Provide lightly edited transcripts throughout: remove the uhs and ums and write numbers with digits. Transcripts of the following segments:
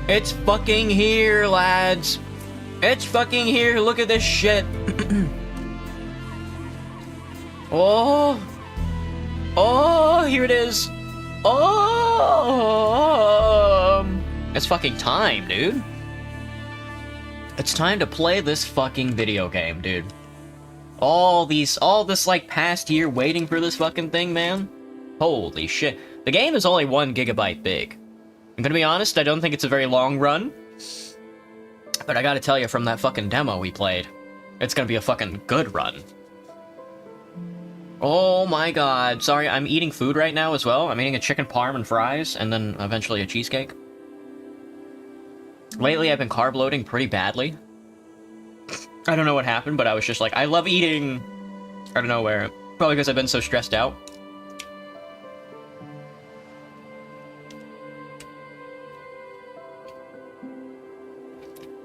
It's fucking here, lads. It's fucking here. Look at this shit. Oh. Oh, here it is. Oh. It's fucking time, dude. It's time to play this fucking video game, dude. All this, like, past year waiting for this fucking thing, man. Holy shit. The game is only 1 gigabyte big. I'm gonna be honest, I don't think it's a very long run. But I gotta tell you, from that fucking demo we played, it's gonna be a fucking good run. Oh my god. Sorry, I'm eating food right now as well. I'm eating a chicken parm and fries, and then eventually a cheesecake. Lately, I've been carb loading pretty badly. I don't know what happened, but I was just like, I love eating out of nowhere. Probably because I've been so stressed out.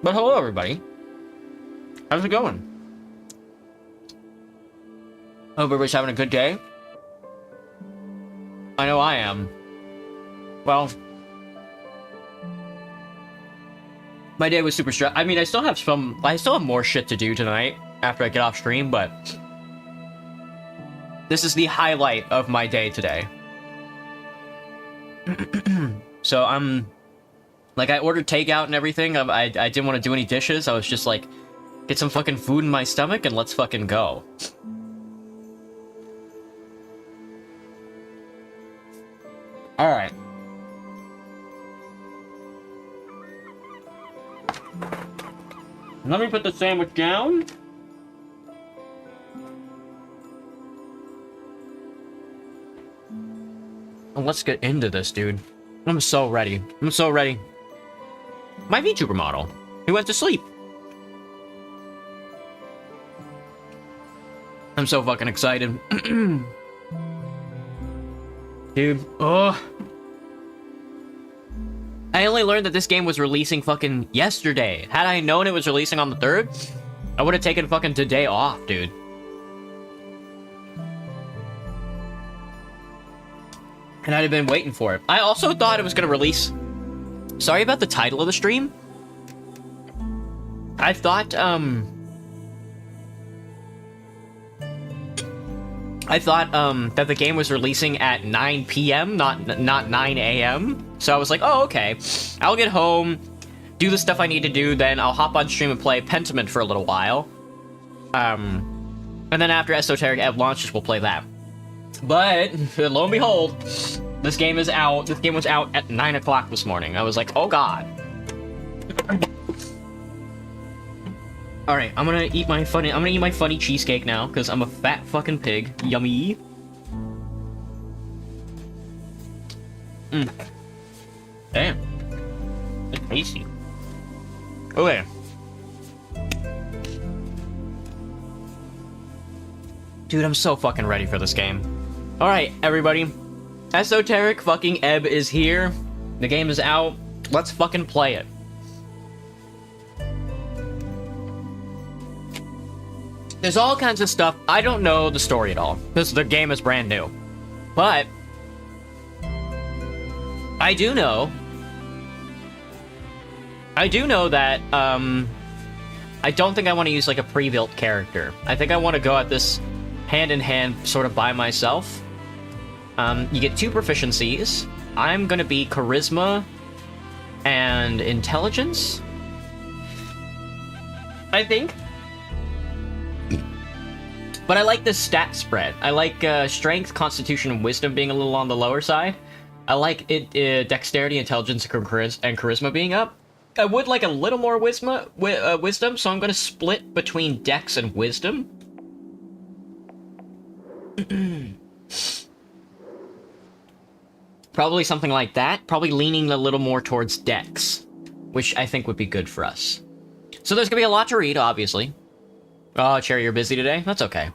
But hello, everybody. How's it going? Hope everybody's having a good day. I know I am. Well, my day was super stressed. I mean, I still have more shit to do tonight after I get off stream, but this is the highlight of my day today. So like, I ordered takeout and everything. I didn't want to do any dishes. I was just like, get some fucking food in my stomach and let's fucking go. Alright. Let me put the sandwich down. And let's get into this, dude. I'm so ready. I'm so ready. My VTuber model. He went to sleep. I'm so fucking excited. Dude, oh. I only learned that this game was releasing fucking yesterday. Had I known it was releasing on the 3rd, I would have taken fucking today off, dude. And I'd have been waiting for it. I also thought it was gonna release... Sorry about the title of the stream. I thought, that the game was releasing at 9 p.m., not 9 a.m. So I was like, oh, okay. I'll get home, do the stuff I need to do, then I'll hop on stream and play Pentiment for a little while. And then after Esoteric Ev launches, we'll play that. But, lo and behold, this game is out. This game was out at 9 o'clock this morning. I was like, oh god. Alright, I'm gonna eat my funny cheesecake now, because I'm a fat fucking pig. Yummy. Damn. It's tasty. Okay. Dude, I'm so fucking ready for this game. Alright, everybody. Esoteric fucking Ebb is here. The game is out. Let's fucking play it. There's all kinds of stuff. I don't know the story at all. The game is brand new. But I do know that, I don't think I want to use, like, a pre-built character. I think I want to go at this hand-in-hand, sort of by myself. You get 2 proficiencies. I'm gonna be Charisma and Intelligence, I think. But I like this stat spread. I like Strength, Constitution, and Wisdom being a little on the lower side. I like it, Dexterity, Intelligence, and Charisma being up. I would like a little more Wisdom, so I'm going to split between Dex and Wisdom. Probably something like that. Probably leaning a little more towards Dex, which I think would be good for us. So there's going to be a lot to read, obviously. Oh, Cherry, you're busy today? That's okay.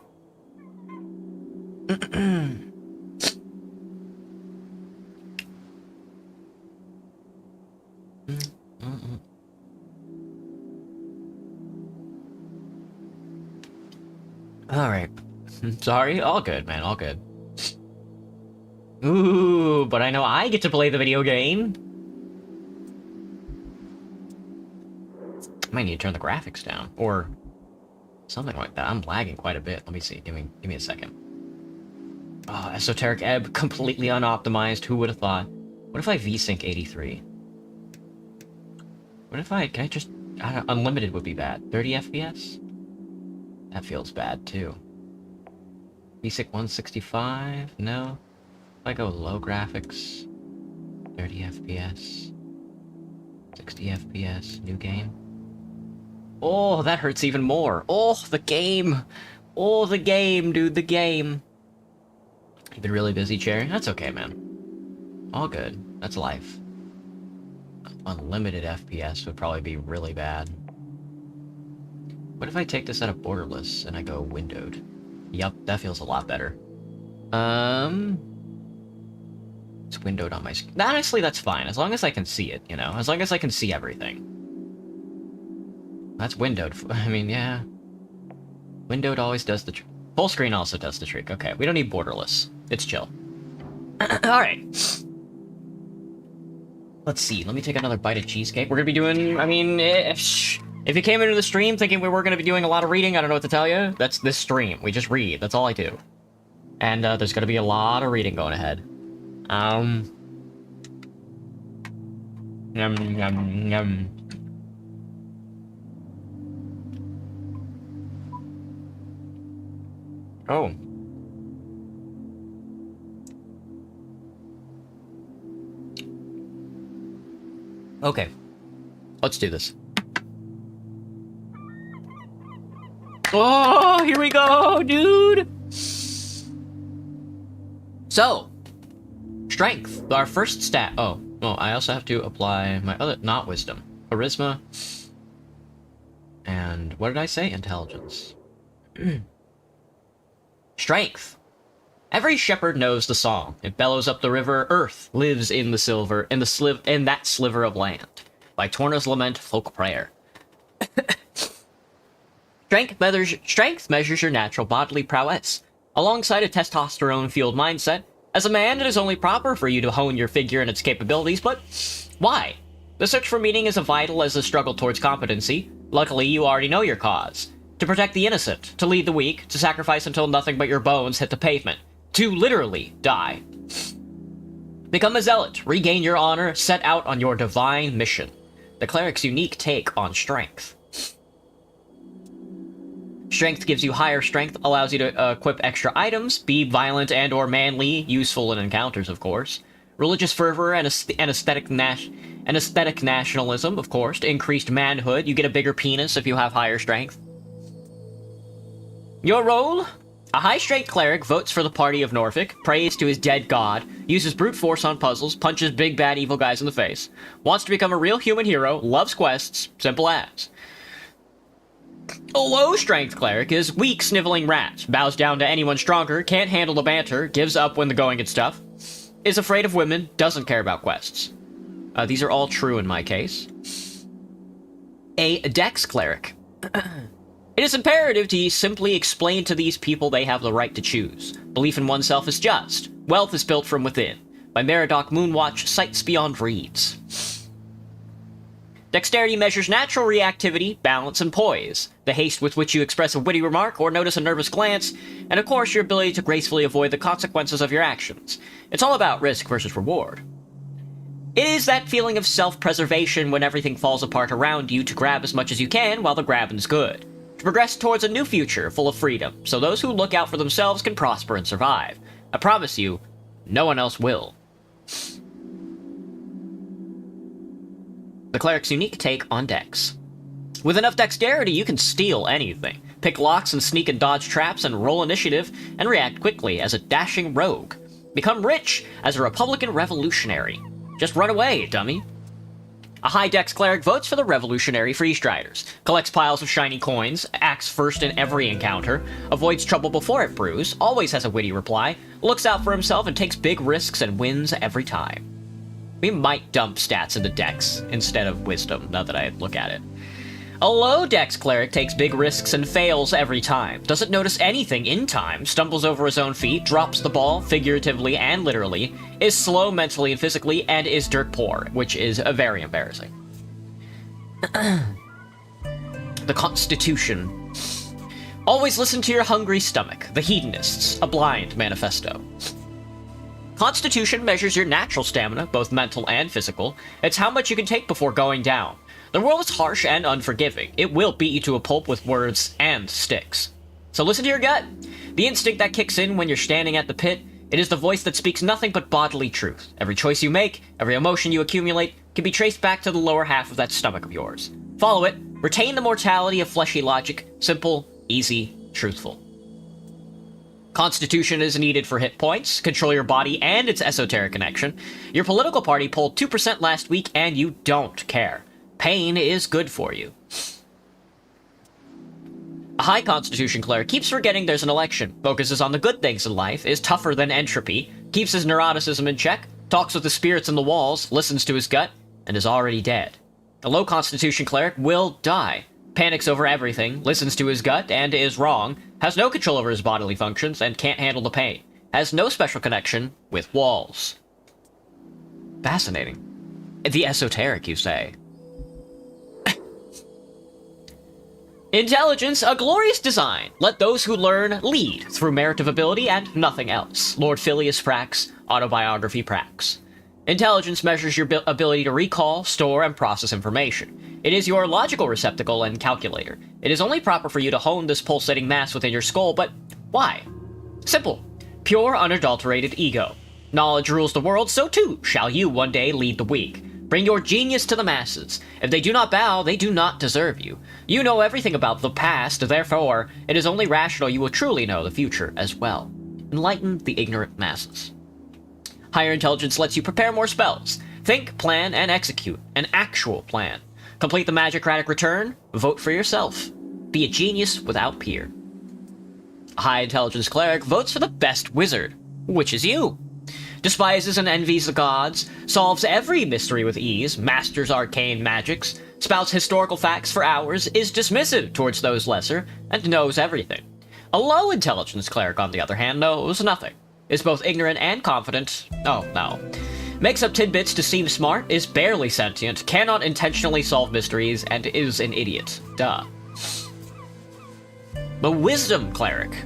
Alright. Sorry? All good, man. All good. Ooh, but I know I get to play the video game. I might need to turn the graphics down, or something like that. I'm lagging quite a bit. Let me see. Give me a second. Oh, Esoteric Ebb, completely unoptimized. Who would have thought? What if I VSync 83? What if can I just... I don't, unlimited would be bad. 30 FPS? That feels bad, too. VSync 165? No. If I go low graphics, 30 FPS, 60 FPS, new game. Oh, that hurts even more. Oh, the game. Oh, the game, dude, the game. You've been really busy, Cherry? That's okay, man. All good. That's life. Unlimited FPS would probably be really bad. What if I take this out of borderless and I go windowed? Yup, that feels a lot better. It's windowed on my screen. Honestly, that's fine, as long as I can see it, you know? As long as I can see everything. That's windowed. I mean, yeah. Windowed always does the trick. Full screen also does the trick. Okay, we don't need borderless. It's chill. Alright. Let's see, let me take another bite of cheesecake. We're gonna be doing, I mean, if you came into the stream thinking we were gonna be doing a lot of reading, I don't know what to tell you. That's this stream. We just read. That's all I do. And there's gonna be a lot of reading going ahead. Yum, yum, yum. Oh. Okay. Let's do this. Oh, here we go, dude! So, strength, our first stat. Oh, I also have to apply my other, not wisdom, charisma, and what did I say? Intelligence. Strength. Every shepherd knows the song. It bellows up the river. Earth lives in the silver, in that sliver of land. By Torna's lament, folk prayer. Strength measures your natural bodily prowess. Alongside a testosterone-fueled mindset, as a man, it is only proper for you to hone your figure and its capabilities, but why? The search for meaning is as vital as the struggle towards competency. Luckily, you already know your cause. To protect the innocent, to lead the weak, to sacrifice until nothing but your bones hit the pavement. To literally die. Become a zealot, regain your honor, set out on your divine mission. The cleric's unique take on strength. Strength gives you higher strength, allows you to equip extra items, be violent and or manly, useful in encounters, of course. Religious fervor and aesthetic nationalism, of course. Increased manhood, you get a bigger penis if you have higher strength. Your role? A high-strength cleric votes for the party of Norfolk, prays to his dead god, uses brute force on puzzles, punches big bad evil guys in the face, wants to become a real human hero, loves quests, simple as. A low-strength cleric is weak, sniveling rat, bows down to anyone stronger, can't handle the banter, gives up when the going gets tough, is afraid of women, doesn't care about quests. These are all true in my case. A dex cleric. It is imperative to simply explain to these people they have the right to choose. Belief in oneself is just. Wealth is built from within. By Meridoc Moonwatch, Sights Beyond Reeds. Dexterity measures natural reactivity, balance, and poise, the haste with which you express a witty remark or notice a nervous glance, and of course your ability to gracefully avoid the consequences of your actions. It's all about risk versus reward. It is that feeling of self-preservation when everything falls apart around you to grab as much as you can while the grabbing's good. To progress towards a new future full of freedom, so those who look out for themselves can prosper and survive. I promise you, no one else will. The cleric's unique take on dex. With enough dexterity, you can steal anything. Pick locks and sneak and dodge traps and roll initiative, and react quickly as a dashing rogue. Become rich as a Republican revolutionary. Just run away, dummy. A high dex cleric votes for the revolutionary freestriders, collects piles of shiny coins, acts first in every encounter, avoids trouble before it brews, always has a witty reply, looks out for himself and takes big risks and wins every time. We might dump stats into dex instead of wisdom, now that I look at it. A low dex cleric takes big risks and fails every time, doesn't notice anything in time, stumbles over his own feet, drops the ball, figuratively and literally, is slow mentally and physically, and is dirt poor, which is very embarrassing. The Constitution. Always listen to your hungry stomach. The Hedonists, a blind manifesto. Constitution measures your natural stamina, both mental and physical. It's how much you can take before going down. The world is harsh and unforgiving. It will beat you to a pulp with words and sticks. So listen to your gut. The instinct that kicks in when you're standing at the pit. It is the voice that speaks nothing but bodily truth. Every choice you make, every emotion you accumulate, can be traced back to the lower half of that stomach of yours. Follow it. Retain the mortality of fleshy logic. Simple, easy, truthful. Constitution is needed for hit points, control your body and its esoteric connection. Your political party polled 2% last week and you don't care. Pain is good for you. A high Constitution cleric keeps forgetting there's an election, focuses on the good things in life, is tougher than entropy, keeps his neuroticism in check, talks with the spirits in the walls, listens to his gut, and is already dead. A low Constitution cleric will die. Panics over everything, listens to his gut and is wrong, has no control over his bodily functions and can't handle the pain, has no special connection with walls. Fascinating. The esoteric, you say? Intelligence, a glorious design. Let those who learn lead through merit of ability and nothing else. Lord Phileas Prax, Autobiography Prax. Intelligence measures your ability to recall, store, and process information. It is your logical receptacle and calculator. It is only proper for you to hone this pulsating mass within your skull, but why? Simple. Pure, unadulterated ego. Knowledge rules the world, so too shall you one day lead the weak. Bring your genius to the masses. If they do not bow, they do not deserve you. You know everything about the past, therefore, it is only rational you will truly know the future as well. Enlighten the ignorant masses. Higher intelligence lets you prepare more spells. Think, plan, and execute. An actual plan. Complete the magicratic return. Vote for yourself. Be a genius without peer. A high intelligence cleric votes for the best wizard, which is you. Despises and envies the gods, solves every mystery with ease, masters arcane magics, spouts historical facts for hours, is dismissive towards those lesser, and knows everything. A low intelligence cleric, on the other hand, knows nothing, is both ignorant and confident. Oh, no. Makes up tidbits to seem smart, is barely sentient, cannot intentionally solve mysteries, and is an idiot. Duh. The wisdom cleric.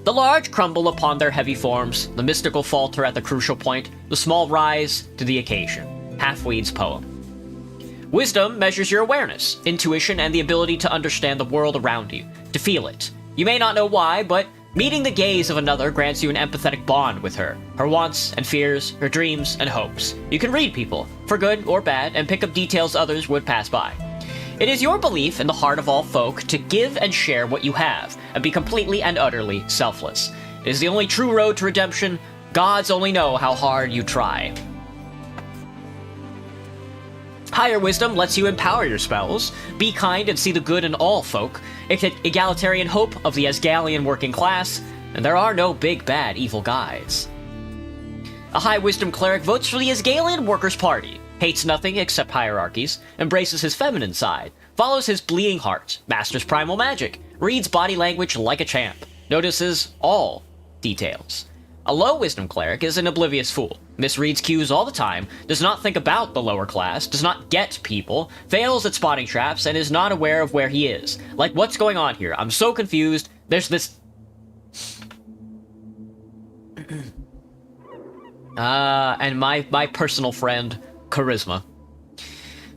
The large crumble upon their heavy forms, the mystical falter at the crucial point, the small rise to the occasion. Halfweed's poem. Wisdom measures your awareness, intuition, and the ability to understand the world around you, to feel it. You may not know why, but meeting the gaze of another grants you an empathetic bond with her wants and fears, her dreams and hopes. You can read people, for good or bad, and pick up details others would pass by. It is your belief in the heart of all folk to give and share what you have, and be completely and utterly selfless. It is the only true road to redemption. Gods only know how hard you try. Higher wisdom lets you empower your spells, be kind and see the good in all folk, egalitarian hope of the Asgalian working class, and there are no big bad evil guys. A high wisdom cleric votes for the Asgalian Workers' Party, hates nothing except hierarchies, embraces his feminine side, follows his bleeding heart, masters primal magic, reads body language like a champ, notices all details. A low wisdom cleric is an oblivious fool, misreads cues all the time, does not think about the lower class, does not get people, fails at spotting traps, and is not aware of where he is. Like, what's going on here? I'm so confused. There's this... and my personal friend, charisma.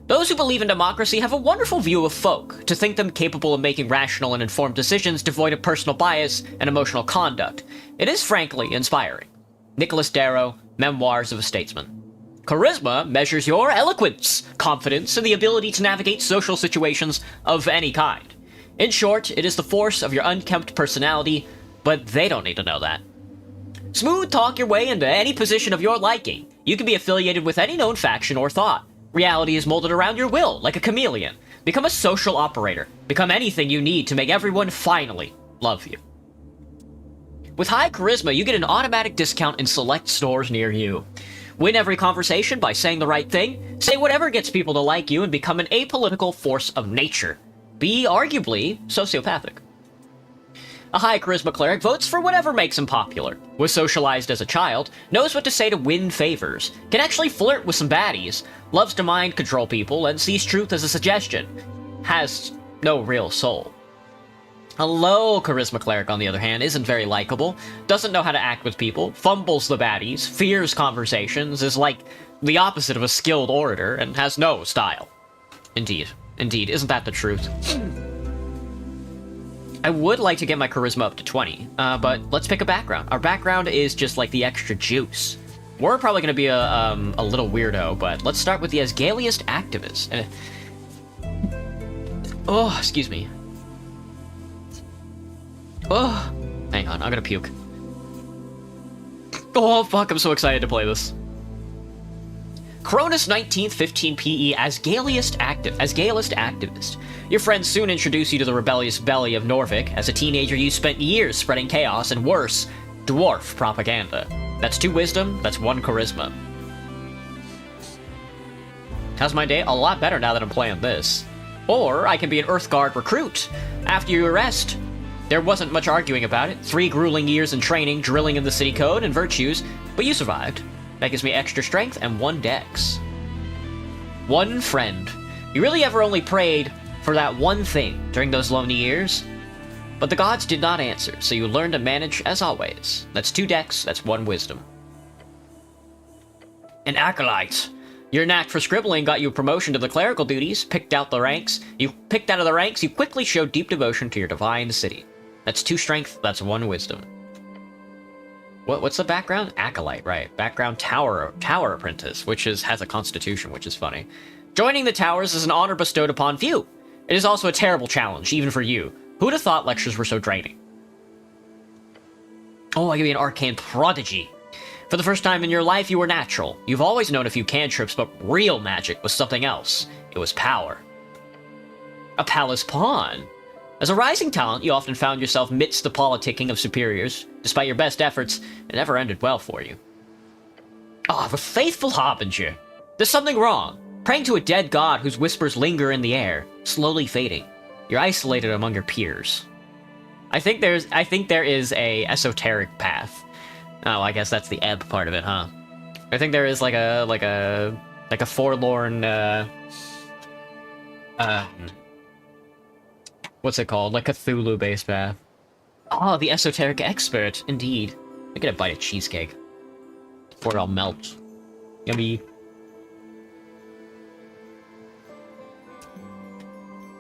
Those who believe in democracy have a wonderful view of folk, to think them capable of making rational and informed decisions devoid of personal bias and emotional conduct. It is frankly inspiring. Nicholas Darrow, Memoirs of a Statesman. Charisma measures your eloquence, confidence, and the ability to navigate social situations of any kind. In short, it is the force of your unkempt personality, but they don't need to know that. Smooth talk your way into any position of your liking. You can be affiliated with any known faction or thought. Reality is molded around your will, like a chameleon. Become a social operator. Become anything you need to make everyone finally love you. With high charisma, you get an automatic discount in select stores near you. Win every conversation by saying the right thing. Say whatever gets people to like you and become an apolitical force of nature. Be arguably sociopathic. A high charisma cleric votes for whatever makes him popular. Was socialized as a child, knows what to say to win favors, can actually flirt with some baddies, loves to mind control people, and sees truth as a suggestion. Has no real soul. A low charisma cleric, on the other hand, isn't very likable, doesn't know how to act with people, fumbles the baddies, fears conversations, is like the opposite of a skilled orator, and has no style. Indeed. Indeed. Isn't that the truth? I would like to get my charisma up to 20, but let's pick a background. Our background is just like the extra juice. We're probably going to be a little weirdo, but let's start with the Asgaliest Activist. Oh, excuse me. Oh, hang on, I'm gonna puke. Oh, fuck, I'm so excited to play this. Cronus 19th 15 PE Asgaliest Activist. Your friends soon introduce you to the rebellious belly of Norvik. As a teenager, you spent years spreading chaos and worse, dwarf propaganda. That's 2 wisdom, that's 1 charisma. How's my day? A lot better now that I'm playing this. Or I can be an Earthguard recruit. After your arrest, there wasn't much arguing about it. 3 grueling years in training, drilling in the city code and virtues, but you survived. That gives me extra strength and 1 dex. 1 friend. You really ever only prayed for that one thing during those lonely years? But the gods did not answer, so you learned to manage as always. That's 2 dex, that's 1 wisdom. An acolyte. Your knack for scribbling got you a promotion to the clerical duties, picked out of the ranks, you quickly showed deep devotion to your divine city. That's 2 strength, that's 1 wisdom. What's the background? Acolyte, right. Background tower apprentice, which has a constitution, which is funny. Joining the towers is an honor bestowed upon few. It is also a terrible challenge, even for you. Who'd have thought lectures were so draining? Oh, I could be an arcane prodigy. For the first time in your life, you were natural. You've always known a few cantrips, but real magic was something else. It was power. A palace pawn. As a rising talent, you often found yourself midst the politicking of superiors. Despite your best efforts, it never ended well for you. Ah, the faithful harbinger. There's something wrong. Praying to a dead god whose whispers linger in the air, slowly fading. You're isolated among your peers. I think there is a esoteric path. Oh, I guess that's the ebb part of it, huh? I think there is like a forlorn what's it called? Like Cthulhu-based path. Oh, the esoteric expert, indeed. I get a bite of cheesecake before it all melts. Yummy.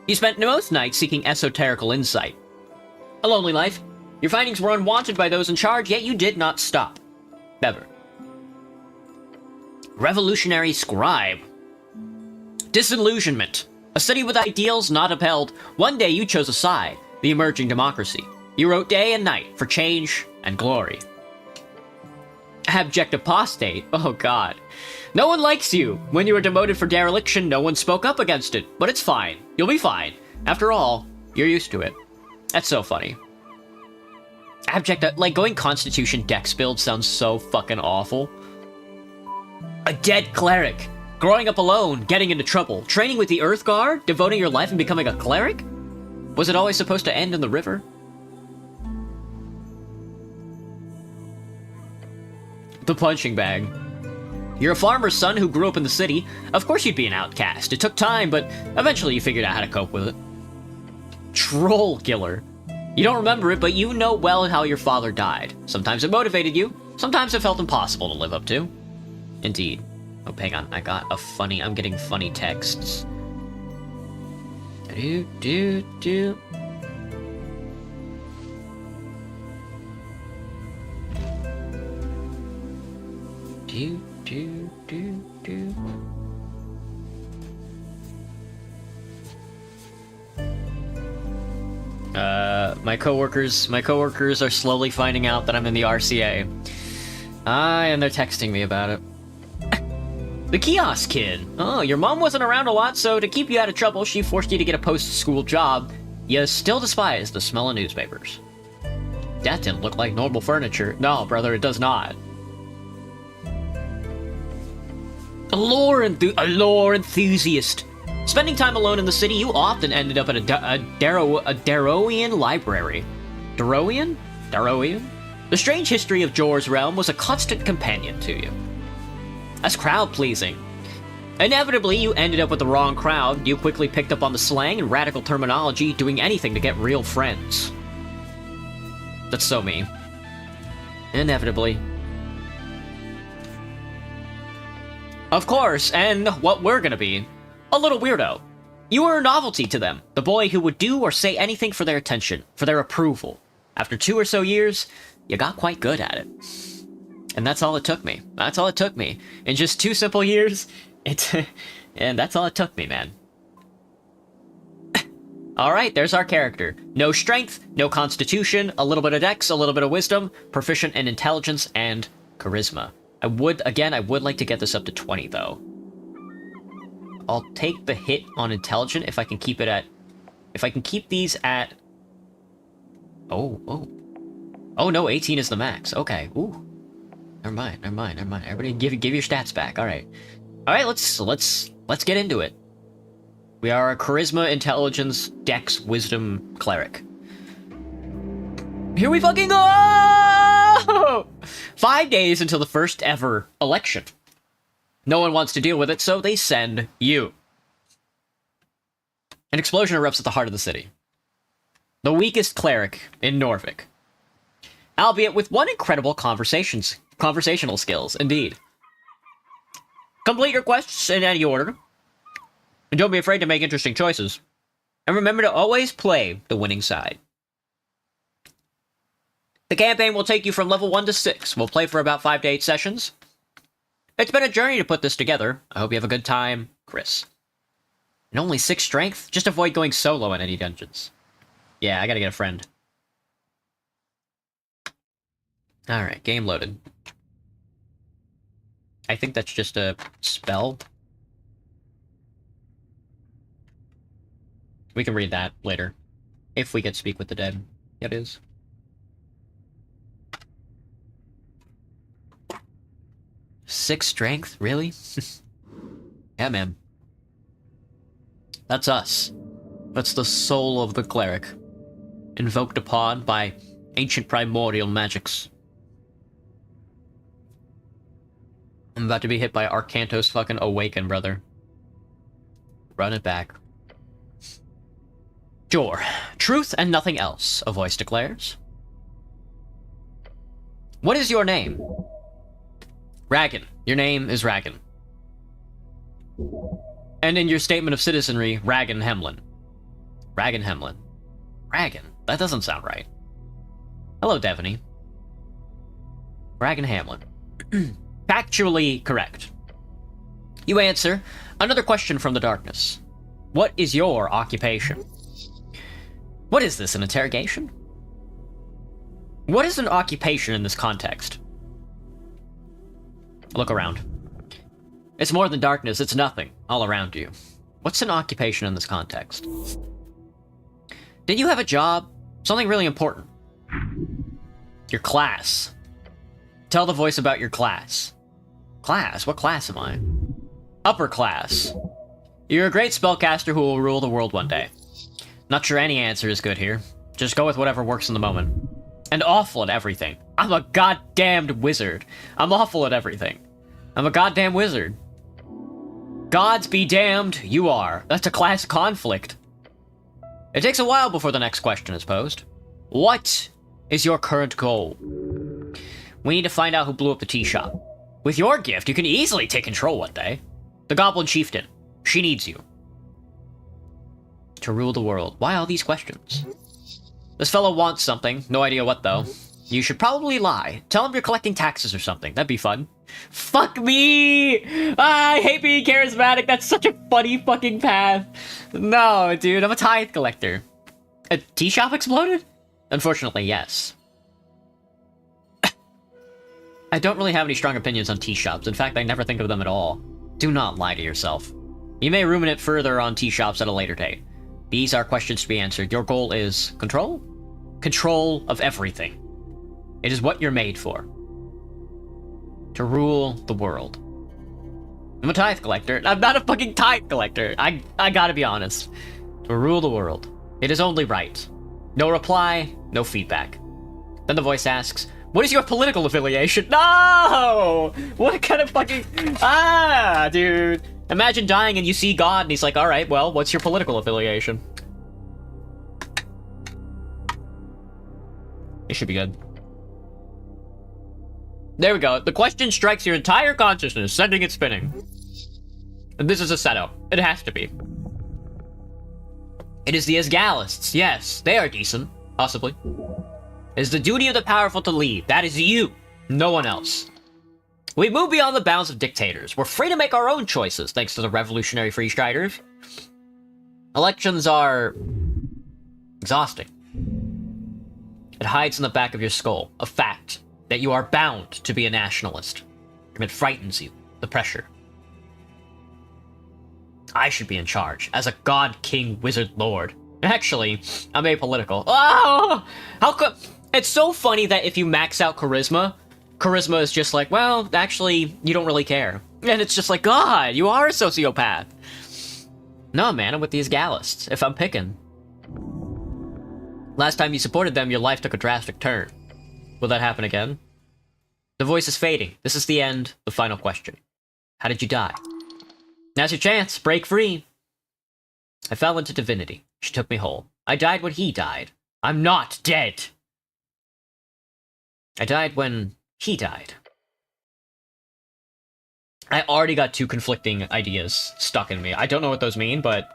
You spent most nights seeking esoterical insight. A lonely life. Your findings were unwanted by those in charge, yet you did not stop. Ever. Revolutionary scribe. Disillusionment. A city with ideals not upheld. One day you chose a side, the emerging democracy. You wrote day and night for change and glory. Abject apostate. Oh god. No one likes you. When you were demoted for dereliction, no one spoke up against it. But it's fine. You'll be fine. After all, you're used to it. That's so funny. Abject, like, going Constitution Dex build sounds so fucking awful. A dead cleric. Growing up alone, getting into trouble, training with the Earth Guard, devoting your life and becoming a cleric? Was it always supposed to end in the river? The punching bag. You're a farmer's son who grew up in the city. Of course you'd be an outcast. It took time, but eventually you figured out how to cope with it. Troll killer. You don't remember it, but you know well how your father died. Sometimes it motivated you. Sometimes it felt impossible to live up to. Indeed. Oh, hang on. I'm getting funny texts. Do. My coworkers are slowly finding out that I'm in the RCA. And they're texting me about it. The kiosk kid. Oh, your mom wasn't around a lot, so to keep you out of trouble, she forced you to get a post-school job. You still despise the smell of newspapers. That didn't look like normal furniture. No, brother, it does not. A lore enthusiast. Spending time alone in the city, you often ended up at a Darrowian library. Daroian? Daroian? The strange history of Jor's realm was a constant companion to you. That's crowd-pleasing. Inevitably, you ended up with the wrong crowd. You quickly picked up on the slang and radical terminology, doing anything to get real friends. That's so me. Inevitably. Of course, and what we're gonna be. A little weirdo. You were a novelty to them, the boy who would do or say anything for their attention, for their approval. After 2 or so years, you got quite good at it. And that's all it took me. That's all it took me. In just 2 simple years, and that's all it took me, man. Alright, there's our character. No strength, no constitution, a little bit of dex, a little bit of wisdom, proficient in intelligence and charisma. I would like to get this up to 20, though. I'll take the hit on intelligent if I can keep it at... If I can keep these at... Oh no, 18 is the max. Okay, ooh. Never mind. Everybody give your stats back, alright. Alright, let's get into it. We are a charisma, intelligence, dex, wisdom cleric. Here we fucking go! 5 days until the first ever election. No one wants to deal with it, so they send you. An explosion erupts at the heart of the city. The weakest cleric in Norvik. Albeit with one incredible conversational skills, indeed. Complete your quests in any order. And don't be afraid to make interesting choices. And remember to always play the winning side. The campaign will take you from level 1 to 6. We'll play for about 5 to 8 sessions. It's been a journey to put this together. I hope you have a good time, Chris. And only 6 strength? Just avoid going solo in any dungeons. Yeah, I gotta get a friend. Alright, game loaded. I think that's just a spell. We can read that later. If we get to speak with the dead. It is. Six strength? Really? Yeah, man. That's us. That's the soul of the cleric. Invoked upon by ancient primordial magics. I'm about to be hit by Arcanto's fucking Awaken, brother. Run it back. Jor, truth and nothing else, a voice declares. What is your name? Ragan. Your name is Ragan. And in your statement of citizenry, Ragan Hemlin. Ragan Hemlin. Ragan? That doesn't sound right. Hello, Devaney. Ragan Hamlin. Factually correct. You answer, another question from the darkness. What is your occupation? What is this, an interrogation? What is an occupation in this context? Look around. It's more than darkness, it's nothing, all around you. What's an occupation in this context? Did you have a job? Something really important. Your class. Tell the voice about your class. Class? What class am I? Upper class. You're a great spellcaster who will rule the world one day. Not sure any answer is good here. Just go with whatever works in the moment. And awful at everything. I'm a goddamned wizard. I'm awful at everything. I'm a goddamn wizard. Gods be damned, you are. That's a class conflict. It takes a while before the next question is posed. What is your current goal? We need to find out who blew up the tea shop. With your gift, you can easily take control one day. The Goblin Chieftain. She needs you. To rule the world. Why all these questions? This fellow wants something. No idea what, though. You should probably lie. Tell him you're collecting taxes or something. That'd be fun. Fuck me! I hate being charismatic. That's such a funny fucking path. No, dude. I'm a tithe collector. A tea shop exploded? Unfortunately, yes. I don't really have any strong opinions on tea shops. In fact, I never think of them at all. Do not lie to yourself. You may ruminate further on tea shops at a later date. These are questions to be answered. Your goal is control? Control of everything. It is what you're made for. To rule the world. I'm a tithe collector. I'm not a fucking tithe collector. I gotta be honest. To rule the world. It is only right. No reply, no feedback. Then the voice asks, what is your political affiliation? No! What kind of fucking... Ah, dude. Imagine dying and you see God and he's like, alright, well, what's your political affiliation? It should be good. There we go. The question strikes your entire consciousness, sending it spinning. And this is a setup. It has to be. It is the Asgalists. Yes, they are decent. Possibly. It is the duty of the powerful to lead. That is you. No one else. We move beyond the bounds of dictators. We're free to make our own choices, thanks to the revolutionary freestriders. Elections are... exhausting. It hides in the back of your skull. A fact. That you are bound to be a nationalist. It frightens you. The pressure. I should be in charge, as a god, king, wizard, lord. Actually, I'm apolitical. Oh! How could... It's so funny that if you max out charisma, charisma is just like, well, actually, you don't really care. And it's just like, God, you are a sociopath. No, man, I'm with these Asgalists, if I'm picking. Last time you supported them, your life took a drastic turn. Will that happen again? The voice is fading. This is the end, the final question. How did you die? Now's your chance. Break free. I fell into divinity. She took me whole. I died when he died. I'm not dead. I died when he died. I already got two conflicting ideas stuck in me. I don't know what those mean, but...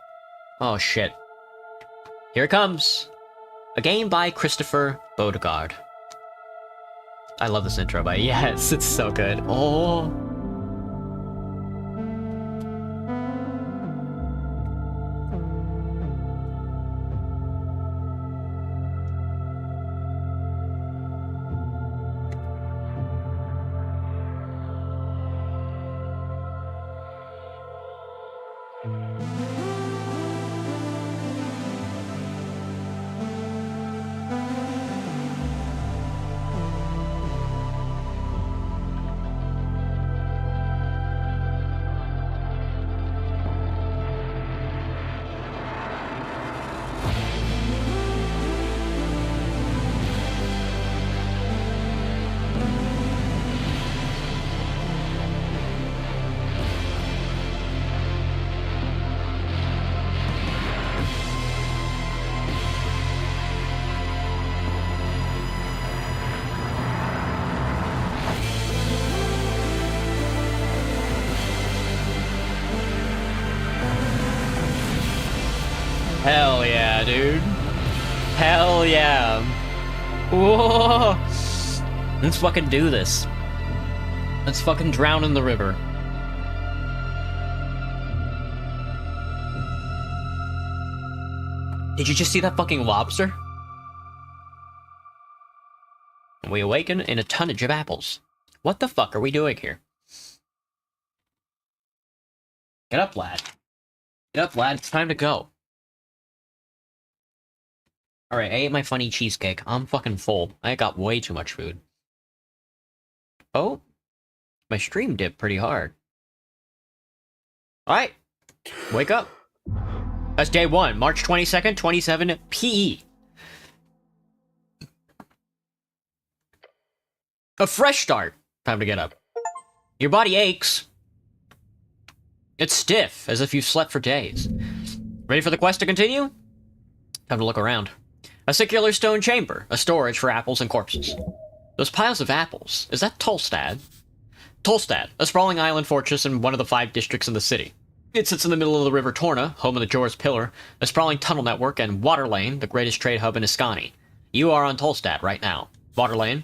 Oh, shit. Here it comes. A game by Christopher Beauregard. I love this intro, but yes, it's so good. Oh. Hell yeah, dude. Hell yeah. Whoa. Let's fucking do this. Let's fucking drown in the river. Did you just see that fucking lobster? We awaken in a tonnage of apples. What the fuck are we doing here? Get up, lad. Get up, lad. It's time to go. Alright, I ate my funny cheesecake. I'm fucking full. I got way too much food. Oh. My stream dipped pretty hard. Alright. Wake up. That's day 1, March 22nd, 27 PE. A fresh start. Time to get up. Your body aches. It's stiff, as if you've slept for days. Ready for the quest to continue? Time to look around. A circular stone chamber, a storage for apples and corpses. Those piles of apples, is that Tolstad? Tolstad, a sprawling island fortress in one of the 5 districts in the city. It sits in the middle of the river Torna, home of the Jor's Pillar, a sprawling tunnel network, and Waterlane, the greatest trade hub in Ascani. You are on Tolstad right now. Waterlane.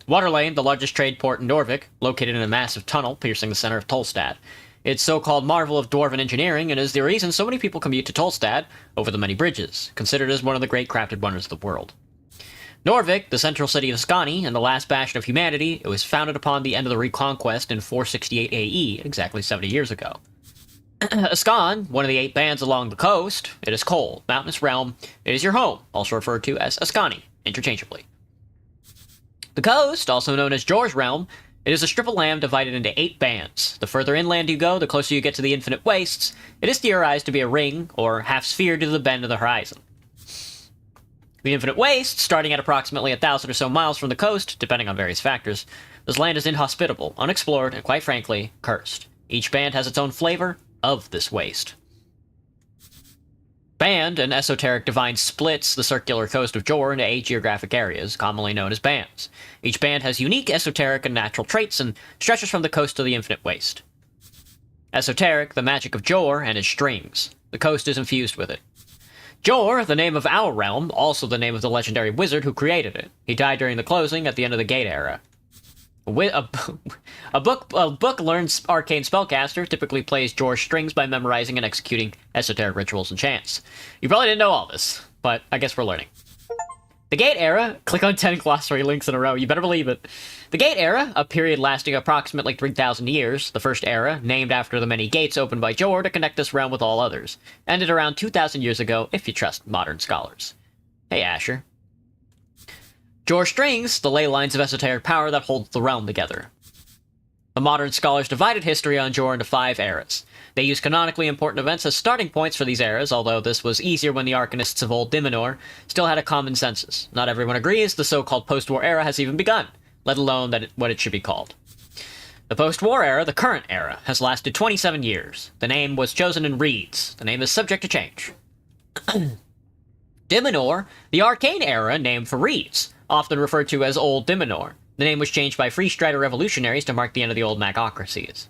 Waterlane, the largest trade port in Norvik, located in a massive tunnel piercing the center of Tolstad. It's so-called marvel of dwarven engineering, and is the reason so many people commute to Tolstad over the many bridges, considered as one of the great crafted wonders of the world. Norvik, the central city of Ascani, and the last bastion of humanity, it was founded upon the end of the Reconquest in 468 AE, exactly 70 years ago. Ascan, one of the 8 bands along the coast, it is cold, mountainous realm, it is your home, also referred to as Ascani, interchangeably. The coast, also known as Jor's Realm, it is a strip of land divided into 8 bands. The further inland you go, the closer you get to the infinite wastes. It is theorized to be a ring, or half-sphere due to the bend of the horizon. The Infinite Waste, starting at approximately 1,000 or so miles from the coast, depending on various factors, this land is inhospitable, unexplored, and quite frankly, cursed. Each band has its own flavor of this waste. Band, an esoteric divine, splits the circular coast of Jor into 8 geographic areas, commonly known as bands. Each band has unique esoteric and natural traits and stretches from the coast to the Infinite Waste. Esoteric, the magic of Jor and his strings. The coast is infused with it. Jor, the name of our realm, also the name of the legendary wizard who created it. He died during the closing at the end of the Gate era. A book learned arcane spellcaster typically plays Jor's strings by memorizing and executing esoteric rituals and chants. You probably didn't know all this, but I guess we're learning. The Gate era, click on 10 glossary links in a row, you better believe it. The Gate era, a period lasting approximately 3,000 years, the first era, named after the many gates opened by Jor to connect this realm with all others, ended around 2,000 years ago, if you trust modern scholars. Hey, Asher. Jor strings, the ley lines of esoteric power that hold the realm together. The modern scholars divided history on Jor into 5 eras. They use canonically important events as starting points for these eras, although this was easier when the arcanists of old Dimenor still had a common census. Not everyone agrees the so-called post-war era has even begun, let alone what it should be called. The post-war era, the current era, has lasted 27 years. The name was chosen in reeds. The name is subject to change. Dimenor, the arcane era named for reeds, often referred to as Old Dimenor. The name was changed by Free Strider revolutionaries to mark the end of the old magocracies.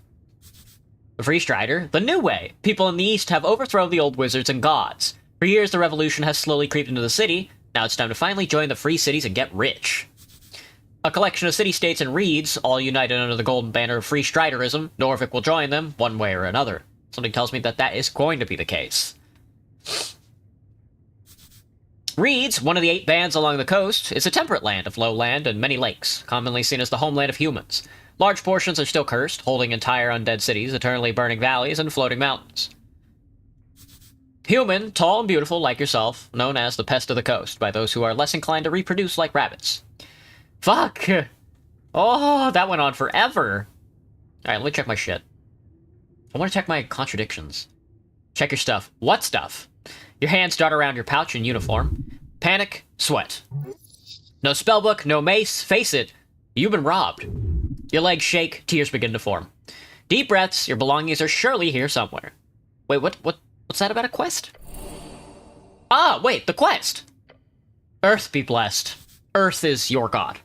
The Free Strider, the new way. People in the East have overthrown the old wizards and gods. For years, the revolution has slowly creeped into the city. Now it's time to finally join the free cities and get rich. A collection of city-states and reeds, all united under the golden banner of Free Striderism. Norvik will join them, one way or another. Something tells me that that is going to be the case. Reeds, one of the 8 bands along the coast, is a temperate land of low land and many lakes, commonly seen as the homeland of humans. Large portions are still cursed, holding entire undead cities, eternally burning valleys, and floating mountains. Human, tall and beautiful like yourself, known as the pest of the coast by those who are less inclined to reproduce like rabbits. Fuck! Oh, that went on forever! Alright, let me check my shit. I want to check my contradictions. Check your stuff. What stuff? Your hands dart around your pouch in uniform. Panic, sweat. No spellbook, no mace, face it, you've been robbed. Your legs shake, tears begin to form. Deep breaths, your belongings are surely here somewhere. Wait, what's that about a quest? Ah, wait, the quest! Earth be blessed. Earth is your god.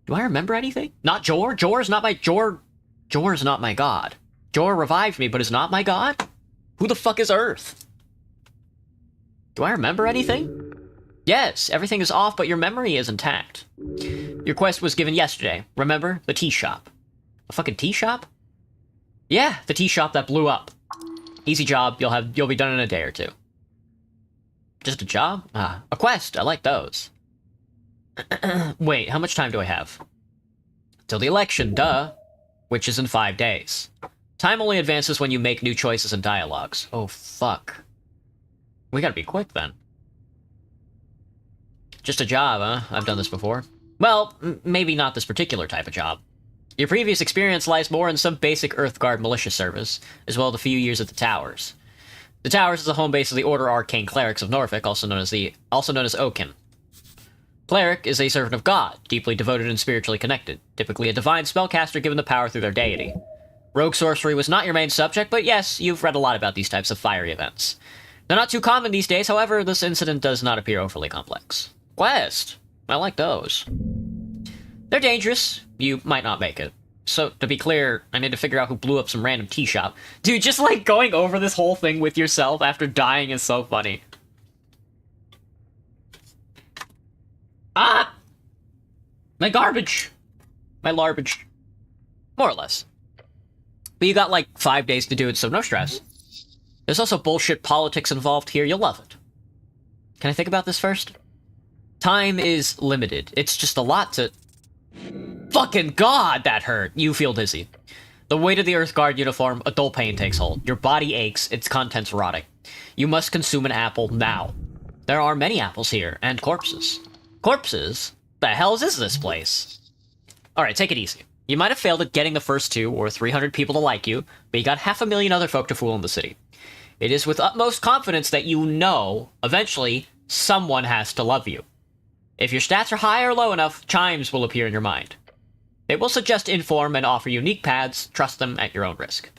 Do I remember anything? Not Jor? Jor's not my god. Jor revived me, but is not my god? Who the fuck is Earth? Do I remember anything? Yes, everything is off, but your memory is intact. Your quest was given yesterday. Remember? The tea shop. A fucking tea shop? Yeah, the tea shop that blew up. Easy job, you'll be done in a day or 2. Just a job? Ah, a quest, I like those. Wait, how much time do I have? Till the election, duh. Which is in 5 days. Time only advances when you make new choices and dialogues. Oh, fuck. We gotta be quick, then. Just a job, huh? I've done this before. Well, maybe not this particular type of job. Your previous experience lies more in some basic Earthguard militia service, as well as a few years at the Towers. The Towers is the home base of the Order Arcane Clerics of Norfolk, also known as Oaken. Cleric is a servant of God, deeply devoted and spiritually connected, typically a divine spellcaster given the power through their deity. Rogue sorcery was not your main subject, but yes, you've read a lot about these types of fiery events. They're not too common these days, however, this incident does not appear overly complex. Quest! I like those. They're dangerous. You might not make it. So, to be clear, I need to figure out who blew up some random tea shop. Dude, just like going over this whole thing with yourself after dying is so funny. Ah! My garbage! My larbage. More or less. But you got like 5 days to do it, so no stress. There's also bullshit politics involved here, you'll love it. Can I think about this first? Time is limited. It's just a lot to... Fucking God, that hurt! You feel dizzy. The weight of the Earthguard uniform, a dull pain takes hold. Your body aches, its contents rotting. You must consume an apple now. There are many apples here, and corpses. Corpses? The hell is this place? Alright, take it easy. You might have failed at getting the first 2 or 300 people to like you, but you got 500,000 other folk to fool in the city. It is with utmost confidence that you know, eventually, Someone has to love you. If your stats are high or low enough, chimes will appear in your mind. They will suggest, inform, and offer unique paths. Trust them at your own risk.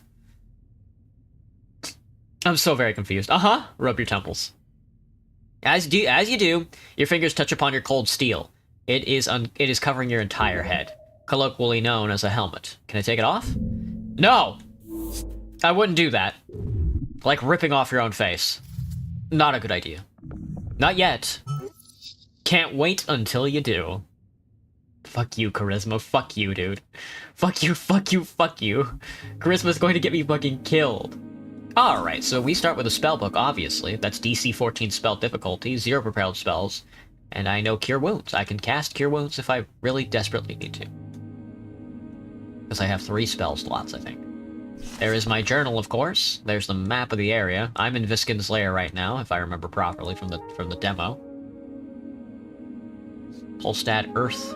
I'm so very confused. Rub your temples. As you do, your fingers touch upon your cold steel. It is covering your entire head, colloquially known as a helmet. Can I take it off? No! I wouldn't do that. Like ripping off your own face. Not a good idea. Not yet. Can't wait until you do. Fuck you, Charisma. Fuck you, dude. Fuck you, fuck you, fuck you. Charisma's going to get me fucking killed. Alright, so we start with a spellbook, obviously. That's DC 14 spell difficulty, 0 prepared spells. And I know Cure Wounds. I can cast Cure Wounds if I really desperately need to. Because I have 3 spell slots, I think. There is my journal, of course. There's the map of the area. I'm in Viskin's lair right now, if I remember properly from the demo. Polstad Earth.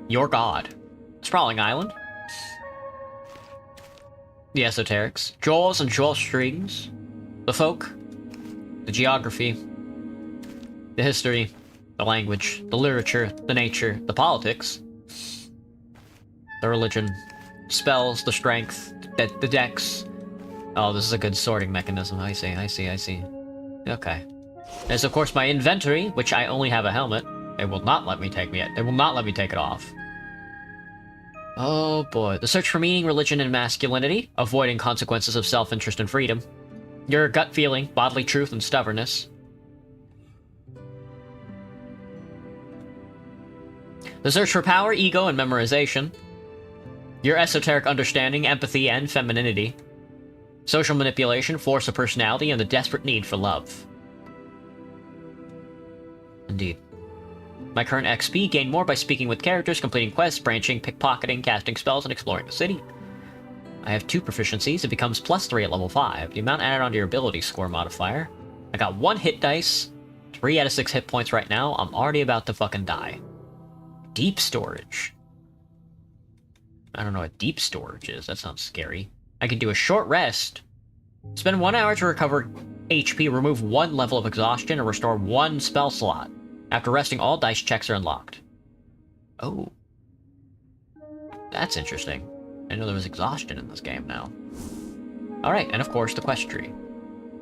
Your god. Sprawling Island. The esoterics. Jewels and jewel strings. The folk. The geography. The history. The language. The literature. The nature. The politics. The religion. Spells. The strength. The dex. Oh, this is a good sorting mechanism. I see. Okay. There's of course my inventory, which I only have a helmet. It will not let me take it off. Oh boy. The search for meaning, religion, and masculinity. Avoiding consequences of self-interest and freedom. Your gut feeling, bodily truth, and stubbornness. The search for power, ego, and memorization. Your esoteric understanding, empathy, and femininity. Social manipulation, force of personality, and the desperate need for love. Indeed. My current XP gained more by speaking with characters, completing quests, branching, pickpocketing, casting spells, and exploring the city. I have 2 proficiencies. It becomes +3 at level 5. The amount added onto your ability score modifier. I got 1 hit dice, 3 out of 6 hit points right now. I'm already about to fucking die. Deep storage. I don't know what deep storage is. That sounds scary. I can do a short rest. Spend 1 hour to recover HP, remove 1 level of exhaustion, and restore 1 spell slot. After resting, all dice checks are unlocked. Oh. That's interesting. I know there was exhaustion in this game now. Alright, and of course the quest tree.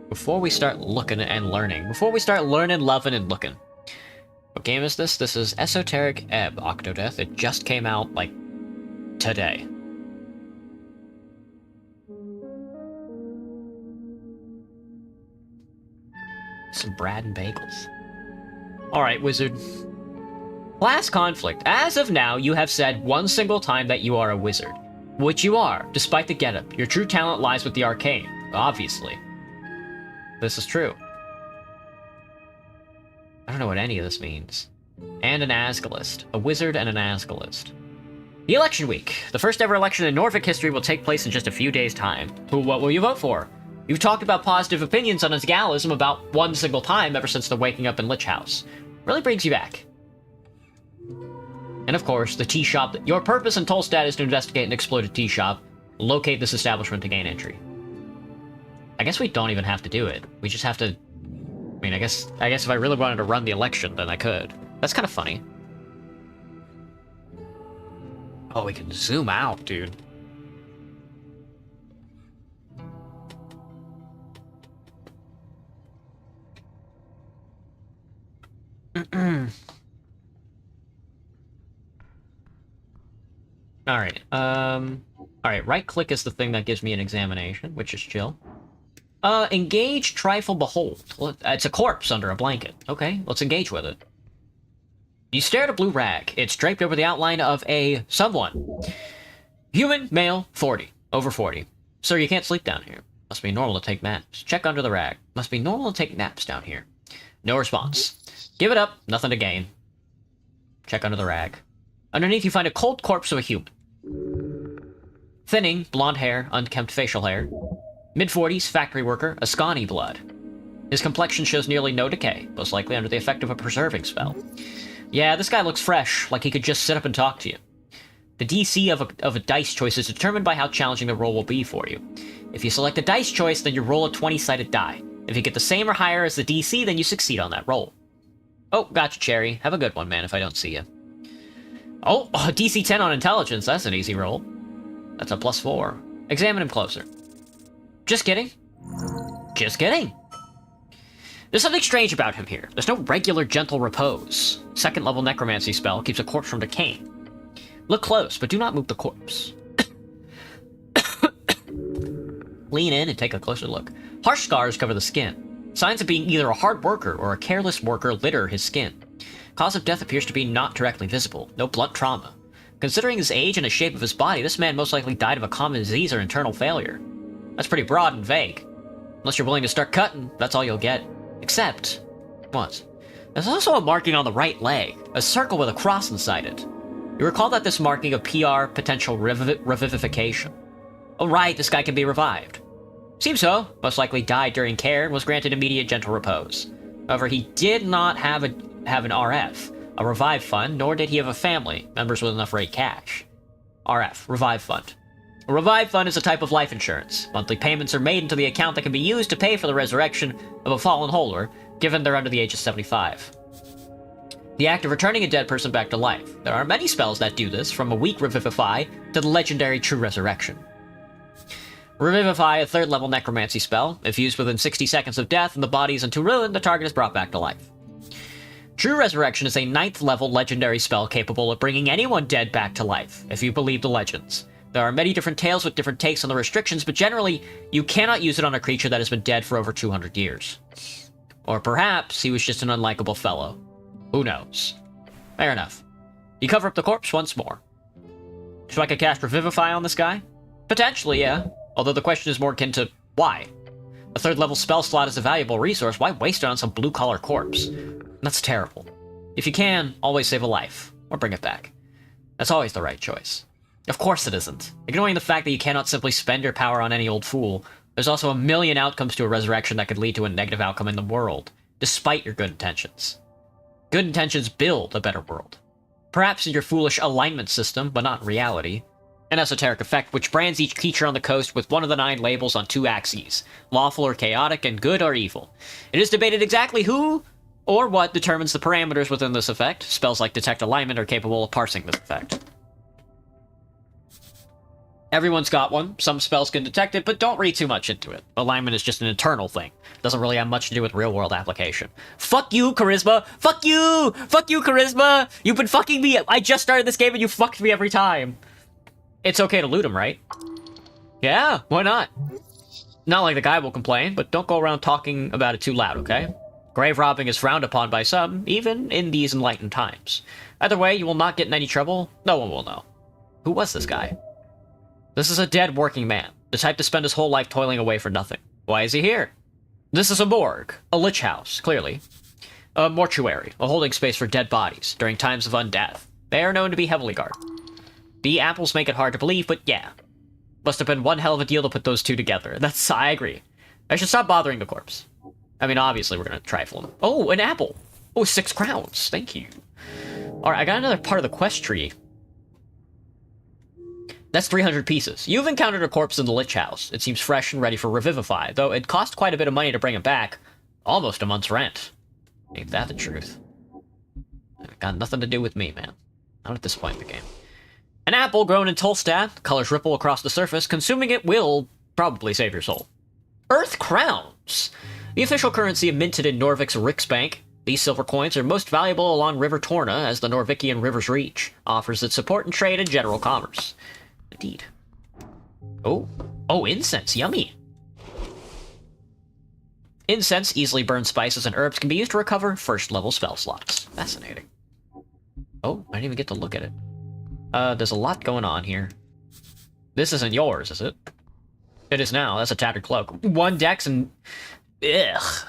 Before we start looking and learning, loving, and looking. What game is this? This is Esoteric Ebb Octodeath. It just came out, like, today. Some bread and bagels. Alright, wizard. Class conflict. As of now, you have said 1 single time that you are a wizard. Which you are, despite the getup. Your true talent lies with the arcane, obviously. This is true. I don't know what any of this means. And an Asgalist. A wizard and an Asgalist. The election week. The first ever election in Norvik history will take place in just a few days' time. What will you vote for? You've talked about positive opinions on Asgalism about 1 single time ever since the waking up in Lich House. Really brings you back. And of course, the tea shop. Your purpose in Tolstad is to investigate and exploit a tea shop. Locate this establishment to gain entry. I guess we don't even have to do it. We just have to... I mean, I guess if I really wanted to run the election, then I could. That's kind of funny. Oh, we can zoom out, dude. Alright, right-click is the thing that gives me an examination, which is chill. Engage, trifle, behold. It's a corpse under a blanket. Okay, let's engage with it. You stare at a blue rag. It's draped over the outline of a someone. Human, male, 40. Over 40. Sir, you can't sleep down here. Must be normal to take naps. Check under the rag. Must be normal to take naps down here. No response. Give it up. Nothing to gain. Check under the rag. Underneath you find a cold corpse of a human. Thinning, blonde hair, unkempt facial hair. Mid-40s, factory worker, Ascani blood. His complexion shows nearly no decay, most likely under the effect of a preserving spell. Yeah, this guy looks fresh, like he could just sit up and talk to you. The DC of a dice choice is determined by how challenging the roll will be for you. If you select a dice choice, then you roll a 20-sided die. If you get the same or higher as the DC, then you succeed on that roll. Oh, gotcha, Cherry. Have a good one, man, if I don't see you. Oh, DC 10 on intelligence. That's an easy roll. That's a +4. Examine him closer. Just kidding. Just kidding. There's something strange about him here. There's no regular gentle repose. Second level necromancy spell keeps a corpse from decaying. Look close, but do not move the corpse. Lean in and take a closer look. Harsh scars cover the skin. Signs of being either a hard worker or a careless worker litter his skin. Cause of death appears to be not directly visible. No blunt trauma. Considering his age and the shape of his body, this man most likely died of a common disease or internal failure. That's pretty broad and vague. Unless you're willing to start cutting, that's all you'll get. Except... what? There's also a marking on the right leg. A circle with a cross inside it. You recall that this marking of PR, potential revivification. Oh right, this guy can be revived. Seems so. Most likely died during care and was granted immediate gentle repose. However, he did not have an RF, a revive fund, nor did he have a family, members with enough raid cash. RF, revive fund. A revive fund is a type of life insurance. Monthly payments are made into the account that can be used to pay for the resurrection of a fallen holder, given they're under the age of 75. The act of returning a dead person back to life. There are many spells that do this, from a weak Revivify to the legendary True Resurrection. Revivify, a 3rd level necromancy spell. If used within 60 seconds of death and the body is into ruin, the target is brought back to life. True Resurrection is a 9th level legendary spell capable of bringing anyone dead back to life, if you believe the legends. There are many different tales with different takes on the restrictions, but generally, you cannot use it on a creature that has been dead for over 200 years. Or perhaps he was just an unlikable fellow. Who knows? Fair enough. You cover up the corpse once more. So I could cast Revivify on this guy? Potentially, yeah. Although the question is more akin to, why? A 3rd level spell slot is a valuable resource, why waste it on some blue-collar corpse? That's terrible. If you can, always save a life, or bring it back. That's always the right choice. Of course it isn't. Ignoring the fact that you cannot simply spend your power on any old fool, there's also a million outcomes to a resurrection that could lead to a negative outcome in the world, despite your good intentions. Good intentions build a better world. Perhaps in your foolish alignment system, but not in reality. An esoteric effect which brands each creature on the coast with one of the 9 labels on 2 axes, lawful or chaotic and good or evil. It is debated exactly who or what determines the parameters within this effect. Spells like Detect Alignment are capable of parsing this effect. Everyone's got one. Some spells can detect it, but don't read too much into it. Alignment is just an internal thing. Doesn't really have much to do with real-world application. Fuck you, Charisma! Fuck you! Fuck you, Charisma! You've been fucking me! I just started this game and you fucked me every time! It's okay to loot him, right? Yeah, why not? Not like the guy will complain, but don't go around talking about it too loud, okay? Grave robbing is frowned upon by some, even in these enlightened times. Either way, you will not get in any trouble. No one will know. Who was this guy? This is a dead working man, the type to spend his whole life toiling away for nothing. Why is he here? This is a morgue, a lich house, clearly. A mortuary, a holding space for dead bodies during times of undeath. They are known to be heavily guarded. The apples make it hard to believe, but yeah. Must have been one hell of a deal to put those two together. I agree. I should stop bothering the corpse. I mean, obviously we're gonna trifle him. Oh, an apple! Oh, 6 crowns. Thank you. Alright, I got another part of the quest tree. That's 300 pieces. You've encountered a corpse in the Lich House. It seems fresh and ready for Revivify, though it cost quite a bit of money to bring it back. Almost a month's rent. Ain't that the truth? Got nothing to do with me, man. Not at this point in the game. An apple grown in Tolstad, colors ripple across the surface. Consuming it will probably save your soul. Earth Crowns! The official currency minted in Norvik's Riksbank. These silver coins are most valuable along River Torna as the Norvikian river's reach offers its support in trade and general commerce. Indeed. Oh, incense, yummy! Incense, easily burned spices and herbs, can be used to recover first-level spell slots. Fascinating. Oh, I didn't even get to look at it. There's a lot going on here. This isn't yours, is it? It is now. That's a tattered cloak. 1 dex and... Ugh.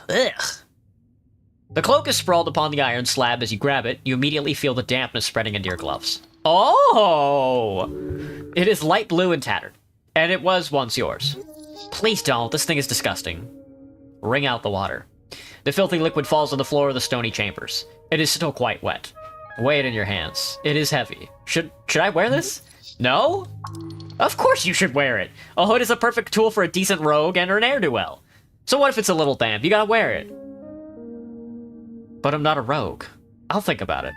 The cloak is sprawled upon the iron slab. As you grab it, you immediately feel the dampness spreading into your gloves. Oh! It is light blue and tattered. And it was once yours. Please don't. This thing is disgusting. Wring out the water. The filthy liquid falls on the floor of the stony chambers. It is still quite wet. Weigh it in your hands. It is heavy. Should I wear this? No? Of course you should wear it! A hood is a perfect tool for a decent rogue and an ne'er-do-well. So what if it's a little damp? You gotta wear it. But I'm not a rogue. I'll think about it.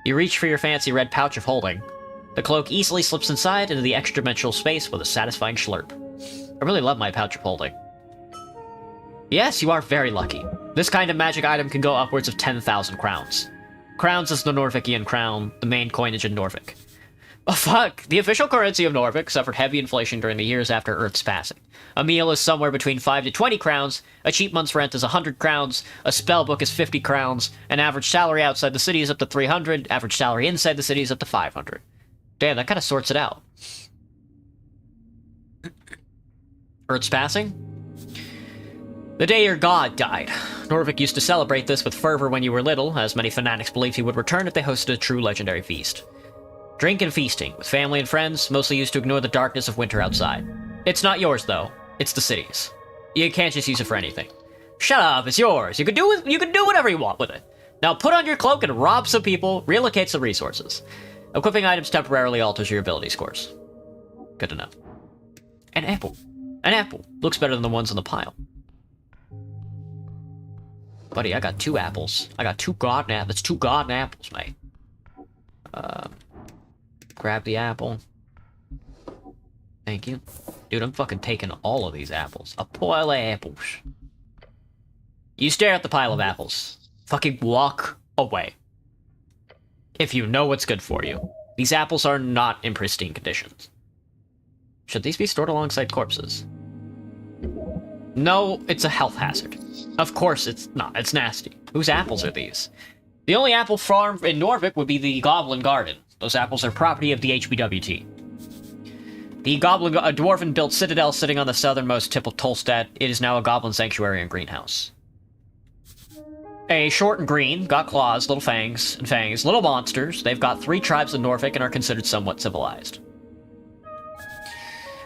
You reach for your fancy red pouch of holding. The cloak easily slips inside into the extra-dimensional space with a satisfying slurp. I really love my pouch of holding. Yes, you are very lucky. This kind of magic item can go upwards of 10,000 crowns. Crowns is the Norvikian crown, the main coinage in Norvik. Oh fuck! The official currency of Norvik suffered heavy inflation during the years after Earth's passing. A meal is somewhere between 5 to 20 crowns, a cheap month's rent is 100 crowns, a spell book is 50 crowns, an average salary outside the city is up to 300, average salary inside the city is up to 500. Damn, that kind of sorts it out. Earth's passing? The day your god died. Norvik used to celebrate this with fervor when you were little, as many fanatics believed he would return if they hosted a true legendary feast. Drink and feasting, with family and friends, mostly used to ignore the darkness of winter outside. It's not yours, though. It's the city's. You can't just use it for anything. Shut up, it's yours. You can do whatever you want with it. Now put on your cloak and rob some people, relocate some resources. Equipping items temporarily alters your ability scores. Good to know. An apple. An apple. Looks better than the ones on the pile. Buddy, I got 2 apples. I got 2 garden apples. That's 2 garden apples, mate. Grab the apple. Thank you. Dude, I'm fucking taking all of these apples. A pile of apples. You stare at the pile of apples. Fucking walk away. If you know what's good for you. These apples are not in pristine conditions. Should these be stored alongside corpses? No, it's a health hazard. Of course it's not. It's nasty. Whose apples are these? The only apple farm in Norvik would be the Goblin Garden. Those apples are property of the HBWT. The a dwarven-built citadel sitting on the southernmost tip of Tolstad, it is now a goblin sanctuary and greenhouse. A short and green, got claws, little fangs, little monsters. They've got 3 tribes in Norvik and are considered somewhat civilized.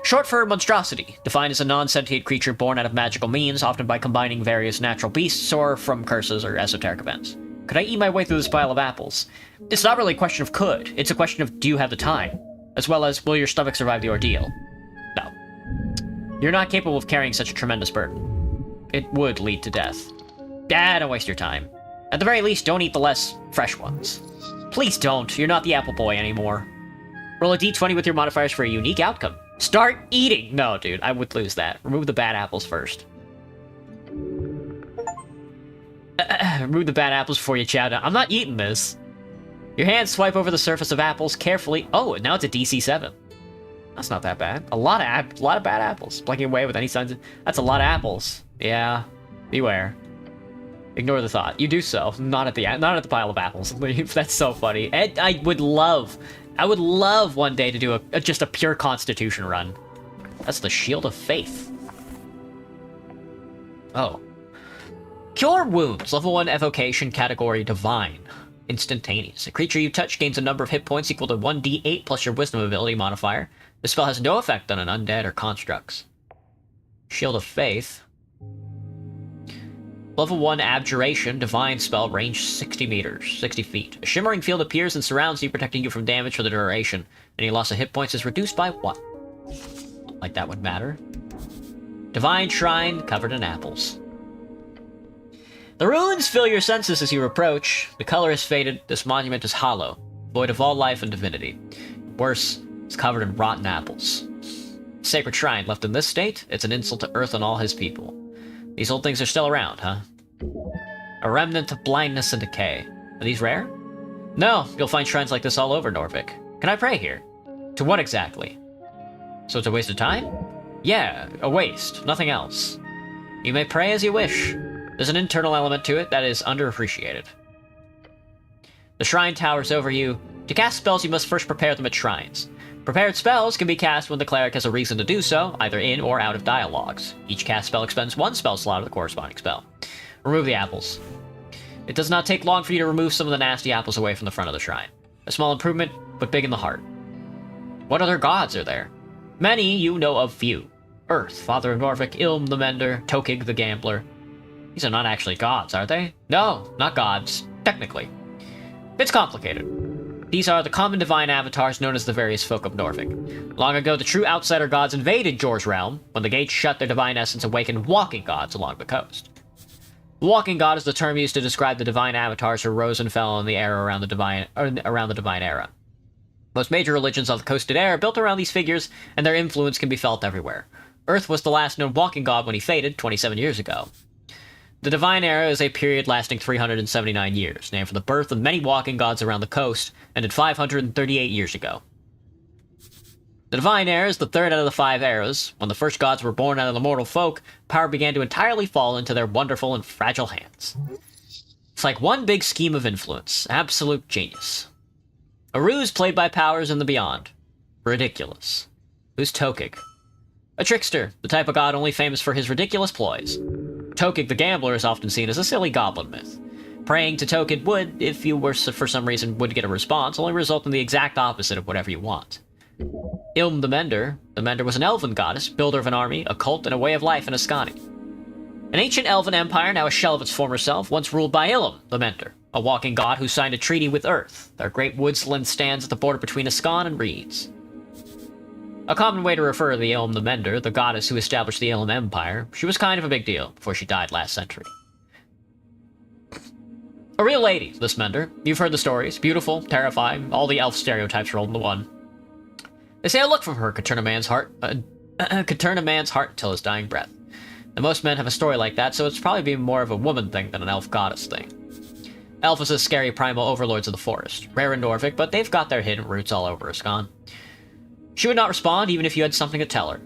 Short for monstrosity, defined as a non-sentient creature born out of magical means, often by combining various natural beasts or from curses or esoteric events. Could I eat my way through this pile of apples? It's not really a question of could, it's a question of do you have the time, as well as will your stomach survive the ordeal? No. You're not capable of carrying such a tremendous burden. It would lead to death. Don't waste your time. At the very least, don't eat the less fresh ones. Please don't, you're not the apple boy anymore. Roll a d20 with your modifiers for a unique outcome. Start eating! No, dude, I would lose that. Remove the bad apples first. Remove the bad apples before you chow down. I'm not eating this. Your hands swipe over the surface of apples carefully. Oh, now it's a DC 7. That's not that bad. A lot of bad apples. Blinking away with any signs of... That's a lot of apples. Yeah. Beware. Ignore the thought. You do so. Not at the pile of apples. That's so funny. I would love one day to do just a pure Constitution run. That's the Shield of Faith. Oh. Cure Wounds. Level 1 evocation category Divine. Instantaneous. A creature you touch gains a number of hit points equal to 1d8 plus your Wisdom ability modifier. This spell has no effect on an undead or constructs. Shield of Faith. Level 1 Abjuration, Divine spell, range 60 meters, 60 feet. A shimmering field appears and surrounds you, protecting you from damage for the duration. Any loss of hit points is reduced by 1. Like that would matter. Divine Shrine, covered in apples. The ruins fill your senses as you approach. The color has faded, this monument is hollow, void of all life and divinity. Worse, it's covered in rotten apples. Sacred shrine, left in this state, it's an insult to Earth and all his people. These old things are still around, huh? A remnant of blindness and decay. Are these rare? No, you'll find shrines like this all over Norvik. Can I pray here? To what exactly? So it's a waste of time? Yeah, a waste, nothing else. You may pray as you wish. There's an internal element to it that is underappreciated. The shrine towers over you. To cast spells, you must first prepare them at shrines. Prepared spells can be cast when the cleric has a reason to do so, either in or out of dialogues. Each cast spell expends 1 spell slot of the corresponding spell. Remove the apples. It does not take long for you to remove some of the nasty apples away from the front of the shrine. A small improvement, but big in the heart. What other gods are there? Many you know of few. Earth, Father of Norvik, Ilm the Mender, Tokig the Gambler. These are not actually gods, are they? No, not gods. Technically. It's complicated. These are the common divine avatars known as the various folk of Norfolk. Long ago, the true outsider gods invaded Jor's realm. When the gates shut, their divine essence awakened walking gods along the coast. The walking god is the term used to describe the divine avatars who rose and fell in the era around the divine era. Most major religions of the coasted era are built around these figures, and their influence can be felt everywhere. Earth was the last known walking god when he faded 27 years ago. The Divine Era is a period lasting 379 years, named for the birth of many walking gods around the coast, ended 538 years ago. The Divine Era is the third out of the 5 eras. When the first gods were born out of the mortal folk, power began to entirely fall into their wonderful and fragile hands. It's like one big scheme of influence. Absolute genius. A ruse played by powers in the beyond. Ridiculous. Who's Tokig? A trickster, the type of god only famous for his ridiculous ploys. Tokig the Gambler is often seen as a silly goblin myth. Praying to Tokig would, if you were for some reason would get a response, only result in the exact opposite of whatever you want. Ilm the Mender was an elven goddess, builder of an army, a cult, and a way of life in Ascani. An ancient elven empire, now a shell of its former self, once ruled by Ilm the Mender, a walking god who signed a treaty with Earth. Their great woodsland stands at the border between Ascan and Reeds. A common way to refer to the Ilm the Mender, the goddess who established the Ilm Empire, she was kind of a big deal before she died last century. A real lady, this Mender. You've heard the stories. Beautiful, terrifying, all the elf stereotypes rolled into one. They say a look from her could turn a man's heart until his dying breath. And most men have a story like that, so it's probably be more of a woman thing than an elf goddess thing. Elf is the scary primal overlords of the forest. Rare in Norfolk, but they've got their hidden roots all over Ascan. She would not respond even if you had something to tell her.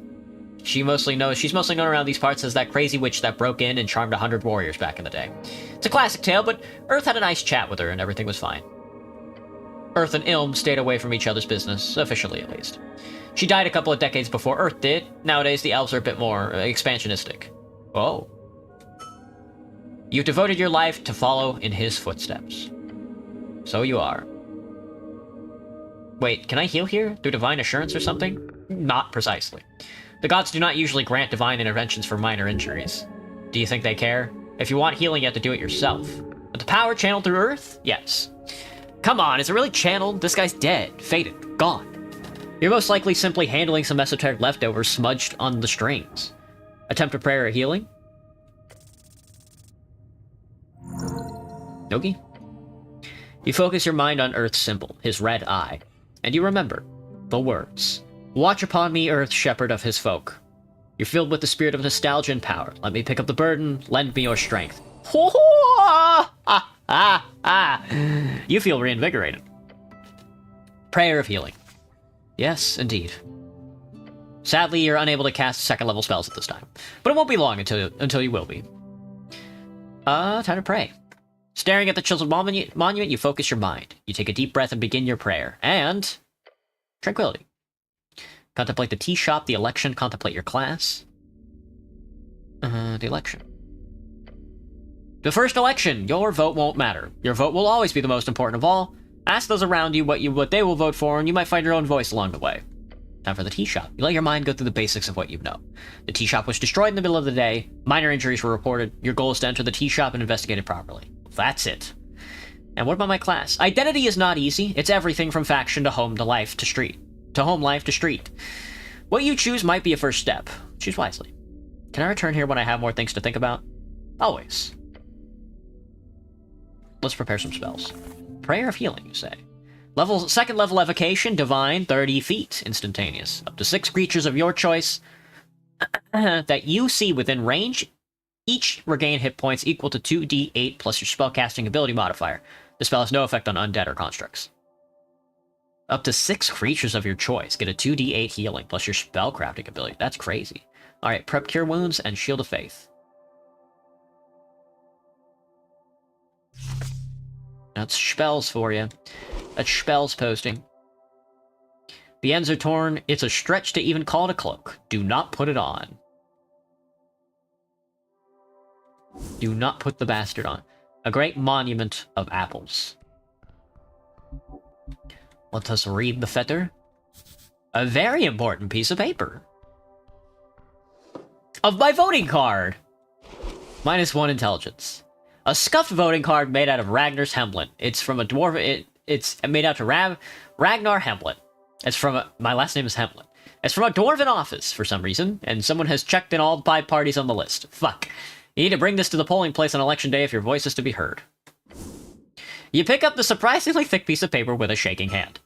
She's mostly known around these parts as that crazy witch that broke in and charmed 100 warriors back in the day. It's a classic tale, but Earth had a nice chat with her and everything was fine. Earth and Ilm stayed away from each other's business, officially at least. She died a couple of decades before Earth did. Nowadays, the elves are a bit more expansionistic. Oh. You've devoted your life to follow in his footsteps. So you are. Wait, can I heal here? Through divine assurance or something? Not precisely. The gods do not usually grant divine interventions for minor injuries. Do you think they care? If you want healing, you have to do it yourself. But the power channeled through Earth? Yes. Come on, is it really channeled? This guy's dead, faded, gone. You're most likely simply handling some esoteric leftovers smudged on the strings. Attempt a prayer or healing? Yogi? You focus your mind on Earth's symbol, his red eye. And you remember the words. Watch upon me, Earth, shepherd of his folk. You're filled with the spirit of nostalgia and power. Let me pick up the burden, lend me your strength. You feel reinvigorated. Prayer of healing. Yes, indeed. Sadly, you're unable to cast second-level spells at this time. But it won't be long until you will be. Time to pray. Staring at the chiseled monument, you focus your mind. You take a deep breath and begin your prayer. And tranquility. Contemplate the tea shop, the election, contemplate your class. The election. The first election, your vote won't matter. Your vote will always be the most important of all. Ask those around you what they will vote for, and you might find your own voice along the way. Time for the tea shop. You let your mind go through the basics of what you know. The tea shop was destroyed in the middle of the day. Minor injuries were reported. Your goal is to enter the tea shop and investigate it properly. That's it. And what about my class? Identity is not easy. It's everything from faction to home to life to street. To home life to street. What you choose might be a first step. Choose wisely. Can I return here when I have more things to think about? Always. Let's prepare some spells. Prayer of healing, you say. Second level evocation, divine, 30 feet, instantaneous. Up to 6 creatures of your choice that you see within range, each regain hit points equal to 2d8 plus your spellcasting ability modifier. The spell has no effect on undead or constructs. Up to 6 creatures of your choice get a 2d8 healing plus your spellcrafting ability. That's crazy. Alright, prep cure wounds and shield of faith. That's spells for you. That's spells posting. The ends are torn. It's a stretch to even call it a cloak. Do not put it on. Do not put the bastard on. A great monument of apples. Let us read the fetter. A very important piece of paper. Of my voting card! -1 intelligence. A scuffed voting card made out of Ragnar's Hemblin. It's from a dwarf. It's made out to Ragnar Hamlet. It's from my last name is Hamlet. It's from a dwarven office for some reason, and someone has checked in all 5 parties on the list. Fuck. You need to bring this to the polling place on election day if your voice is to be heard. You pick up the surprisingly thick piece of paper with a shaking hand.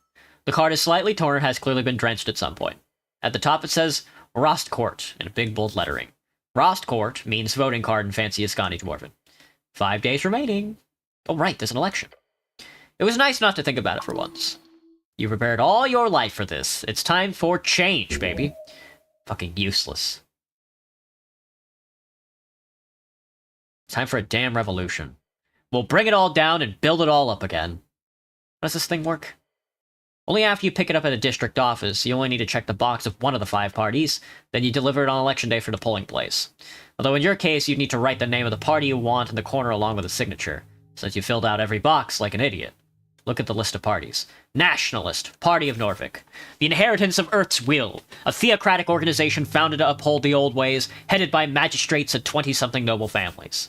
The card is slightly torn and has clearly been drenched at some point. At the top it says Rostcourt in big bold lettering. Rostcourt means voting card in fancy Ascani Dwarven. 5 days remaining. Oh right, there's an election. It was nice not to think about it for once. You prepared all your life for this. It's time for change, baby. Fucking useless. It's time for a damn revolution. We'll bring it all down and build it all up again. How does this thing work? Only after you pick it up at a district office, you only need to check the box of one of the 5 parties, then you deliver it on election day for the polling place. Although in your case, you'd need to write the name of the party you want in the corner along with a signature, since you filled out every box like an idiot. Look at the list of parties. Nationalist, Party of Norvik. The Inheritance of Earth's Will, a theocratic organization founded to uphold the old ways, headed by magistrates and 20-something noble families.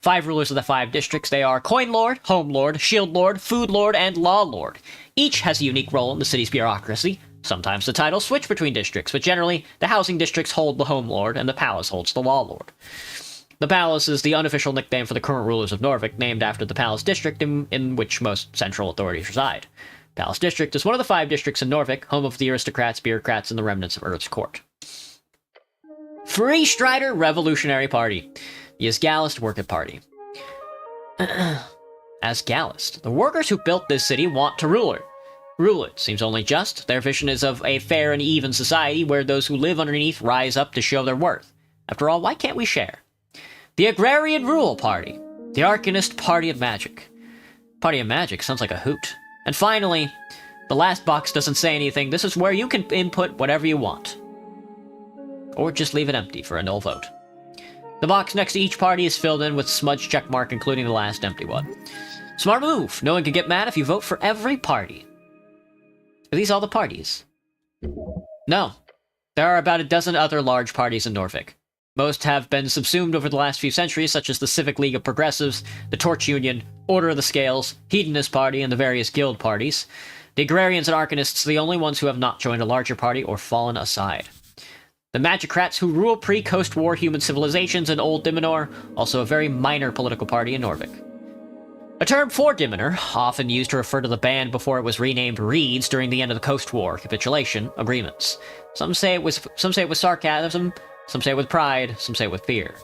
5 rulers of the 5 districts, they are Coin Lord, Home Lord, Shield Lord, Food Lord, and Law Lord. Each has a unique role in the city's bureaucracy. Sometimes the titles switch between districts, but generally, the housing districts hold the Home Lord, and the palace holds the Law Lord. The palace is the unofficial nickname for the current rulers of Norvik, named after the palace district in which most central authorities reside. Palace District is one of the 5 districts in Norvik, home of the aristocrats, bureaucrats, and the remnants of Earth's court. Free Strider Revolutionary Party. The Asgalist Worker Party. Asgalist. The workers who built this city want to rule it. Seems only just. Their vision is of a fair and even society where those who live underneath rise up to show their worth. After all, why can't we share? The Agrarian Rule Party. The Arcanist Party of Magic. Party of Magic sounds like a hoot. And finally, the last box doesn't say anything. This is where you can input whatever you want. Or just leave it empty for a null vote. The box next to each party is filled in with smudge checkmark, including the last empty one. Smart move. No one can get mad if you vote for every party. Are these all the parties? No. There are about a dozen other large parties in Norvik. Most have been subsumed over the last few centuries, such as the Civic League of Progressives, the Torch Union, Order of the Scales, Hedonist Party, and the various guild parties. The Agrarians and Arcanists are the only ones who have not joined a larger party or fallen aside. The Magicrats, who rule pre-Coast War human civilizations in Old Dimenor, also a very minor political party in Norvik. A term for Dimenor, often used to refer to the band before it was renamed Reeds during the end of the Coast War capitulation agreements. Some say it was sarcasm, some say it with pride, some say it with fear.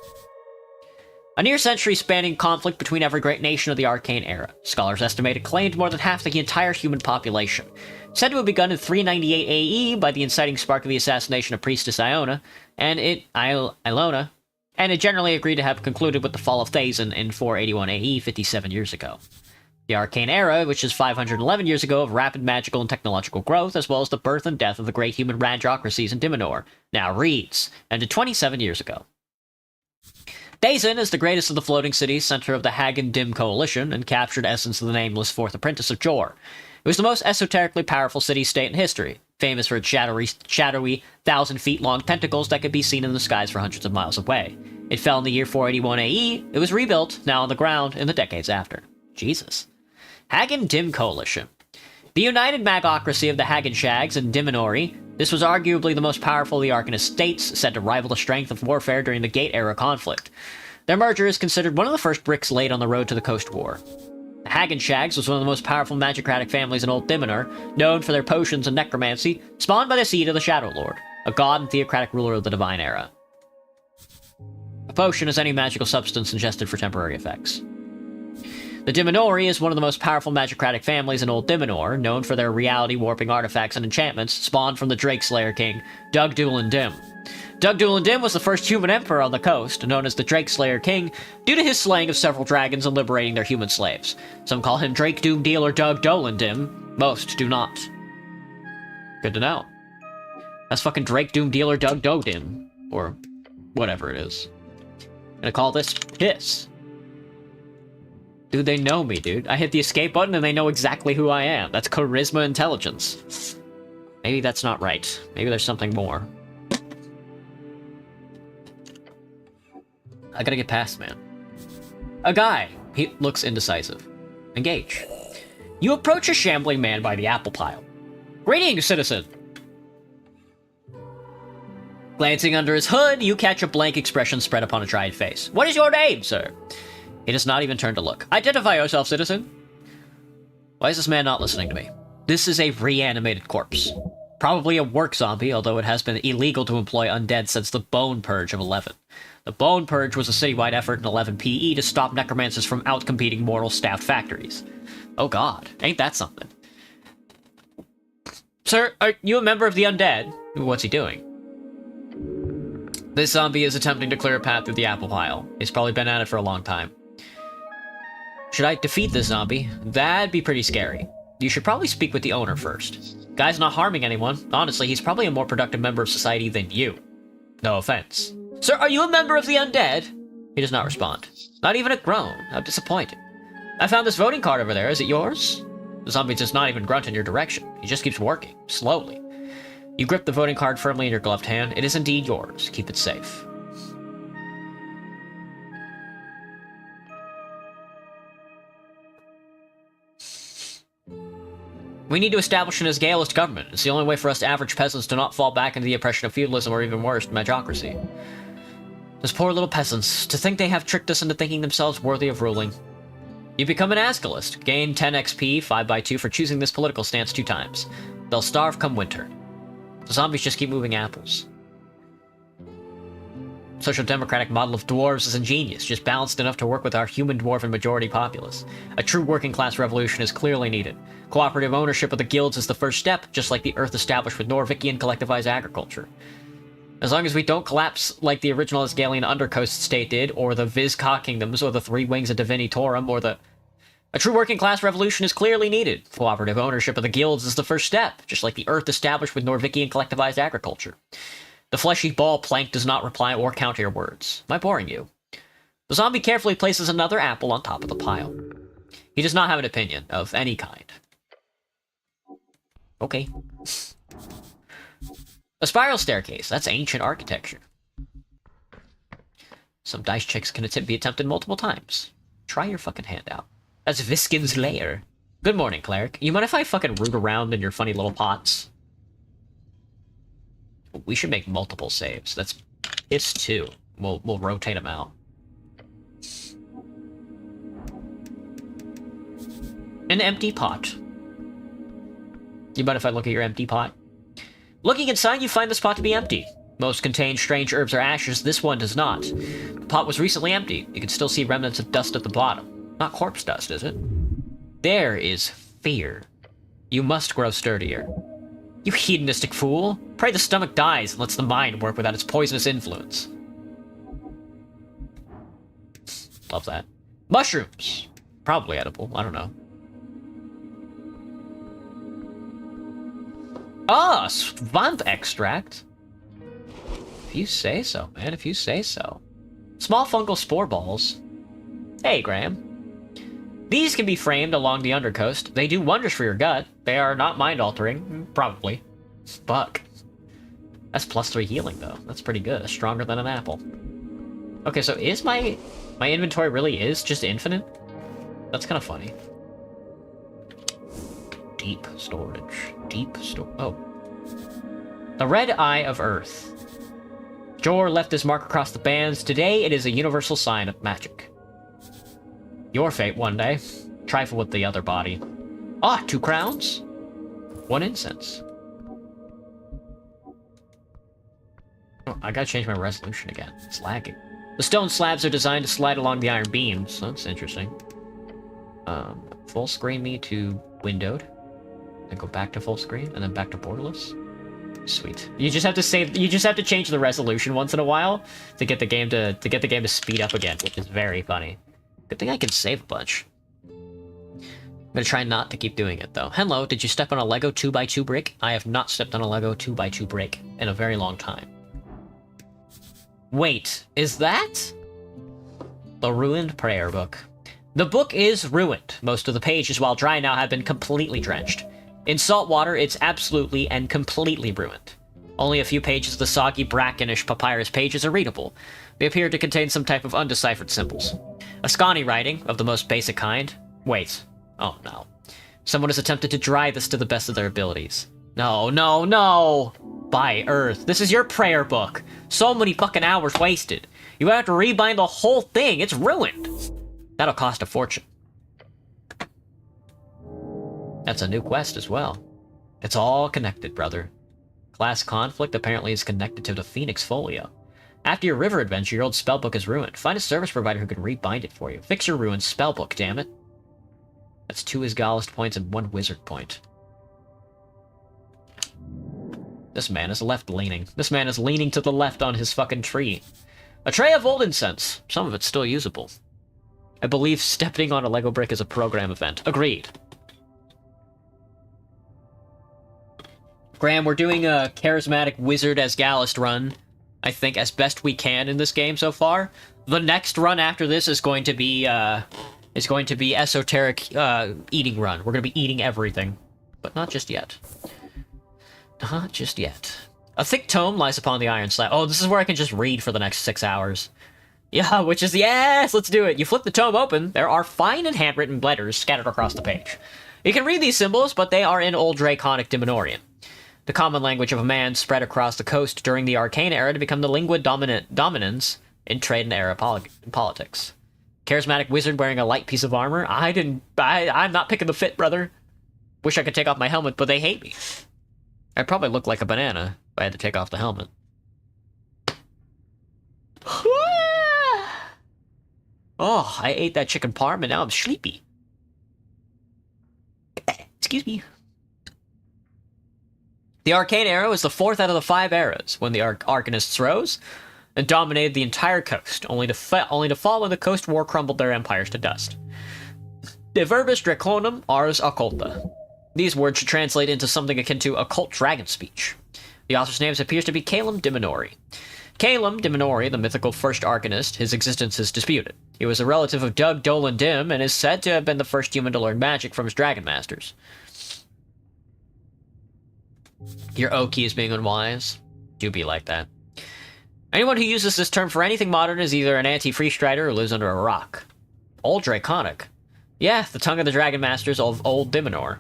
A near-century-spanning conflict between every great nation of the Arcane Era. Scholars estimate it claimed more than half the entire human population. Said to have begun in 398 AE by the inciting spark of the assassination of Priestess Ilona, and it generally agreed to have concluded with the fall of Thazin in 481 AE 57 years ago. The Arcane Era, which is 511 years ago of rapid magical and technological growth, as well as the birth and death of the great human randocracies in Dimenor, now Reeds, ended 27 years ago. Thazin is the greatest of the floating cities, center of the Hagen Dim coalition, and captured essence of the nameless fourth apprentice of Jor. It was the most esoterically powerful city-state in history, famous for its shadowy 1,000-feet-long tentacles that could be seen in the skies for hundreds of miles away. It fell in the year 481 AE, it was rebuilt, now on the ground, in the decades after. Jesus. Hagen Dim Coalition. The united magocracy of the Hagen Shags and Dimenori, this was arguably the most powerful of the Arcanist states, said to rival the strength of warfare during the Gate-era conflict. Their merger is considered one of the first bricks laid on the road to the Coast War. The Hagen Shags was one of the most powerful magicratic families in Old Dimenor, known for their potions and necromancy, spawned by the seed of the Shadow Lord, a god and theocratic ruler of the Divine Era. A potion is any magical substance ingested for temporary effects. The Dimenori is one of the most powerful magicratic families in Old Dimenor, known for their reality-warping artifacts and enchantments, spawned from the Drake Slayer King, Dugdulan Dim. Dugdulan Dim was the first human emperor on the coast, known as the Drake Slayer King, due to his slaying of several dragons and liberating their human slaves. Some call him Drake Doom Dealer Dugdolan Dim, most do not. Good to know. That's fucking Drake Doom Dealer Dugdodim, or whatever it is. Gonna call this Piss. Dude, they know me, dude. I hit the escape button and they know exactly who I am. That's charisma intelligence. Maybe that's not right. Maybe there's something more. I gotta get past, man. A guy. He looks indecisive. Engage. You approach a shambling man by the apple pile. Greetings, citizen. Glancing under his hood, you catch a blank expression spread upon a dried face. What is your name, sir? He does not even turn to look. Identify yourself, citizen. Why is this man not listening to me? This is a reanimated corpse. Probably a work zombie, although it has been illegal to employ undead since the Bone Purge of 11. The Bone Purge was a citywide effort in 11 PE to stop necromancers from outcompeting mortal staffed factories. Oh god, ain't that something. Sir, are you a member of the undead? What's he doing? This zombie is attempting to clear a path through the apple pile. He's probably been at it for a long time. Should I defeat this zombie? That'd be pretty scary. You should probably speak with the owner first. Guy's not harming anyone. Honestly, he's probably a more productive member of society than you. No offense. Sir, are you a member of the undead? He does not respond. Not even a groan. How disappointing. I found this voting card over there. Is it yours? The zombie does not even grunt in your direction. He just keeps working, slowly. You grip the voting card firmly in your gloved hand. It is indeed yours. Keep it safe. We need to establish an Asgalist government. It's the only way for us average peasants to not fall back into the oppression of feudalism or even worse, magocracy. Those poor little peasants, to think they have tricked us into thinking themselves worthy of ruling. You become an Asgalist. Gain 10 XP, 5x2 for choosing this political stance 2 times. They'll starve come winter. The zombies just keep moving apples. Social democratic model of dwarves is ingenious, just balanced enough to work with our human dwarven majority populace. A true working class revolution is clearly needed. Cooperative ownership of the guilds is the first step, just like the Earth established with Norvikian collectivized agriculture. As long as we don't collapse like the original Asgalian Undercoast state did, or the Vizca kingdoms, or the Three Wings of Divinitorum, or the... A true working class revolution is clearly needed. Cooperative ownership of the guilds is the first step, just like the Earth established with Norvikian collectivized agriculture. The fleshy ball plank does not reply or counter your words. Am I boring you? The zombie carefully places another apple on top of the pile. He does not have an opinion of any kind. Okay. A spiral staircase. That's ancient architecture. Some dice checks can be attempted multiple times. Try your fucking hand out. That's Viskin's lair. Good morning, cleric. You mind if I fucking root around in your funny little pots? We should make multiple saves. That's it's 2. We'll rotate them out. An empty pot. You mind if I look at your empty pot? Looking inside, you find this pot to be empty. Most contain strange herbs or ashes. This one does not. The pot was recently empty. You can still see remnants of dust at the bottom. Not corpse dust, is it? There is fear. You must grow sturdier. You hedonistic fool! Pray the stomach dies and lets the mind work without its poisonous influence. Love that. Mushrooms! Probably edible, I don't know. Ah, Svamp extract! If you say so, man, if you say so. Small fungal spore balls. Hey, Graham. These can be framed along the undercoast. They do wonders for your gut. They are not mind-altering. Probably. Fuck. That's +3 healing, though. That's pretty good. That's stronger than an apple. Okay, so is my inventory really is just infinite? That's kind of funny. Deep storage. Oh. The Red Eye of Earth. Jor left his mark across the bands. Today, it is a universal sign of magic. Your fate one day. Trifle with the other body. Ah, 2 crowns? 1 incense. Oh, I gotta change my resolution again. It's lagging. The stone slabs are designed to slide along the iron beams. That's interesting. Full screen me to windowed. Then go back to full screen, and then back to borderless. Sweet. You just have to save. You just have to change the resolution once in a while to get the game to speed up again, which is very funny. Good thing I can save a bunch. I'm gonna try not to keep doing it though. Hello, did you step on a Lego 2x2 brick? I have not stepped on a Lego 2x2 brick in a very long time. Wait, is that the ruined prayer book? The book is ruined. Most of the pages, while dry now, have been completely drenched. In salt water, it's absolutely and completely ruined. Only a few pages of the soggy, brackenish papyrus pages are readable. They appear to contain some type of undeciphered symbols. Ascani writing, of the most basic kind. Wait. Oh, no. Someone has attempted to dry this to the best of their abilities. No, no, no! By Earth, this is your prayer book. So many fucking hours wasted. You have to rebind the whole thing. It's ruined. That'll cost a fortune. That's a new quest as well. It's all connected, brother. Class conflict apparently is connected to the Phoenix Folio. After your river adventure, your old spellbook is ruined. Find a service provider who can rebind it for you. Fix your ruined spellbook, damn it. That's 2 Isgalist points and 1 wizard point. This man is left-leaning. This man is leaning to the left on his fucking tree. A tray of old incense. Some of it's still usable. I believe stepping on a Lego brick is a program event. Agreed. Graham, we're doing a charismatic wizard as Gallist run, I think, as best we can in this game so far. The next run after this is going to be esoteric eating run. We're going to be eating everything. But not just yet. Not just yet. A thick tome lies upon the iron slab. Oh, this is where I can just read for the next 6 hours. Yeah, which is, yes, let's do it. You flip the tome open, there are fine and handwritten letters scattered across the page. You can read these symbols, but they are in Old Draconic Dimenorian, the common language of a man spread across the coast during the Arcane Era to become the lingua dominans in trade and era politics. Charismatic wizard wearing a light piece of armor. I'm not picking the fit, brother. Wish I could take off my helmet, but they hate me. I'd probably look like a banana if I had to take off the helmet. Oh, I ate that chicken parm and now I'm sleepy. Excuse me. The Arcane Era was the 4th out of the 5 eras, when the Arcanists rose and dominated the entire coast, only to fall when the Coast War crumbled their empires to dust. De verbis draconum ars occulta. These words should translate into something akin to occult dragon speech. The author's name appears to be Calum Diminori. Calum Diminori, the mythical first Arcanist, his existence is disputed. He was a relative of Doug Dolan Dim and is said to have been the first human to learn magic from his dragon masters. Your Oki is being unwise. Do be like that. Anyone who uses this term for anything modern is either an anti-free strider or lives under a rock. Old Draconic. Yeah, the tongue of the dragon masters of Old Diminor.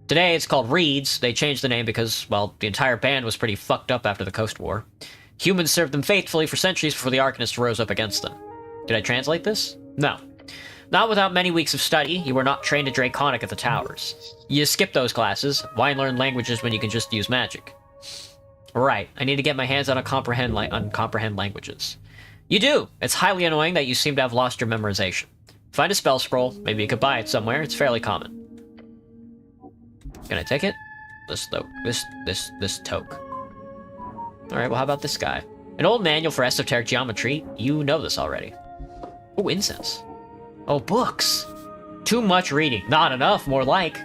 Today it's called Reeds. They changed the name because, well, the entire band was pretty fucked up after the Coast War. Humans served them faithfully for centuries before the Arcanists rose up against them. Did I translate this? No. Not without many weeks of study. You were not trained to Draconic at the towers. You skip those classes. Why learn languages when you can just use magic? Right, I need to get my hands on comprehend languages. You do! It's highly annoying that you seem to have lost your memorization. Find a spell scroll. Maybe you could buy it somewhere. It's fairly common. Can I take it? This toke. Alright, well how about this guy? An old manual for esoteric geometry. You know this already. Oh, incense. Oh, books. Too much reading. Not enough, more like.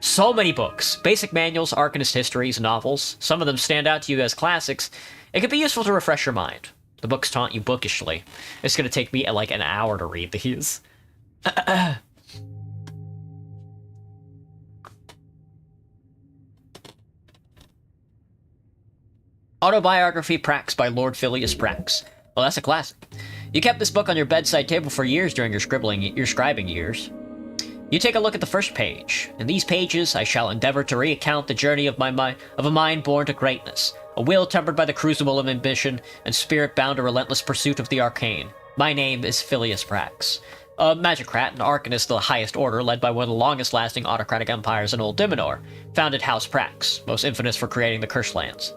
So many books. Basic manuals, Arcanist histories, novels. Some of them stand out to you as classics. It could be useful to refresh your mind. The books taunt you bookishly. It's gonna take me like an hour to read these. Autobiography Prax by Lord Phileas Prax. Well, that's a classic. You kept this book on your bedside table for years during your scribing years. You take a look at the first page. In these pages, I shall endeavor to recount the journey of a mind born to greatness, a will tempered by the crucible of ambition, and spirit bound to relentless pursuit of the arcane. My name is Phileas Prax, a magicrat and arcanist of the highest order, led by one of the longest-lasting autocratic empires in Old Diminor, founded House Prax, most infamous for creating the Cursed Lands.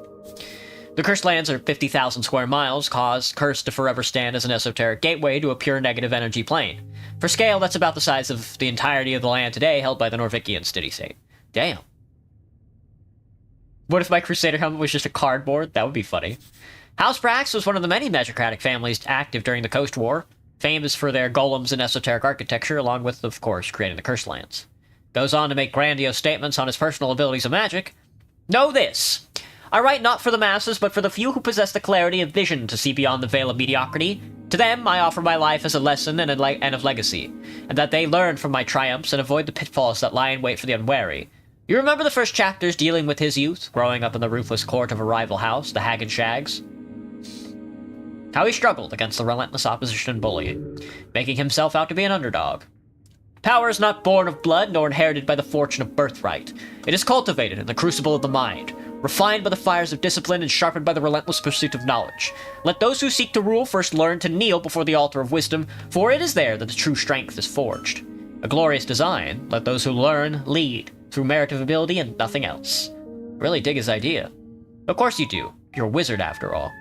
The Cursed Lands are 50,000 square miles, cursed to forever stand as an esoteric gateway to a pure negative energy plane. For scale, that's about the size of the entirety of the land today held by the Norvikian city-state. Damn. What if my Crusader helmet was just a cardboard? That would be funny. House Prax was one of the many magicratic families active during the Coast War, famous for their golems and esoteric architecture, along with, of course, creating the Cursed Lands. Goes on to make grandiose statements on his personal abilities of magic. Know this! I write not for the masses, but for the few who possess the clarity of vision to see beyond the veil of mediocrity. To them, I offer my life as a lesson and of legacy, and that they learn from my triumphs and avoid the pitfalls that lie in wait for the unwary. You remember the first chapters dealing with his youth, growing up in the ruthless court of a rival house, the Hag and Shags? How he struggled against the relentless opposition and bullying, making himself out to be an underdog. Power is not born of blood, nor inherited by the fortune of birthright. It is cultivated in the crucible of the mind, refined by the fires of discipline and sharpened by the relentless pursuit of knowledge. Let those who seek to rule first learn to kneel before the altar of wisdom, for it is there that the true strength is forged. A glorious design, let those who learn lead, through merit of ability and nothing else. Really dig his idea. Of course you do. You're a wizard after all.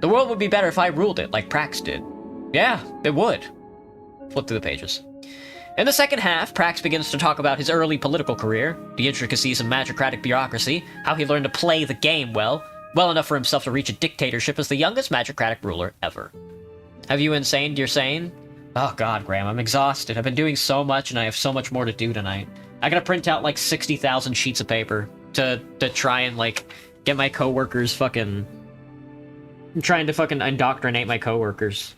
The world would be better if I ruled it, like Prax did. Yeah, it would. Flip through the pages. In the second half, Prax begins to talk about his early political career, the intricacies of magicratic bureaucracy, how he learned to play the game well enough for himself to reach a dictatorship as the youngest magicratic ruler ever. Have you insane you're saying? Oh god, Graham, I'm exhausted. I've been doing so much and I have so much more to do tonight. I gotta print out like 60,000 sheets of paper to try and like get my coworkers fucking... I'm trying to fucking indoctrinate my coworkers.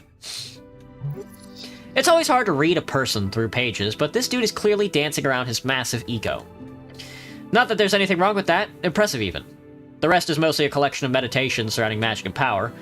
It's always hard to read a person through pages, but this dude is clearly dancing around his massive ego. Not that there's anything wrong with that, impressive even. The rest is mostly a collection of meditations surrounding magic and power.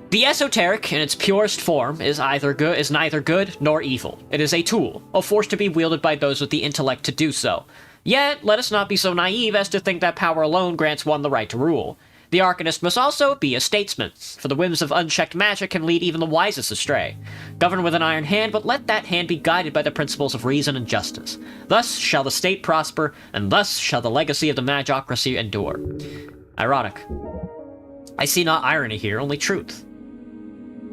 The esoteric, in its purest form, is neither good nor evil. It is a tool, a force to be wielded by those with the intellect to do so. Yet, let us not be so naive as to think that power alone grants one the right to rule. The Arcanist must also be a statesman, for the whims of unchecked magic can lead even the wisest astray. Govern with an iron hand, but let that hand be guided by the principles of reason and justice. Thus shall the state prosper, and thus shall the legacy of the magocracy endure. Ironic. I see not irony here, only truth.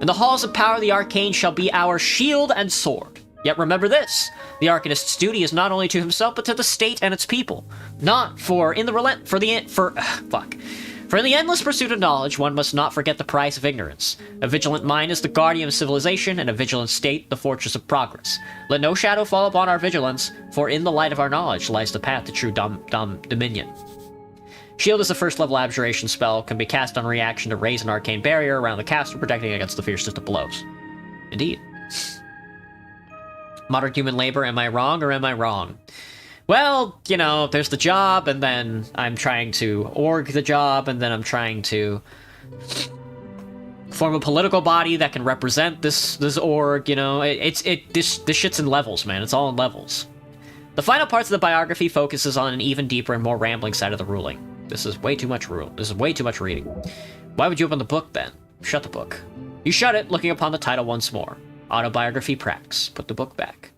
In the halls of power, the arcane shall be our shield and sword. Yet remember this, the Arcanist's duty is not only to himself, but to the state and its people. For in the endless pursuit of knowledge, one must not forget the price of ignorance. A vigilant mind is the guardian of civilization, and a vigilant state the fortress of progress. Let no shadow fall upon our vigilance, for in the light of our knowledge lies the path to true dominion. Shield is the first level abjuration spell, can be cast on reaction to raise an arcane barrier around the caster, protecting against the fiercest of blows. Indeed. Modern human labor, am I wrong or am I wrong? Well, you know, there's the job, and then I'm trying to org the job, and then I'm trying to form a political body that can represent this org, you know? This shit's in levels, man. It's all in levels. The final parts of the biography focuses on an even deeper and more rambling side of the ruling. This is way too much This is way too much reading. Why would you open the book, then? Shut the book. You shut it, looking upon the title once more. Autobiography Prax. Put the book back.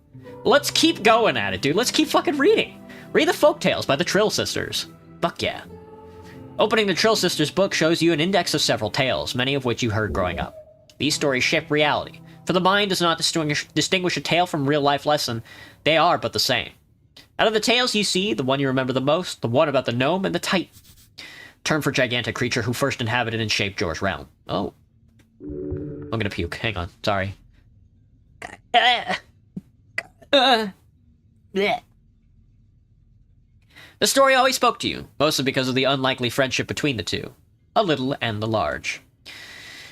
Let's keep going at it, dude. Let's keep fucking reading. Read the Folktales by the Trill Sisters. Fuck yeah. Opening the Trill Sisters book shows you an index of several tales, many of which you heard growing up. These stories shape reality, for the mind does not distinguish a tale from real-life lesson. They are but the same. Out of the tales you see, the one you remember the most, the one about the gnome and the titan. Term for gigantic creature who first inhabited and shaped Jor's realm. Oh. I'm gonna puke. Hang on. Sorry. The story always spoke to you, mostly because of the unlikely friendship between the two. A little and the large.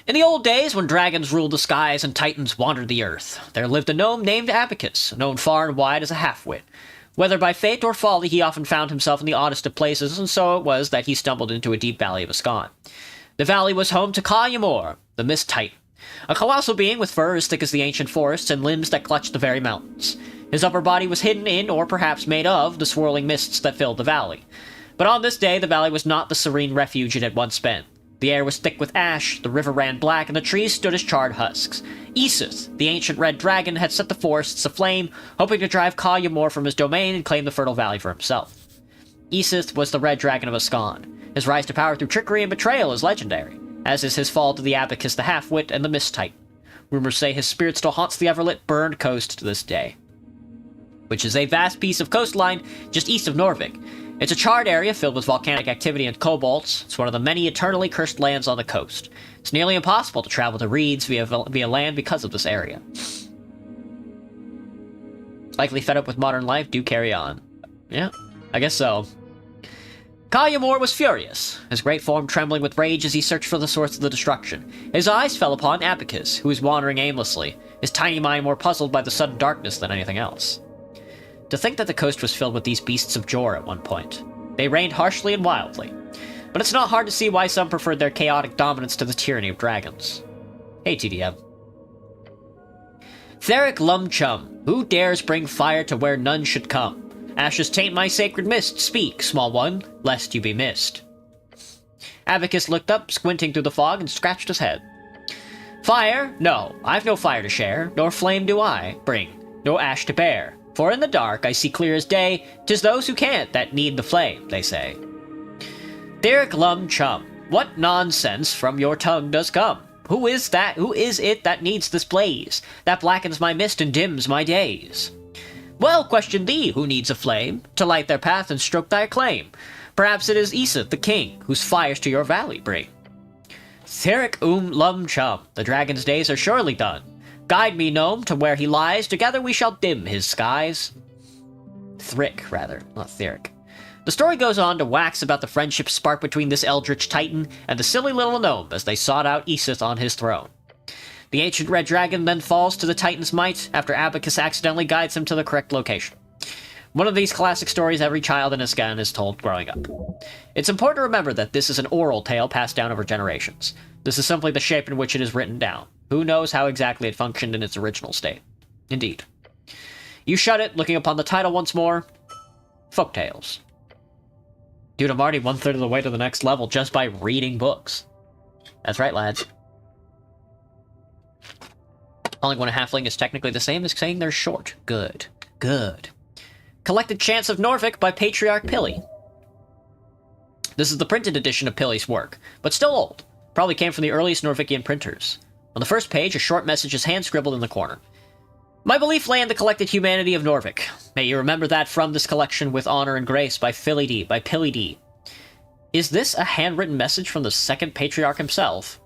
In the old days, when dragons ruled the skies and titans wandered the earth, there lived a gnome named Abacus, known far and wide as a half-wit. Whether by fate or folly, he often found himself in the oddest of places, and so it was that he stumbled into a deep valley of Ascon. The valley was home to Ka-Yamor, the Mist Titan, a colossal being with fur as thick as the ancient forests and limbs that clutched the very mountains. His upper body was hidden in, or perhaps made of, the swirling mists that filled the valley. But on this day, the valley was not the serene refuge it had once been. The air was thick with ash, the river ran black, and the trees stood as charred husks. Eseth, the ancient red dragon, had set the forests aflame, hoping to drive Ka-Yamor from his domain and claim the fertile valley for himself. Eseth was the red dragon of Ascon. His rise to power through trickery and betrayal is legendary, as is his fall to the Abacus the Half-Wit and the Mist Titan. Rumors say his spirit still haunts the everlit, burned coast to this day, which is a vast piece of coastline just east of Norvik. It's a charred area filled with volcanic activity and kobolds. It's one of the many eternally cursed lands on the coast. It's nearly impossible to travel to Reeds via land because of this area. Likely fed up with modern life, do carry on. Yeah, I guess so. Ka-Yamor was furious, his great form trembling with rage as he searched for the source of the destruction. His eyes fell upon Abacus, who was wandering aimlessly, his tiny mind more puzzled by the sudden darkness than anything else. To think that the coast was filled with these beasts of Jor at one point. They reigned harshly and wildly, but it's not hard to see why some preferred their chaotic dominance to the tyranny of dragons. Hey, TDM. Theric Lum Chum, who dares bring fire to where none should come? Ashes taint my sacred mist. Speak, small one, lest you be missed. Abacus looked up, squinting through the fog, and scratched his head. Fire? No, I've no fire to share, nor flame do I bring, no ash to bear. For in the dark I see clear as day, 'tis those who can't that need the flame, they say. Theric Lum Chum, what nonsense from your tongue does come? Who is it that needs this blaze, that blackens my mist and dims my days? Well, question thee, who needs a flame, to light their path and stroke thy claim? Perhaps it is Issa, the king, whose fires to your valley bring. Theric Lum Chum, the dragon's days are surely done. Guide me, gnome, to where he lies, together we shall dim his skies. Thrick, rather, not Theric. The story goes on to wax about the friendship sparked between this eldritch titan and the silly little gnome as they sought out Isith on his throne. The ancient red dragon then falls to the titan's might after Abacus accidentally guides him to the correct location. One of these classic stories every child in Iscan is told growing up. It's important to remember that this is an oral tale passed down over generations. This is simply the shape in which it is written down. Who knows how exactly it functioned in its original state? Indeed. You shut it, looking upon the title once more. Folktales. Dude, I'm already 1/3 of the way to the next level just by reading books. That's right, lads. Calling one a halfling is technically the same as saying they're short. Good. Good. Collected Chants of Norfolk by Patriarch Pilly. This is the printed edition of Pilly's work, but still old. Probably came from the earliest Norvikian printers. On the first page, a short message is hand-scribbled in the corner. My belief lay in the collected humanity of Norvik. May you remember that from this collection with honor and grace by Philly D, by Pilly D. Is this a handwritten message from the second Patriarch himself?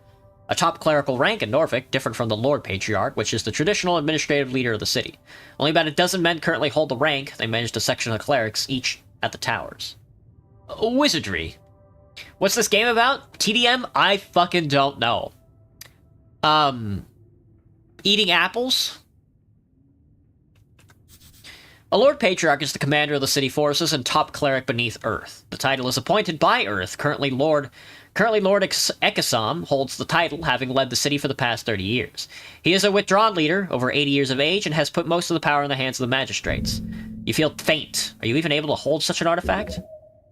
A top clerical rank in Norfolk, different from the Lord Patriarch, which is the traditional administrative leader of the city. Only about a dozen men currently hold the rank. They managed a section of clerics, each at the towers. Wizardry. What's this game about? TDM? I fucking don't know. Eating apples? A Lord Patriarch is the commander of the city forces and top cleric beneath Earth. The title is appointed by Earth. Currently Lord Ekasam holds the title, having led the city for the past 30 years. He is a withdrawn leader, over 80 years of age, and has put most of the power in the hands of the magistrates. You feel faint. Are you even able to hold such an artifact?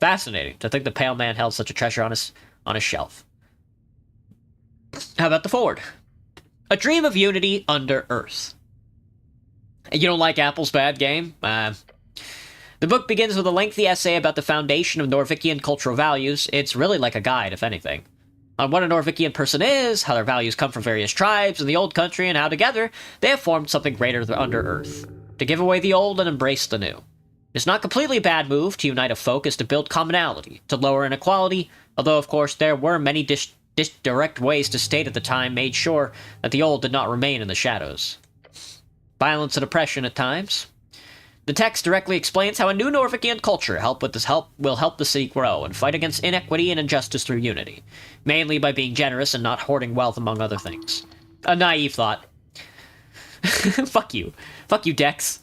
Fascinating to think the pale man held such a treasure on his shelf. How about the forward? A dream of unity under Earth. You don't like Apple's bad game? The book begins with a lengthy essay about the foundation of Norvikian cultural values. It's really like a guide, if anything. On what a Norvikian person is, how their values come from various tribes in the old country, and how together they have formed something greater under Earth. To give away the old and embrace the new. It's not completely a bad move to unite a folk as to build commonality, to lower inequality, although of course there were many direct ways to state at the time made sure that the old did not remain in the shadows. Violence and oppression at times. The text directly explains how a new Norvikian culture will help the city grow and fight against inequity and injustice through unity, mainly by being generous and not hoarding wealth, among other things. A naive thought. Fuck you. Fuck you, Dex.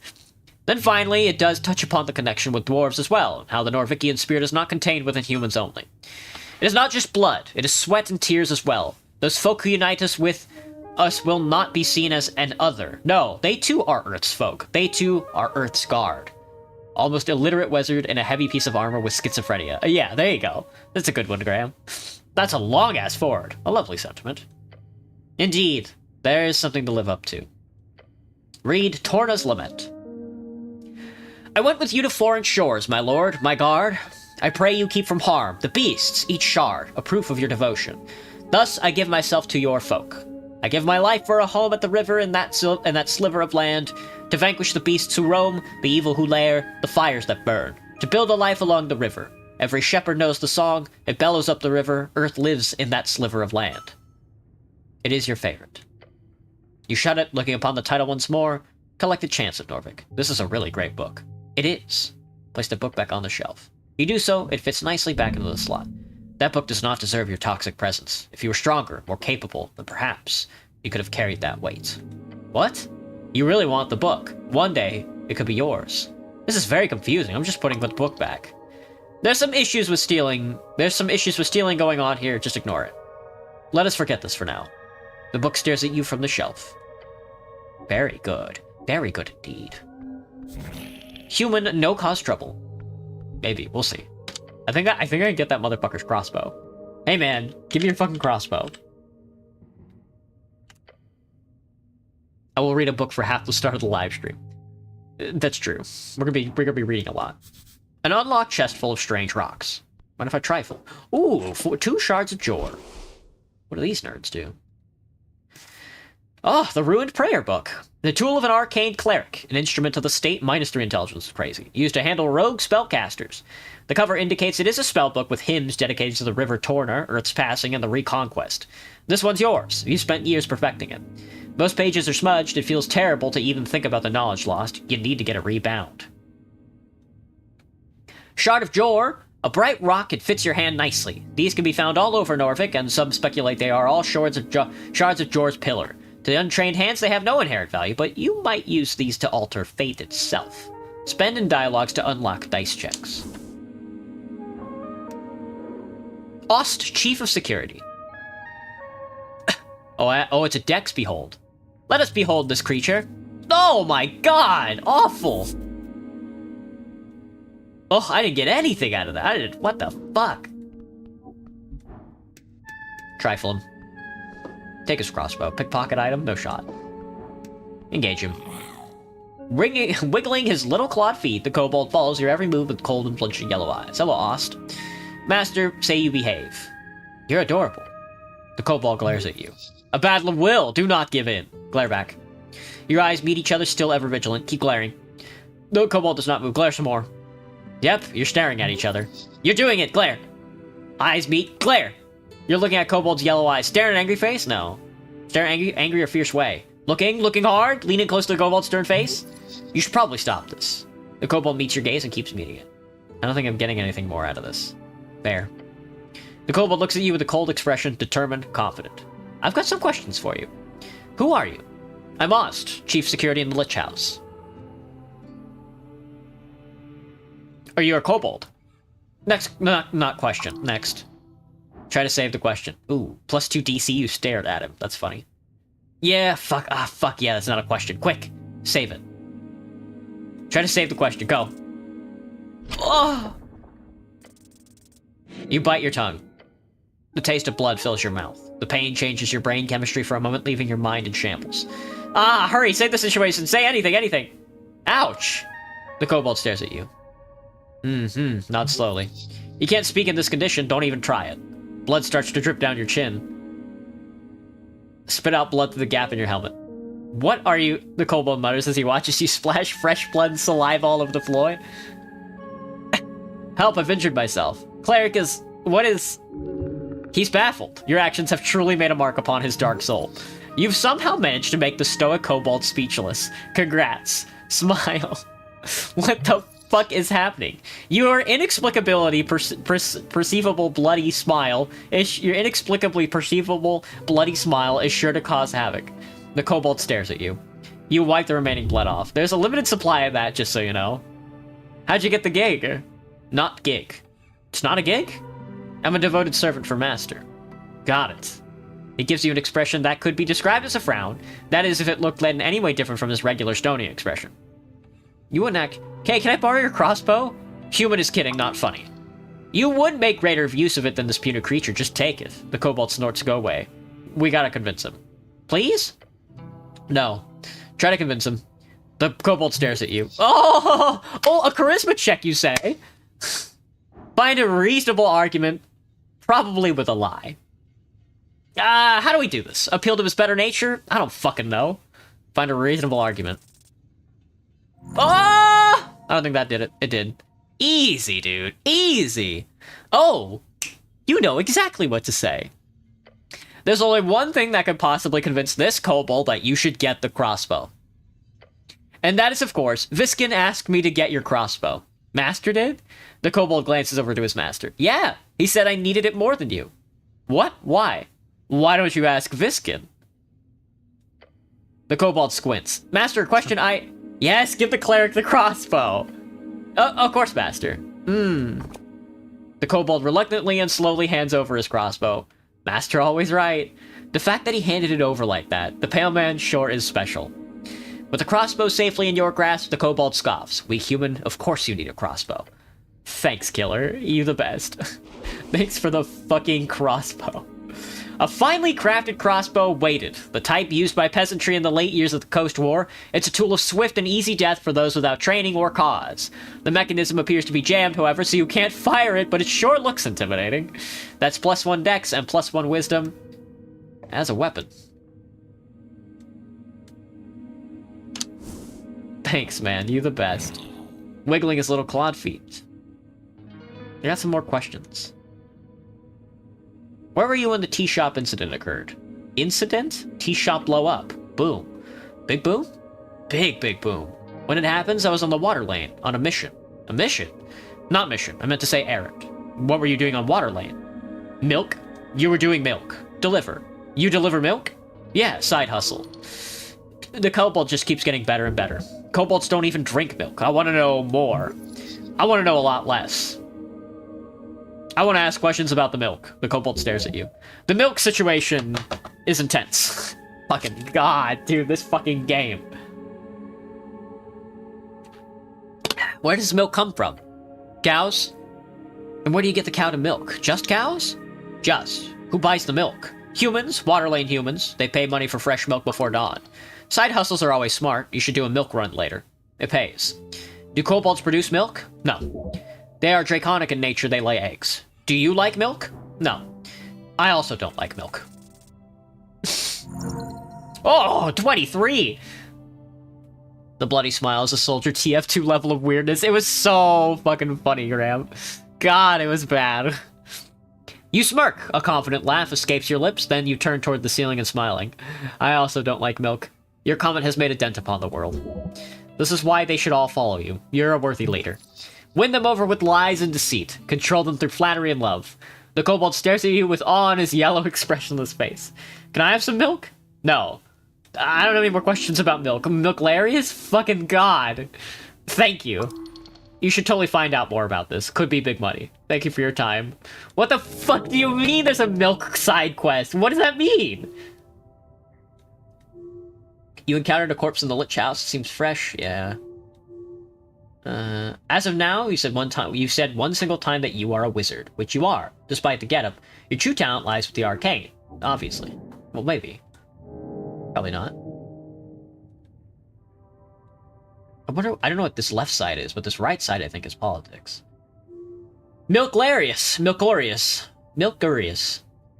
Then finally, it does touch upon the connection with dwarves as well, and how the Norvikian spirit is not contained within humans only. It is not just blood, it is sweat and tears as well. Those folk who unite us with us will not be seen as an other. No, they too are Earth's folk. They too are Earth's guard. Almost illiterate wizard in a heavy piece of armor with schizophrenia. Yeah, there you go. That's a good one, Graham. That's a long-ass forward. A lovely sentiment. Indeed, there is something to live up to. Read Torna's Lament. I went with you to foreign shores, my lord, my guard. I pray you keep from harm the beasts, each shard, a proof of your devotion. Thus I give myself to your folk. I give my life for a home at the river in that sliver of land, to vanquish the beasts who roam, the evil who lair, the fires that burn, to build a life along the river. Every shepherd knows the song, it bellows up the river, Earth lives in that sliver of land. It is your favorite. You shut it, looking upon the title once more, Collected Chants of Norvik. This is a really great book. It is. Place the book back on the shelf. You do so, it fits nicely back into the slot. That book does not deserve your toxic presence. If you were stronger, more capable, then perhaps you could have carried that weight. What? You really want the book. One day, it could be yours. This is very confusing. I'm just putting the book back. There's some issues with stealing going on here. Just ignore it. Let us forget this for now. The book stares at you from the shelf. Very good. Very good indeed. Human, no cause trouble. Maybe, we'll see. I think I can get that motherfucker's crossbow. Hey man, give me your fucking crossbow. I will read a book for half the start of the live stream. That's true. We're gonna be reading a lot. An unlocked chest full of strange rocks. Mind if I trifle? Ooh, 2 shards of jor. What do these nerds do? Oh, the ruined prayer book. The tool of an arcane cleric, an instrument of the state minus 3 intelligence. Crazy. Used to handle rogue spellcasters. The cover indicates it is a spellbook with hymns dedicated to the River Torna, Earth's passing, and the Reconquest. This one's yours. You spent years perfecting it. Most pages are smudged. It feels terrible to even think about the knowledge lost. You need to get a rebound. Shard of Jor. A bright rock, it fits your hand nicely. These can be found all over Norvik, and some speculate they are all shards of Jor's pillar. To the untrained hands, they have no inherent value, but you might use these to alter fate itself. Spend in dialogues to unlock dice checks. Ost, Chief of Security. Oh, it's a dex behold. Let us behold this creature. Oh my god! Awful! Oh, I didn't get anything out of that. What the fuck? Trifle him. Take his crossbow. Pickpocket item, no shot. Engage him. Wiggling his little clawed feet, the kobold follows your every move with cold and bloodshot yellow eyes. Hello, Ost. Master, say you behave. You're adorable. The kobold glares at you. A battle of will. Do not give in. Glare back. Your eyes meet each other, still ever vigilant. Keep glaring. The kobold does not move. Glare some more. Yep, you're staring at each other. You're doing it. Glare. Eyes meet. Glare. You're looking at kobold's yellow eyes. Stare at an angry face? No. Stare angry or fierce way. Looking hard, leaning close to the kobold's stern face? You should probably stop this. The kobold meets your gaze and keeps meeting it. I don't think I'm getting anything more out of this. Fair. The kobold looks at you with a cold expression, determined, confident. I've got some questions for you. Who are you? I'm Ost, Chief Security in the Lich House. Are you a kobold? Next, not question. Next. Try to save the question. Ooh, +2 DC, you stared at him. That's funny. Yeah, fuck yeah, that's not a question. Quick, save it. Try to save the question, go. Oh! You bite your tongue. The taste of blood fills your mouth. The pain changes your brain chemistry for a moment, leaving your mind in shambles. Ah, hurry, save the situation, say anything. Ouch! The kobold stares at you. Nod slowly. You can't speak in this condition, don't even try it. Blood starts to drip down your chin. Spit out blood through the gap in your helmet. What are you? The kobold mutters as he watches you splash fresh blood and saliva all over the floor. Help, I've injured myself. Cleric is... what is... He's baffled. Your actions have truly made a mark upon his dark soul. You've somehow managed to make the stoic kobold speechless. Congrats. Smile. What the fuck is happening? Your inexplicably perceivable bloody smile is... Your inexplicably perceivable bloody smile is sure to cause havoc. The kobold stares at you. You wipe the remaining blood off. There's a limited supply of that, just so you know. How'd you get the gig? Not gig. It's not a gig? I'm a devoted servant for Master. Got it. It gives you an expression that could be described as a frown. That is, if it looked in any way different from his regular stony expression. You wouldn't act... Okay, can I borrow your crossbow? Human is kidding, not funny. You would make greater use of it than this puny creature. Just take it. The kobold snorts, go away. We gotta convince him. Please? No. Try to convince him. The kobold stares at you. Oh, a charisma check, you say? Find a reasonable argument, probably with a lie. How do we do this? Appeal to his better nature? I don't fucking know. Find a reasonable argument. I don't think that did it. It did. Easy, dude. Easy. Oh, you know exactly what to say. There's only one thing that could possibly convince this kobold that you should get the crossbow. And that is, of course, Viskin asked me to get your crossbow. Master did? The kobold glances over to his master. Yeah, he said I needed it more than you. What? Why? Why don't you ask Viskin? The kobold squints. Master, question Yes, give the cleric the crossbow. Of course, Master. The kobold reluctantly and slowly hands over his crossbow. Master always right. The fact that he handed it over like that, the pale man sure is special. With the crossbow safely in your grasp, the kobold scoffs. Weak human, of course you need a crossbow. Thanks, killer. You the best. Thanks for the fucking crossbow. A finely crafted crossbow weighted, the type used by peasantry in the late years of the Coast War. It's a tool of swift and easy death for those without training or cause. The mechanism appears to be jammed, however, so you can't fire it, but it sure looks intimidating. That's +1 dex and +1 wisdom as a weapon. Thanks, man. You the best. Wiggling his little clawed feet. I got some more questions. Where were you when the tea shop incident occurred? Incident? Tea shop blow up. Boom. Big boom? Big boom. When it happens, I was on the water lane, on a mission. A mission? Not mission. I meant to say errand. What were you doing on water lane? Milk? You were doing milk. Deliver. You deliver milk? Yeah, side hustle. The kobold just keeps getting better and better. Kobolds don't even drink milk. I want to know more. I want to know a lot less. I want to ask questions about the milk. The kobold stares at you. The milk situation is intense. Fucking god, dude, this fucking game. Where does milk come from? Cows? And where do you get the cow to milk? Just cows? Just. Who buys the milk? Humans, water lane humans. They pay money for fresh milk before dawn. Side hustles are always smart. You should do a milk run later. It pays. Do kobolds produce milk? No. They are draconic in nature, they lay eggs. Do you like milk? No. I also don't like milk. Oh, 23! The bloody smile is a soldier TF2 level of weirdness. It was so fucking funny, Graham. God, it was bad. You smirk. A confident laugh escapes your lips, then you turn toward the ceiling and smiling. I also don't like milk. Your comment has made a dent upon the world. This is why they should all follow you. You're a worthy leader. Win them over with lies and deceit. Control them through flattery and love. The kobold stares at you with awe on his yellow, expressionless face. Can I have some milk? No. I don't have any more questions about milk. Milklarious? Fucking god. Thank you. You should totally find out more about this. Could be big money. Thank you for your time. What the fuck do you mean there's a milk side quest? What does that mean? You encountered a corpse in the lich house. Seems fresh. Yeah. As of now, you said one single time that you are a wizard, which you are, despite the getup. Your true talent lies with the arcane, obviously. Well, maybe. Probably not. I don't know what this left side is, but this right side I think is politics. Milklarious.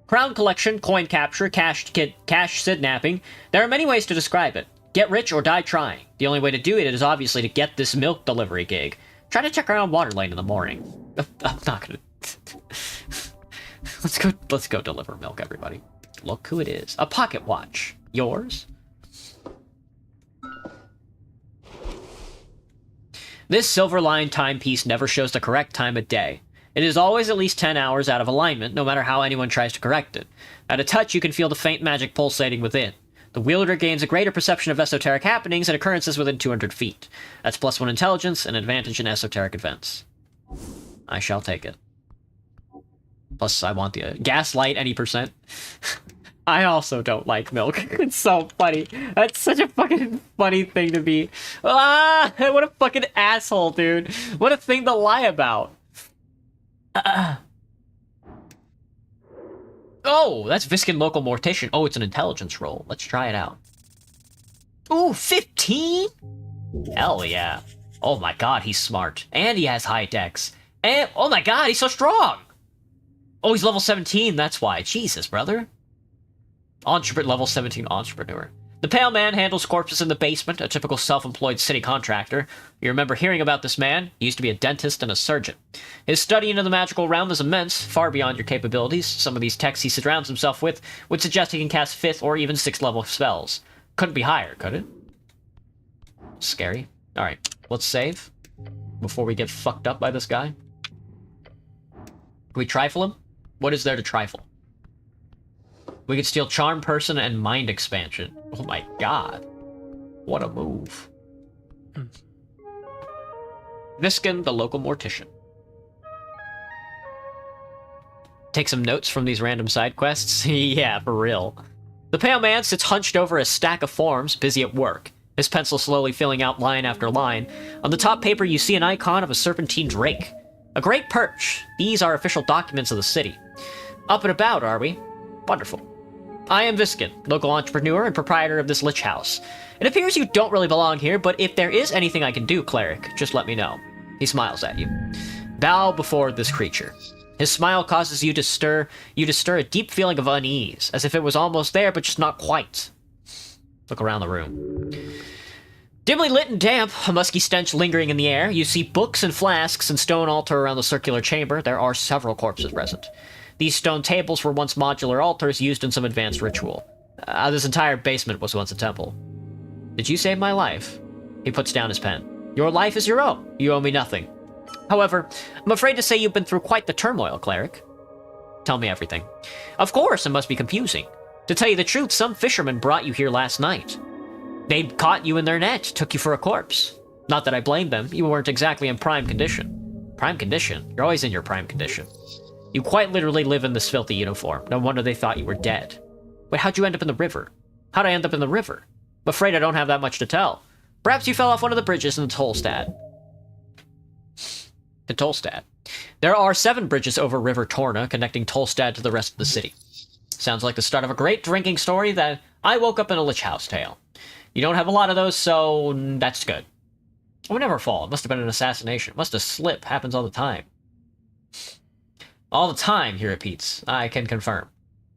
Crown collection, coin capture, cash kidnapping. There are many ways to describe it. Get rich or die trying. The only way to do it is obviously to get this milk delivery gig. Try to check around water lane in the morning. I'm not gonna... Let's go deliver milk, everybody. Look who it is. A pocket watch. Yours? This silver-lined timepiece never shows the correct time of day. It is always at least 10 hours out of alignment, no matter how anyone tries to correct it. At a touch, you can feel the faint magic pulsating within. The wielder gains a greater perception of esoteric happenings and occurrences within 200 feet. That's +1 intelligence and advantage in esoteric events. I shall take it. Plus, I want the gaslight any percent. I also don't like milk. It's so funny. That's such a fucking funny thing to be. Ah, what a fucking asshole, dude. What a thing to lie about. Oh, that's Viscan Local Mortician. Oh, it's an intelligence roll. Let's try it out. Ooh, 15? Hell yeah. Oh my god, he's smart. And he has high dex. And, oh my god, he's so strong. Oh, he's level 17, that's why. Jesus, brother. Level 17 entrepreneur. The Pale Man handles corpses in the basement, a typical self-employed city contractor. You remember hearing about this man? He used to be a dentist and a surgeon. His study into the magical realm is immense, far beyond your capabilities. Some of these texts he surrounds himself with would suggest he can cast 5th or even 6th level spells. Couldn't be higher, could it? Scary. Alright, let's save before we get fucked up by this guy. Can we trifle him? What is there to trifle? We could steal Charm Person and Mind Expansion. Oh my god. What a move. Viscan, the local mortician. Take some notes from these random side quests? Yeah, for real. The Pale Man sits hunched over a stack of forms, busy at work. his pencil slowly filling out line after line. On the top paper, you see an icon of a serpentine drake. A great perch. These are official documents of the city. Up and about, are we? Wonderful. I am Viskin, local entrepreneur and proprietor of this lich house. It appears you don't really belong here, but if there is anything I can do, cleric, just let me know. He smiles at you. Bow before this creature. His smile causes you to stir a deep feeling of unease, as if it was almost there, but just not quite. Look around the room. Dimly lit and damp, a musky stench lingering in the air. You see books and flasks and stone altar around the circular chamber. There are several corpses present. These stone tables were once modular altars used in some advanced ritual. This entire basement was once a temple. Did you save my life? He puts down his pen. Your life is your own. You owe me nothing. However, I'm afraid to say you've been through quite the turmoil, cleric. Tell me everything. Of course, it must be confusing. To tell you the truth, some fishermen brought you here last night. They caught you in their net, took you for a corpse. Not that I blame them, you weren't exactly in prime condition. Prime condition? You're always in your prime condition. You quite literally live in this filthy uniform. No wonder they thought you were dead. Wait, how'd you end up in the river? How'd I end up in the river? I'm afraid I don't have that much to tell. Perhaps you fell off one of the bridges in the Tolstad. The Tolstad. There are 7 bridges over River Torna connecting Tolstad to the rest of the city. Sounds like the start of a great drinking story that I woke up in a lich house tale. You don't have a lot of those, so that's good. I would never fall. It must have been an assassination. It must have slipped. Happens all the time. All the time, he repeats. I can confirm.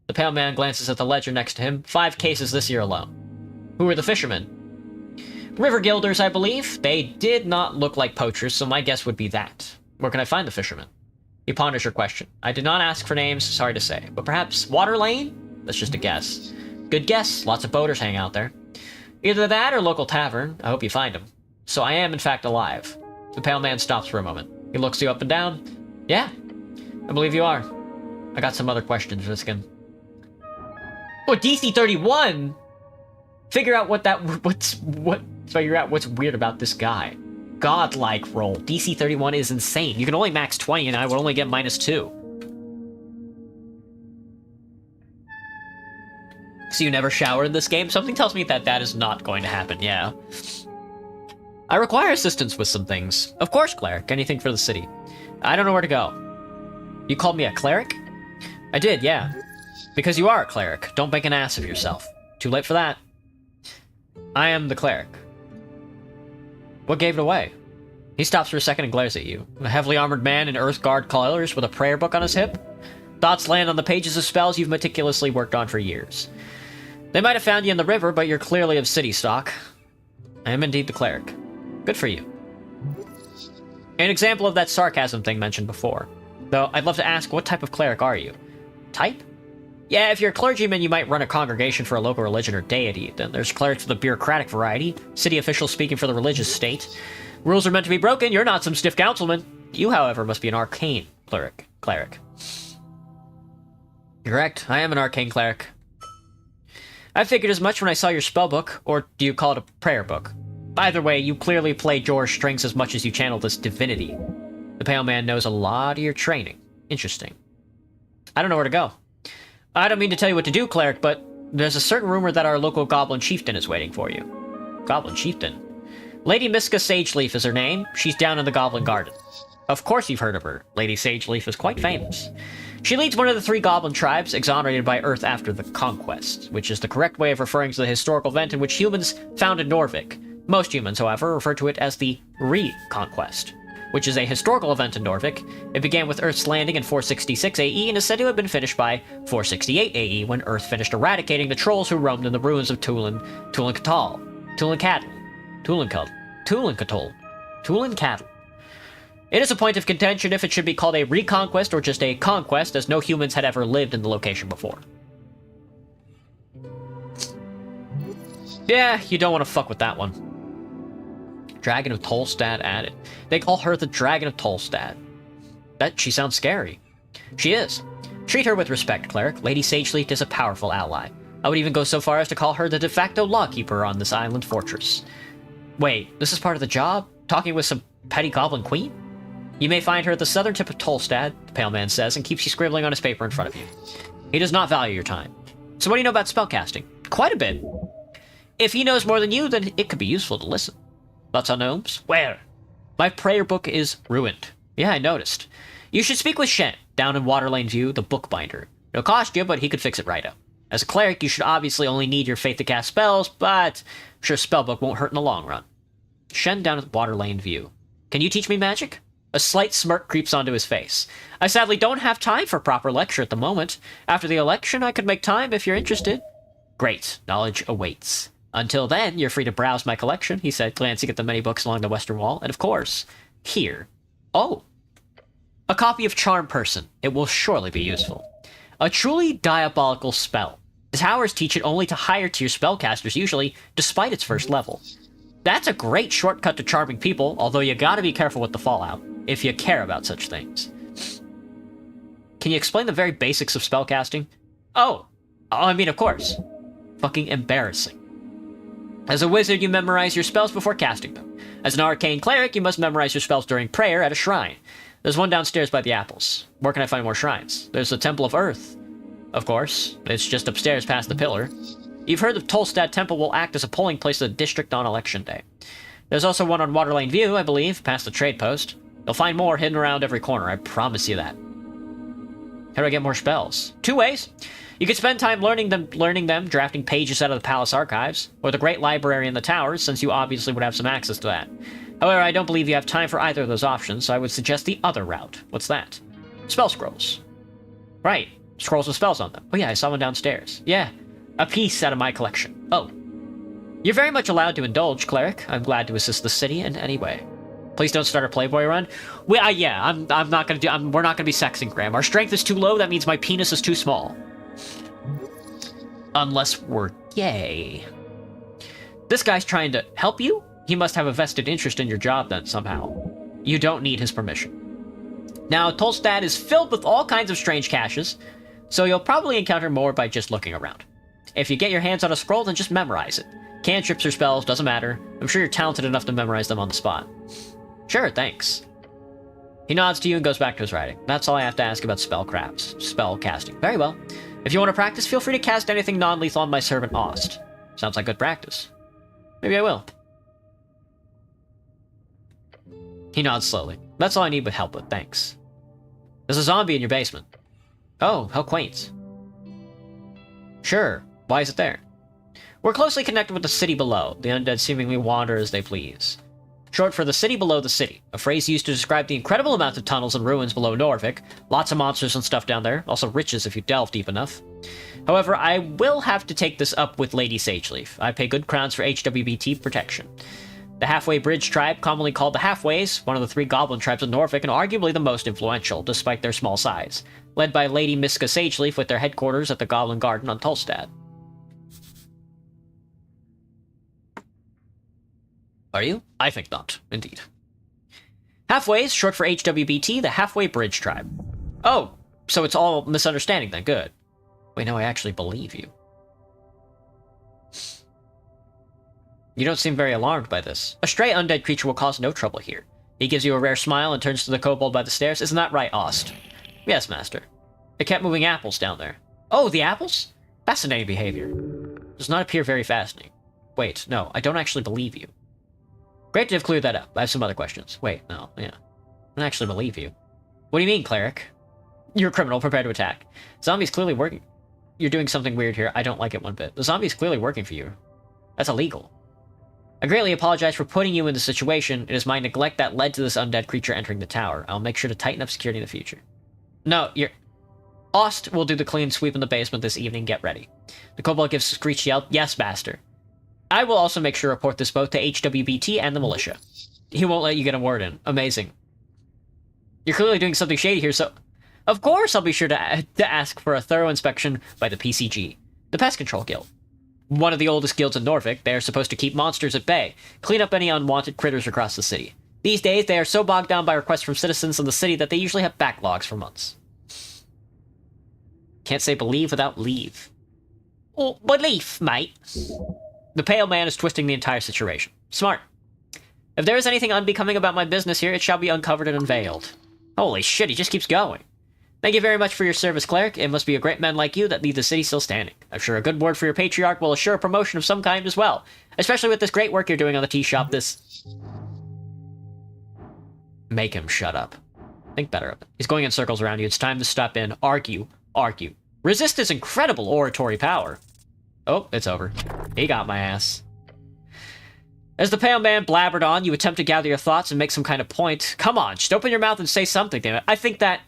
The pale man glances at the ledger next to him. 5 cases this year alone. Who are the fishermen? River Guilders, I believe. They did not look like poachers, so my guess would be that. Where can I find the fishermen? He ponders your question. I did not ask for names, sorry to say. But perhaps Water Lane? That's just a guess. Good guess. Lots of boaters hang out there. Either that or local tavern. I hope you find them. So I am, in fact, alive. The pale man stops for a moment. He looks you up and down. Yeah, I believe you are. I got some other questions, Viskin. Oh, DC 31? Figure out figure out what's weird about this guy. Godlike roll. DC 31 is insane. You can only max 20 and I would only get -2. So you never shower in this game? Something tells me that that is not going to happen, yeah. I require assistance with some things. Of course, cleric. Anything for the city. I don't know where to go. You called me a cleric? I did, yeah. Because you are a cleric. Don't make an ass of yourself. Too late for that. I am the cleric. What gave it away? He stops for a second and glares at you. A heavily armored man in Earth Guard colors with a prayer book on his hip. Thoughts land on the pages of spells you've meticulously worked on for years. They might have found you in the river, but you're clearly of city stock. I am indeed the cleric. Good for you. An example of that sarcasm thing mentioned before. Though, I'd love to ask, what type of cleric are you? Type? Yeah, if you're a clergyman, you might run a congregation for a local religion or deity. Then there's clerics of the bureaucratic variety, city officials speaking for the religious state. Rules are meant to be broken, you're not some stiff councilman. You, however, must be an arcane cleric. Correct, I am an arcane cleric. I figured as much when I saw your spellbook, or do you call it a prayer book? Either way, you clearly play George strings as much as you channel this divinity. The pale man knows a lot of your training. Interesting. I don't know where to go. I don't mean to tell you what to do, cleric, but there's a certain rumor that our local goblin chieftain is waiting for you. Goblin chieftain? Lady Miska Sageleaf is her name. She's down in the Goblin Garden. Of course you've heard of her. Lady Sageleaf is quite famous. She leads one of the 3 goblin tribes exonerated by Earth after the Conquest, which is the correct way of referring to the historical event in which humans founded Norvik. Most humans, however, refer to it as the Reconquest, which is a historical event in Norvik. It began with Earth's landing in 466 AE and is said to have been finished by 468 AE when Earth finished eradicating the trolls who roamed in the ruins of Tulinkatl. It is a point of contention if it should be called a reconquest or just a conquest, as no humans had ever lived in the location before. Yeah, you don't want to fuck with that one. Dragon of Tolstad added. They call her the Dragon of Tolstad. Bet she sounds scary. She is. Treat her with respect, cleric. Lady Sageleaf is a powerful ally. I would even go so far as to call her the de facto lawkeeper on this island fortress. Wait, this is part of the job? Talking with some petty goblin queen? You may find her at the southern tip of Tolstad, the pale man says, and keeps you scribbling on his paper in front of you. He does not value your time. So what do you know about spellcasting? Quite a bit. If he knows more than you, then it could be useful to listen. Thoughts on gnomes? Where? My prayer book is ruined. Yeah, I noticed. You should speak with Shen, down in Waterlane View, the bookbinder. It'll cost you, but he could fix it right up. As a cleric, you should obviously only need your faith to cast spells, but I'm sure spellbook won't hurt in the long run. Shen down at Waterlane View. Can you teach me magic? A slight smirk creeps onto his face. I sadly don't have time for proper lecture at the moment. After the election, I could make time if you're interested. Great. Knowledge awaits. Until then, you're free to browse my collection, he said, glancing at the many books along the western wall. And of course, here. Oh. A copy of Charm Person. It will surely be useful. A truly diabolical spell. The towers teach it only to higher tier spellcasters usually, despite its first level. That's a great shortcut to charming people, although you gotta be careful with the fallout, if you care about such things. Can you explain the very basics of spellcasting? Oh, I mean, of course. Fucking embarrassing. As a wizard, you memorize your spells before casting them. As an arcane cleric, you must memorize your spells during prayer at a shrine. There's one downstairs by the apples. Where can I find more shrines? There's the Temple of Earth. Of course, it's just upstairs past the pillar. You've heard the Tolstad Temple will act as a polling place of the district on election day. There's also one on Waterlane View, I believe, past the trade post. You'll find more hidden around every corner, I promise you that. How do I get more spells? 2 ways. You could spend time learning them, drafting pages out of the palace archives, or the great library in the towers, since you obviously would have some access to that. However, I don't believe you have time for either of those options, so I would suggest the other route. What's that? Spell scrolls. Right. Scrolls with spells on them. Oh yeah, I saw one downstairs. Yeah. A piece out of my collection. Oh. You're very much allowed to indulge, cleric. I'm glad to assist the city in any way. Please don't start a Playboy run. Yeah, I'm not gonna do. We're not gonna be sexing, Graham. Our strength is too low. That means my penis is too small. Unless we're gay. This guy's trying to help you? He must have a vested interest in your job then, somehow. You don't need his permission. Now, Tolstad is filled with all kinds of strange caches, so you'll probably encounter more by just looking around. If you get your hands on a scroll, then just memorize it. Cantrips or spells, doesn't matter. I'm sure you're talented enough to memorize them on the spot. Sure, thanks. He nods to you and goes back to his writing. That's all I have to ask about spell casting. Very well. If you want to practice, feel free to cast anything non-lethal on my servant Ost. Sounds like good practice. Maybe I will. He nods slowly. That's all I need help with, thanks. There's a zombie in your basement. Oh, how quaint. Sure, why is it there? We're closely connected with the city below. The undead seemingly wander as they please. Short for the city below the city, a phrase used to describe the incredible amount of tunnels and ruins below Norvik. Lots of monsters and stuff down there, also riches if you delve deep enough. However, I will have to take this up with Lady Sageleaf. I pay good crowns for HWBT protection. The Halfway Bridge tribe, commonly called the Halfways, one of the 3 goblin tribes of Norvik and arguably the most influential, despite their small size, led by Lady Miska Sageleaf with their headquarters at the Goblin Garden on Tolstad. Are you? I think not, indeed. Halfways, short for HWBT, the Halfway Bridge tribe. Oh, so it's all misunderstanding then, good. Wait, no, I actually believe you. You don't seem very alarmed by this. A stray undead creature will cause no trouble here. He gives you a rare smile and turns to the kobold by the stairs. Isn't that right, Ost? Yes, master. It kept moving apples down there. Oh, the apples? Fascinating behavior. Does not appear very fascinating. Wait, no, I don't actually believe you. Great to have cleared that up. I have some other questions. Wait, no, yeah. I don't actually believe you. What do you mean, cleric? You're a criminal, prepare to attack. Zombie's clearly working. You're doing something weird here. I don't like it one bit. The zombie's clearly working for you. That's illegal. I greatly apologize for putting you in this situation. It is my neglect that led to this undead creature entering the tower. I'll make sure to tighten up security in the future. No, you're... Ost will do the clean sweep in the basement this evening. Get ready. The kobold gives a screeched yelp. Yes, master. I will also make sure to report this both to HWBT and the militia. He won't let you get a word in. Amazing. You're clearly doing something shady here, so... Of course I'll be sure to ask for a thorough inspection by the PCG, the Pest Control Guild. One of the oldest guilds in Norvik, they are supposed to keep monsters at bay, clean up any unwanted critters across the city. These days, they are so bogged down by requests from citizens in the city that they usually have backlogs for months. Can't say believe without leave. Oh, belief, mate. The pale man is twisting the entire situation. Smart. If there is anything unbecoming about my business here, it shall be uncovered and unveiled. Holy shit, he just keeps going. Thank you very much for your service, cleric. It must be a great men like you that leave the city still standing. I'm sure a good word for your patriarch will assure a promotion of some kind as well, especially with this great work you're doing on the tea shop. Make him shut up. Think better of it. He's going in circles around you. It's time to step in. Argue. Argue. Resist his incredible oratory power. Oh, it's over. He got my ass. As the pale man blabbered on, you attempt to gather your thoughts and make some kind of point. Come on, just open your mouth and say something, damn it. I think that...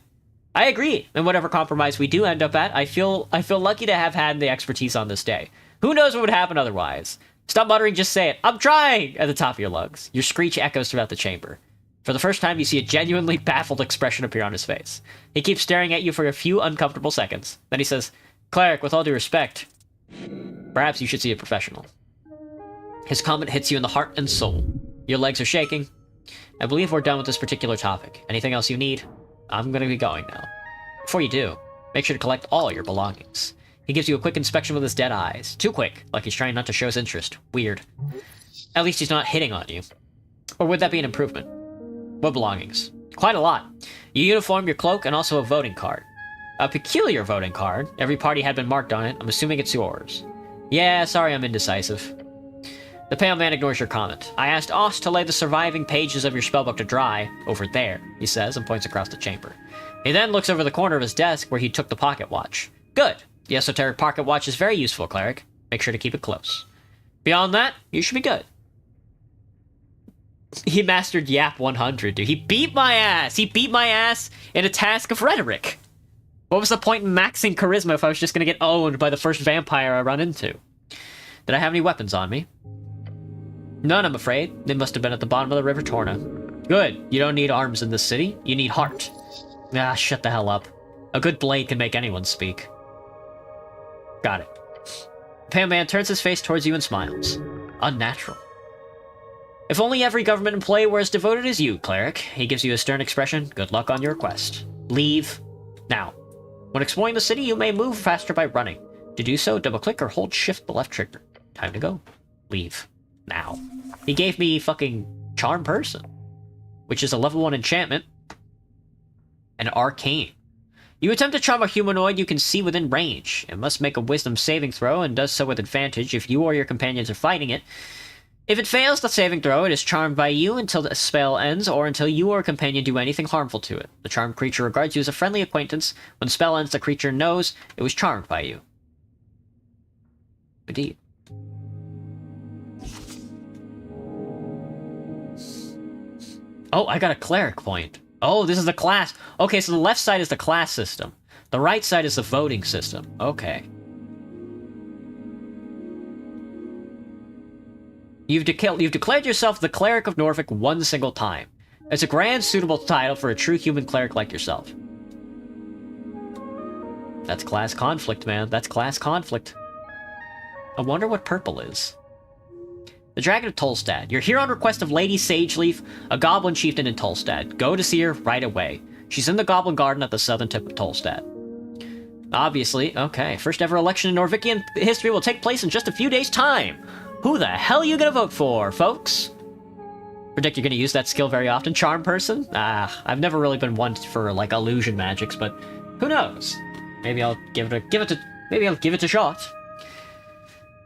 I agree. And whatever compromise we do end up at, I feel lucky to have had the expertise on this day. Who knows what would happen otherwise? Stop muttering, just say it. I'm trying! At the top of your lungs. Your screech echoes throughout the chamber. For the first time, you see a genuinely baffled expression appear on his face. He keeps staring at you for a few uncomfortable seconds. Then he says, Cleric, with all due respect, perhaps you should see a professional. His comment hits you in the heart and soul. Your legs are shaking. I believe we're done with this particular topic. Anything else you need? I'm gonna be going now. Before you do, make sure to collect all your belongings. He gives you a quick inspection with his dead eyes. Too quick, like he's trying not to show his interest. Weird. At least he's not hitting on you. Or would that be an improvement? What belongings? Quite a lot. Your uniform, your cloak, and also a voting card. A peculiar voting card. Every party had been marked on it. I'm assuming it's yours. Yeah, sorry I'm indecisive. The pale man ignores your comment. I asked Oss to lay the surviving pages of your spellbook to dry over there, he says, and points across the chamber. He then looks over the corner of his desk where he took the pocket watch. Good. The esoteric pocket watch is very useful, cleric. Make sure to keep it close. Beyond that, you should be good. He mastered Yap 100, dude. He beat my ass! He beat my ass in a task of rhetoric! What was the point in maxing charisma if I was just gonna get owned by the first vampire I run into? Did I have any weapons on me? None, I'm afraid. They must have been at the bottom of the River Torna. Good. You don't need arms in this city. You need heart. Ah, shut the hell up. A good blade can make anyone speak. Got it. The pale man turns his face towards you and smiles. Unnatural. If only every government employee were as devoted as you, cleric. He gives you a stern expression. Good luck on your quest. Leave. Now. When exploring the city, you may move faster by running. To do so, double-click or hold shift the left trigger. Time to go. Leave. Now. He gave me fucking Charm Person, which is a level 1 enchantment. And Arcane. You attempt to charm a humanoid you can see within range. It must make a wisdom saving throw and does so with advantage if you or your companions are fighting it. If it fails the saving throw, it is charmed by you until the spell ends or until you or a companion do anything harmful to it. The charmed creature regards you as a friendly acquaintance. When the spell ends, the creature knows it was charmed by you. Indeed. Oh, I got a cleric point. Oh, this is the class. Okay, so the left side is the class system. The right side is the voting system. Okay. You've declared yourself the Cleric of Norfolk one single time. It's a grand, suitable title for a true human cleric like yourself. That's class conflict, man. That's class conflict. I wonder what purple is. The Dragon of Tolstad. You're here on request of Lady Sageleaf, a goblin chieftain in Tolstad. Go to see her right away. She's in the Goblin Garden at the southern tip of Tolstad. Obviously, okay. First ever election in Norvikian history will take place in just a few days' time. Who the hell are you gonna vote for, folks? Predict you're gonna use that skill very often. Charm Person? I've never really been one for, like, illusion magics, but who knows? Maybe I'll give it a shot.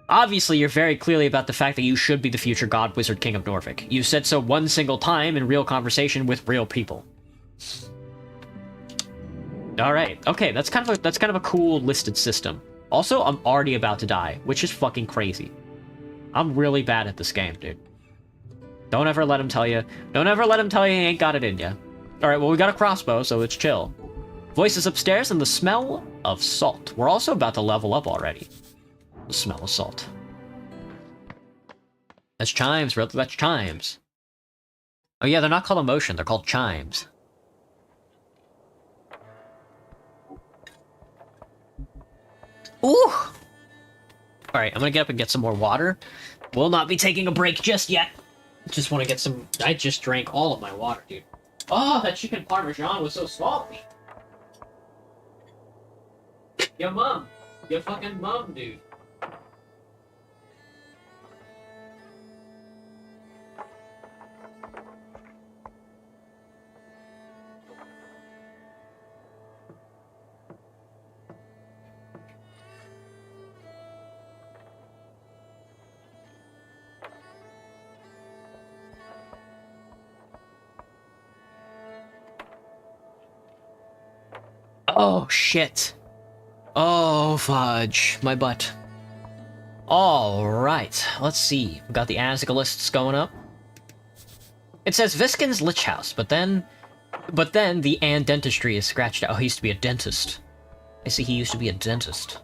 Obviously, you're very clearly about the fact that you should be the future God Wizard King of Norfolk. You said so one single time in real conversation with real people. Alright, okay, that's kind of a cool listed system. Also, I'm already about to die, which is fucking crazy. I'm really bad at this game, dude. Don't ever let him tell you. Don't ever let him tell you he ain't got it in you. Alright, well, we got a crossbow, so it's chill. Voices upstairs and the smell of salt. We're also about to level up already. The smell of salt. That's chimes, bro. That's chimes. Oh yeah, they're not called emotion. They're called chimes. Ooh! Alright, I'm gonna get up and get some more water. Will not be taking a break just yet. Just want to get some... I just drank all of my water, dude. Oh, that chicken parmesan was so salty. Your mom. Your fucking mom, dude. Oh, shit. Oh, fudge. My butt. Alright, let's see. We've got the ASCII lists going up. It says Viskin's Lich House, but then the and dentistry is scratched out. Oh, he used to be a dentist. I see he used to be a dentist.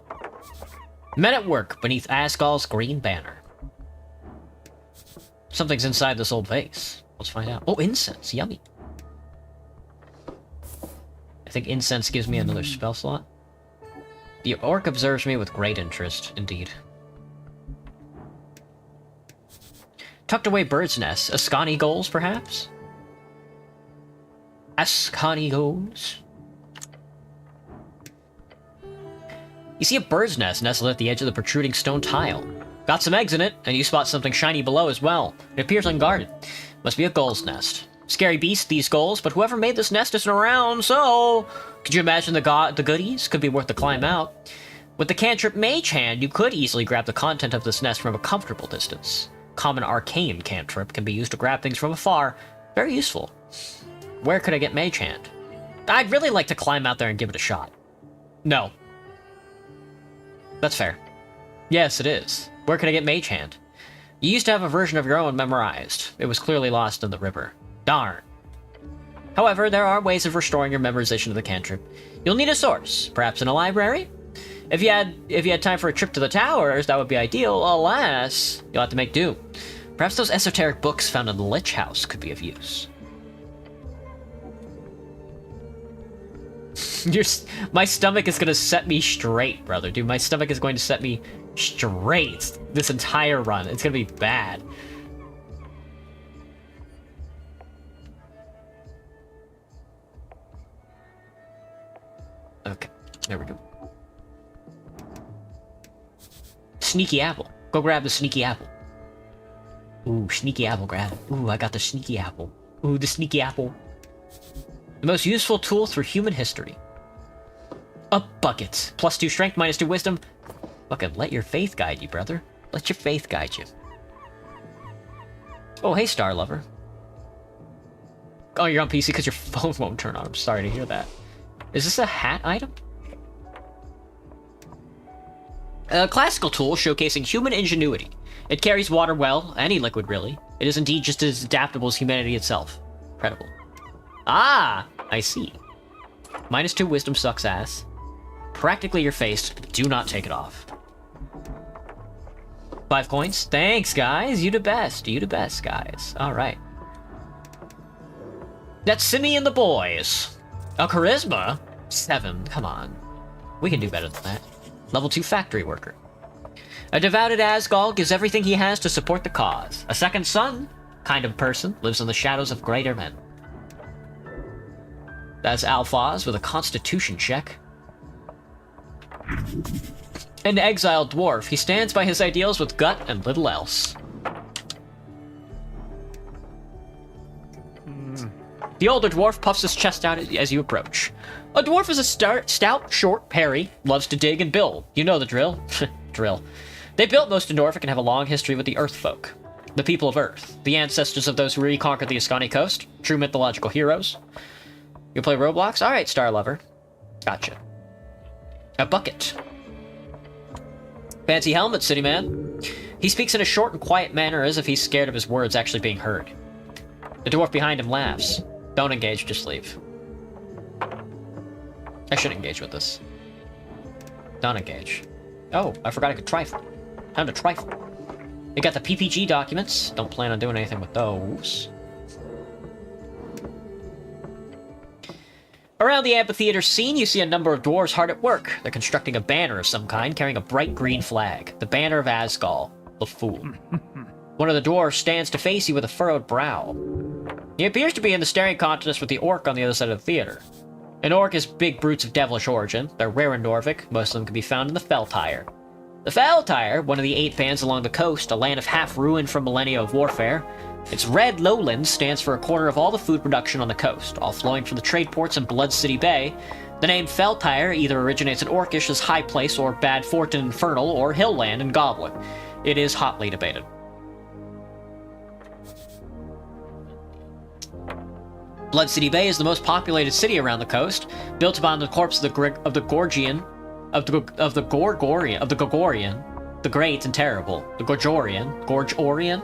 Men at work beneath Asgal's green banner. Something's inside this old vase. Let's find out. Oh, incense. Yummy. I think incense gives me another spell slot. The orc observes me with great interest, indeed. Tucked away bird's nest. Ascani goals, perhaps? Ascani goals? You see a bird's nest nestled at the edge of the protruding stone tile. Got some eggs in it, and you spot something shiny below as well. It appears unguarded. Must be a gull's nest. Scary beast, these gulls, but whoever made this nest isn't around, so... Could you imagine the goodies? Could be worth the climb out. With the cantrip Mage Hand, you could easily grab the content of this nest from a comfortable distance. Common arcane cantrip can be used to grab things from afar. Very useful. Where could I get Mage Hand? I'd really like to climb out there and give it a shot. No. That's fair. Yes, it is. Where can I get Mage Hand? You used to have a version of your own memorized. It was clearly lost in the river. Darn. However, there are ways of restoring your memorization of the cantrip. You'll need a source, perhaps in a library? If you had time for a trip to the towers, that would be ideal. Alas, you'll have to make do. Perhaps those esoteric books found in the Lich House could be of use. My stomach is gonna set me straight, brother. Dude, my stomach is going to set me straight this entire run. It's gonna be bad. Okay, there we go. Sneaky apple. Go grab the sneaky apple. Ooh, sneaky apple grab. Ooh, I got the sneaky apple. Ooh, the sneaky apple. The most useful tool through human history. A bucket. +2 strength, -2 wisdom. Fucking let your faith guide you, brother. Let your faith guide you. Oh, hey, Star Lover. Oh, you're on PC because your phone won't turn on. I'm sorry to hear that. Is this a hat item? A classical tool showcasing human ingenuity. It carries water well, any liquid really. It is indeed just as adaptable as humanity itself. Incredible. Ah, I see. -2 wisdom sucks ass. Practically your face, do not take it off. 5 coins. Thanks, guys. You the best. You the best, guys. Alright. That's Simi and the boys. A charisma? 7. Come on. We can do better than that. Level 2 factory worker. A devoted Asgal gives everything he has to support the cause. A second son, kind of person, lives in the shadows of greater men. That's Alphaz with a constitution check. An exiled dwarf. He stands by his ideals with gut and little else. The older dwarf puffs his chest out as you approach. A dwarf is a stout, short, hairy, loves to dig and build. You know the drill. Drill. They built most of Norfolk and have a long history with the Earth folk. The people of Earth. The ancestors of those who reconquered the Ascani coast. True mythological heroes. You play Roblox? Alright, Star Lover. Gotcha. A bucket. Fancy helmet, city man. He speaks in a short and quiet manner as if he's scared of his words actually being heard. The dwarf behind him laughs. Don't engage, just leave. I should engage with this. Don't engage. Oh, I forgot I could trifle. Time to trifle. You got the PPG documents. Don't plan on doing anything with those. Around the amphitheater scene, you see a number of dwarves hard at work. They're constructing a banner of some kind, carrying a bright green flag. The banner of Asgal, the fool. One of the dwarves stands to face you with a furrowed brow. He appears to be in the staring contest with the orc on the other side of the theater. An orc is big brutes of devilish origin. They're rare in Norvik. Most of them can be found in the Feltire. The Feltire, one of the 8 bands along the coast, a land of half-ruin from millennia of warfare. Its red lowland stands for a quarter of all the food production on the coast, all flowing from the trade ports in Blood City Bay. The name Feltire either originates in Orcish as High Place or Bad Fort in Infernal or Hillland in Goblin. It is hotly debated. Blood City Bay is the most populated city around the coast, built upon the corpse of the Gorgorian, the Great and Terrible, the Gorgorian,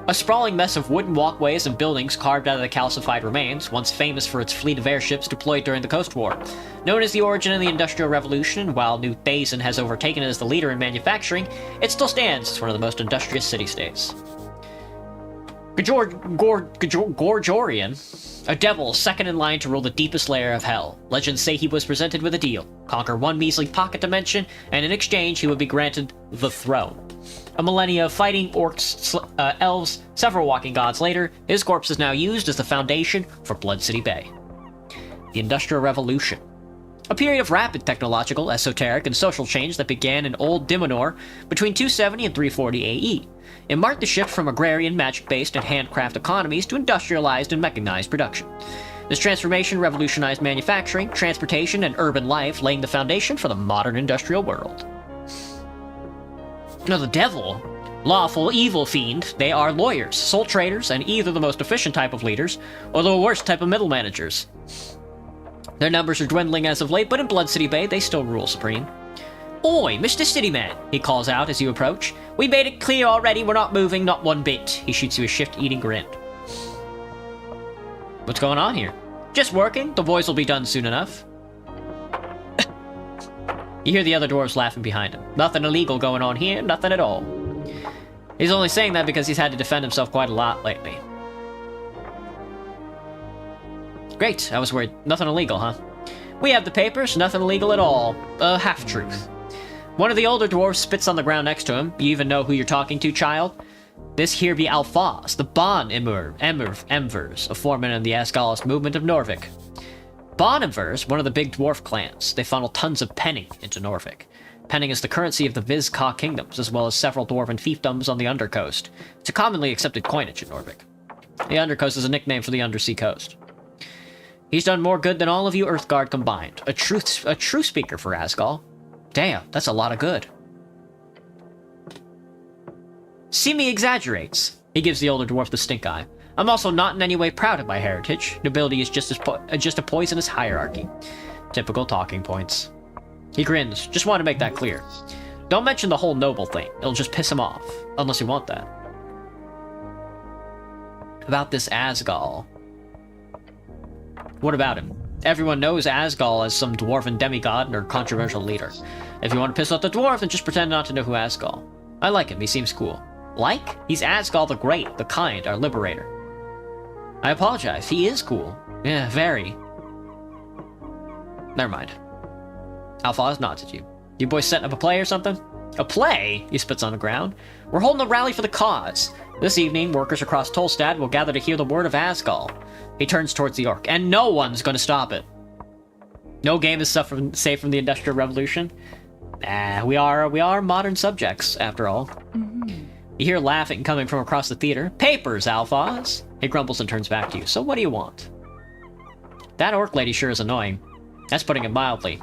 a sprawling mess of wooden walkways and buildings carved out of the calcified remains, once famous for its fleet of airships deployed during the Coast War. Known as the origin of the Industrial Revolution, while New Basin has overtaken it as the leader in manufacturing, it still stands as one of the most industrious city-states. Gorgorian, a devil second in line to rule the deepest layer of hell. Legends say he was presented with a deal: conquer one measly pocket dimension, and in exchange he would be granted the throne. A millennia of fighting orcs, elves, several walking gods later, his corpse is now used as the foundation for Blood City Bay. The Industrial Revolution. A period of rapid technological, esoteric, and social change that began in Old Dimonor between 270 and 340 AE. It marked the shift from agrarian, magic-based, and handcraft economies to industrialized and mechanized production. This transformation revolutionized manufacturing, transportation, and urban life, laying the foundation for the modern industrial world. Now, the devil, lawful evil fiend, they are lawyers, sole traders, and either the most efficient type of leaders, or the worst type of middle managers. Their numbers are dwindling as of late, but in Blood City Bay, they still rule supreme. "Oi, Mr. Cityman," he calls out as you approach. "We made it clear already we're not moving, not one bit." He shoots you a shift-eating grin. What's going on here? "Just working. The boys will be done soon enough." You hear the other dwarves laughing behind him. Nothing illegal going on here, nothing at all. He's only saying that because he's had to defend himself quite a lot lately. Great, I was worried. Nothing illegal, huh? "We have the papers, nothing illegal at all. A half-truth." One of the older dwarves spits on the ground next to him. You even know who you're talking to, child? This here be Alphaz, the Bon Emvers, a foreman in the Asgalist movement of Norvik. Bon Emvers, one of the big dwarf clans. They funnel tons of penning into Norvik. Penning is the currency of the Vizca kingdoms, as well as several dwarven fiefdoms on the Undercoast. It's a commonly accepted coinage in Norvik. The Undercoast is a nickname for the undersea coast. He's done more good than all of you Earthguard combined. A true speaker for Asgal. Damn, that's a lot of good. Simi exaggerates. He gives the older dwarf the stink eye. I'm also not in any way proud of my heritage. Nobility is just a poisonous hierarchy. Typical talking points. He grins. Just want to make that clear. Don't mention the whole noble thing. It'll just piss him off. Unless you want that. About this Asgal. What about him? Everyone knows Asgal as some dwarven demigod or controversial leader. If you want to piss off the dwarf, then just pretend not to know who Asgal. I like him, he seems cool. Like? He's Asgal the Great, the Kind, our liberator. I apologize, he is cool. Yeah, very. Never mind. Alphaz nods at you. You boys setting up a play or something? A play? He spits on the ground. We're holding a rally for the cause. This evening, workers across Tolstad will gather to hear the word of Asgal. He turns towards the orc, and no one's going to stop it. No game is safe from the Industrial Revolution. Nah, we are modern subjects, after all. Mm-hmm. You hear laughing coming from across the theater. Papers, Alphaz! He grumbles and turns back to you. So what do you want? That orc lady sure is annoying. That's putting it mildly.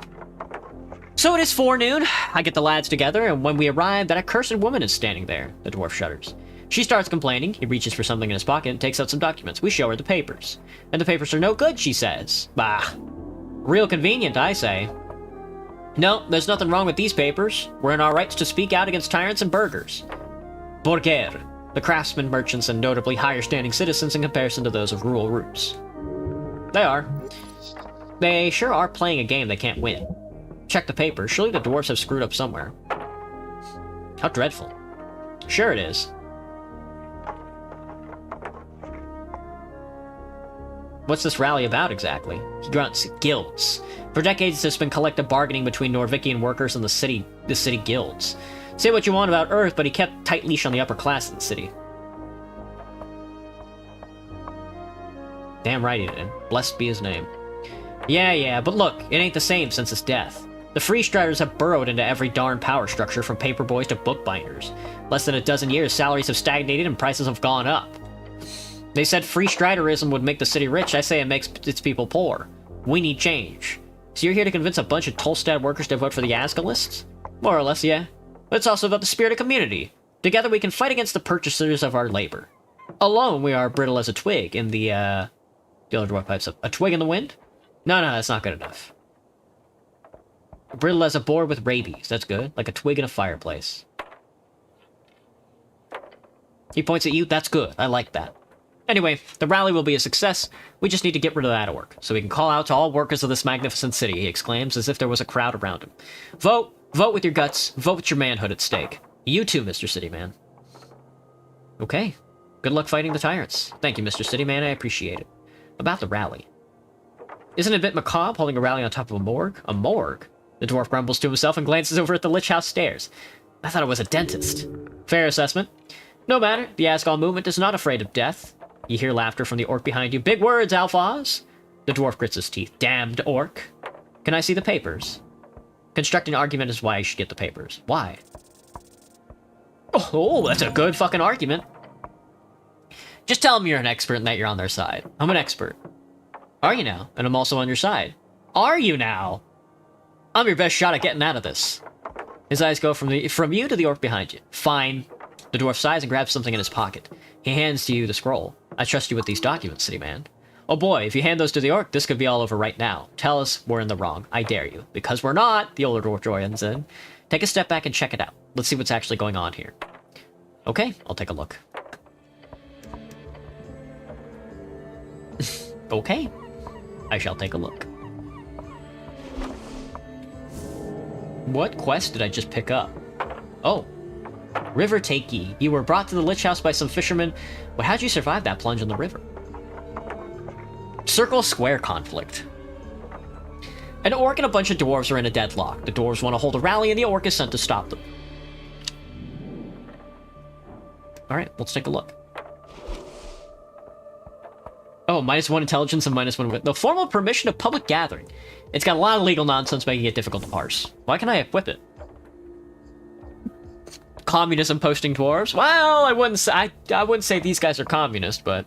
So it is forenoon. I get the lads together, and when we arrive, that accursed woman is standing there. The dwarf shudders. She starts complaining. He reaches for something in his pocket and takes out some documents. We show her the papers. And the papers are no good, she says. Bah. Real convenient, I say. No, there's nothing wrong with these papers. We're in our rights to speak out against tyrants and burghers. Burgher, the craftsmen, merchants, and notably higher-standing citizens in comparison to those of rural roots. They are. They sure are playing a game they can't win. Check the papers. Surely the dwarves have screwed up somewhere. How dreadful. Sure it is. What's this rally about, exactly? He grunts. Guilds. For decades, there's been collective bargaining between Norvikian workers and the city guilds. Say what you want about Earth, but he kept tight leash on the upper class of the city. Damn right he did. Blessed be his name. Yeah, but look, it ain't the same since his death. The Free Striders have burrowed into every darn power structure, from paper boys to bookbinders. Less than a dozen years, salaries have stagnated and prices have gone up. They said Free Striderism would make the city rich. I say it makes its people poor. We need change. So you're here to convince a bunch of Tolstad workers to vote for the Asgalists? More or less, yeah. But it's also about the spirit of community. Together we can fight against the purchasers of our labor. Alone we are brittle as a twig in the, The other dwarf pipes up. A twig in the wind? No, that's not good enough. Brittle as a boar with rabies. That's good. Like a twig in a fireplace. He points at you. That's good. I like that. Anyway, the rally will be a success. We just need to get rid of that orc, so we can call out to all workers of this magnificent city, he exclaims, as if there was a crowd around him. Vote! Vote with your guts. Vote with your manhood at stake. You too, Mr. Cityman. Okay. Good luck fighting the tyrants. Thank you, Mr. Cityman. I appreciate it. About the rally. Isn't it a bit macabre holding a rally on top of a morgue? A morgue? The dwarf grumbles to himself and glances over at the Lich House stairs. I thought it was a dentist. Fair assessment. No matter. The Asgal movement is not afraid of death. You hear laughter from the orc behind you. Big words, Alphaz! The dwarf grits his teeth. Damned orc. Can I see the papers? Constructing an argument is why you should get the papers. Why? Oh, that's a good fucking argument. Just tell them you're an expert and that you're on their side. I'm an expert. Are you now? And I'm also on your side. Are you now? I'm your best shot at getting out of this. His eyes go from you to the orc behind you. Fine. The dwarf sighs and grabs something in his pocket. He hands to you the scroll. I trust you with these documents, city man. Oh boy, if you hand those to the orc, this could be all over right now. Tell us we're in the wrong. I dare you. Because we're not, the older dwarf joins in. Take a step back and check it out. Let's see what's actually going on here. Okay, I'll take a look. Okay. I shall take a look. What quest did I just pick up? Oh. River Takey. You were brought to the Lich House by some fishermen. Well, how'd you survive that plunge in the river? Circle Square conflict. An orc and a bunch of dwarves are in a deadlock. The dwarves want to hold a rally and the orc is sent to stop them. Alright, let's take a look. Oh, -1 intelligence and -1 wit. The formal permission of public gathering. It's got a lot of legal nonsense making it difficult to parse. Why can't I equip it? Communism posting dwarves? Well, I wouldn't say these guys are communist, but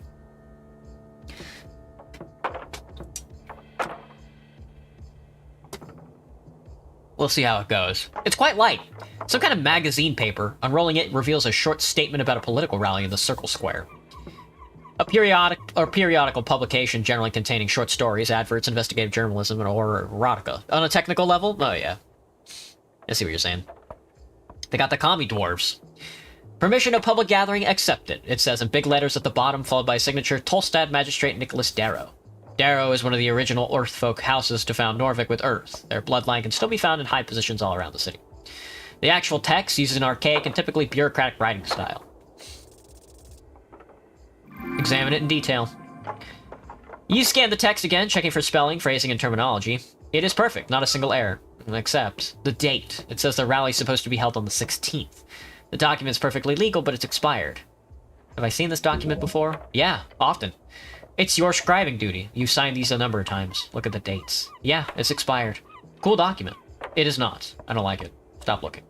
we'll see how it goes. It's quite light. Some kind of magazine paper. Unrolling it reveals a short statement about a political rally in the Circle Square. A periodical publication generally containing short stories, adverts, investigative journalism, or erotica. On a technical level? Oh yeah. I see what you're saying. They got the commie dwarves. Permission of public gathering accepted, it says in big letters at the bottom, followed by a signature, Tolstad Magistrate Nicholas Darrow. Darrow is one of the original Earthfolk houses to found Norvik with Earth. Their bloodline can still be found in high positions all around the city. The actual text uses an archaic and typically bureaucratic writing style. Examine it in detail. You scan the text again, checking for spelling, phrasing, and terminology. It is perfect, not a single error. Except the date. It says the rally's supposed to be held on the 16th. The document's perfectly legal, but it's expired. Have I seen this document before? Yeah, often. It's your scribing duty. You've signed these a number of times. Look at the dates. Yeah, it's expired. Cool document. It is not. I don't like it. Stop looking.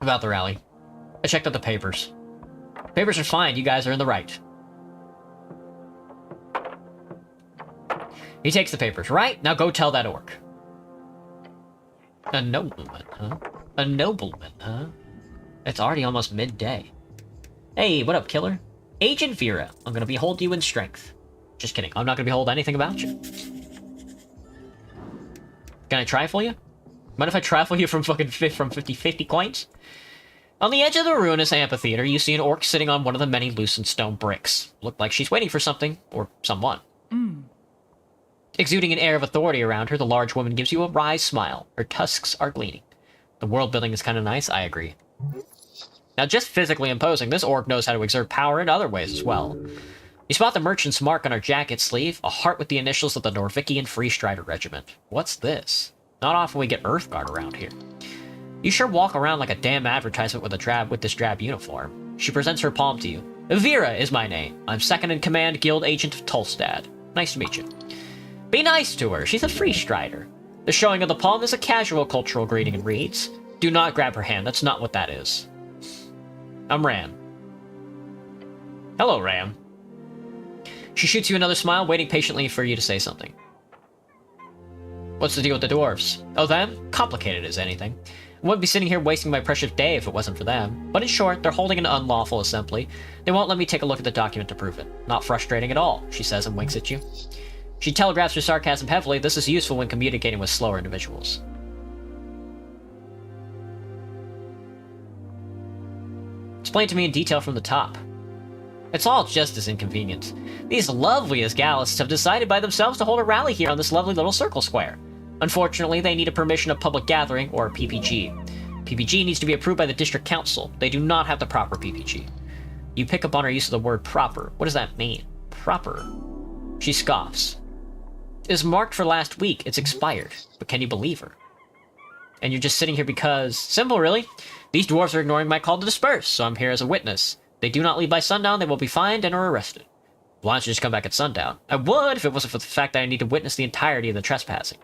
About the rally. I checked out the papers. Papers are fine. You guys are in the right. He takes the papers. Right? Now go tell that orc. A nobleman, huh? A nobleman, huh? It's already almost midday. Hey, what up, killer? Agent Vera, I'm gonna behold you in strength. Just kidding. I'm not gonna behold anything about you. Can I trifle you? Mind if I trifle you from 50 coins? On the edge of the ruinous amphitheater, you see an orc sitting on one of the many loosened stone bricks. Look like she's waiting for something, or someone. Exuding an air of authority around her, the large woman gives you a wry smile. Her tusks are gleaming. The world building is kind of nice, I agree. Now, just physically imposing, this orc knows how to exert power in other ways as well. You spot the merchant's mark on her jacket sleeve, a heart with the initials of the Norvikian Free Strider Regiment. What's this? Not often we get Earthguard around here. You sure walk around like a damn advertisement with this drab uniform. She presents her palm to you. Vera is my name. I'm second in command guild agent of Tolstad. Nice to meet you. Be nice to her. She's a free strider. The showing of the palm is a casual cultural greeting and reads, do not grab her hand. That's not what that is. I'm Ram. Hello, Ram. She shoots you another smile, waiting patiently for you to say something. What's the deal with the dwarves? Oh, them? Complicated as anything. I wouldn't be sitting here wasting my precious day if it wasn't for them. But in short, they're holding an unlawful assembly. They won't let me take a look at the document to prove it. Not frustrating at all, she says and winks at you. She telegraphs her sarcasm heavily. This is useful when communicating with slower individuals. Explain to me in detail from the top. It's all just as inconvenient. These loveliest Gallists have decided by themselves to hold a rally here on this lovely little circle square. Unfortunately, they need a permission of public gathering, or PPG. PPG needs to be approved by the district council. They do not have the proper PPG. You pick up on her use of the word proper. What does that mean? Proper. She scoffs. It is marked for last week. It's expired. But can you believe her? And you're just sitting here because... Simple, really. These dwarves are ignoring my call to disperse, so I'm here as a witness. If they do not leave by sundown, they will be fined and are arrested. Why don't you just come back at sundown? I would if it wasn't for the fact that I need to witness the entirety of the trespassing.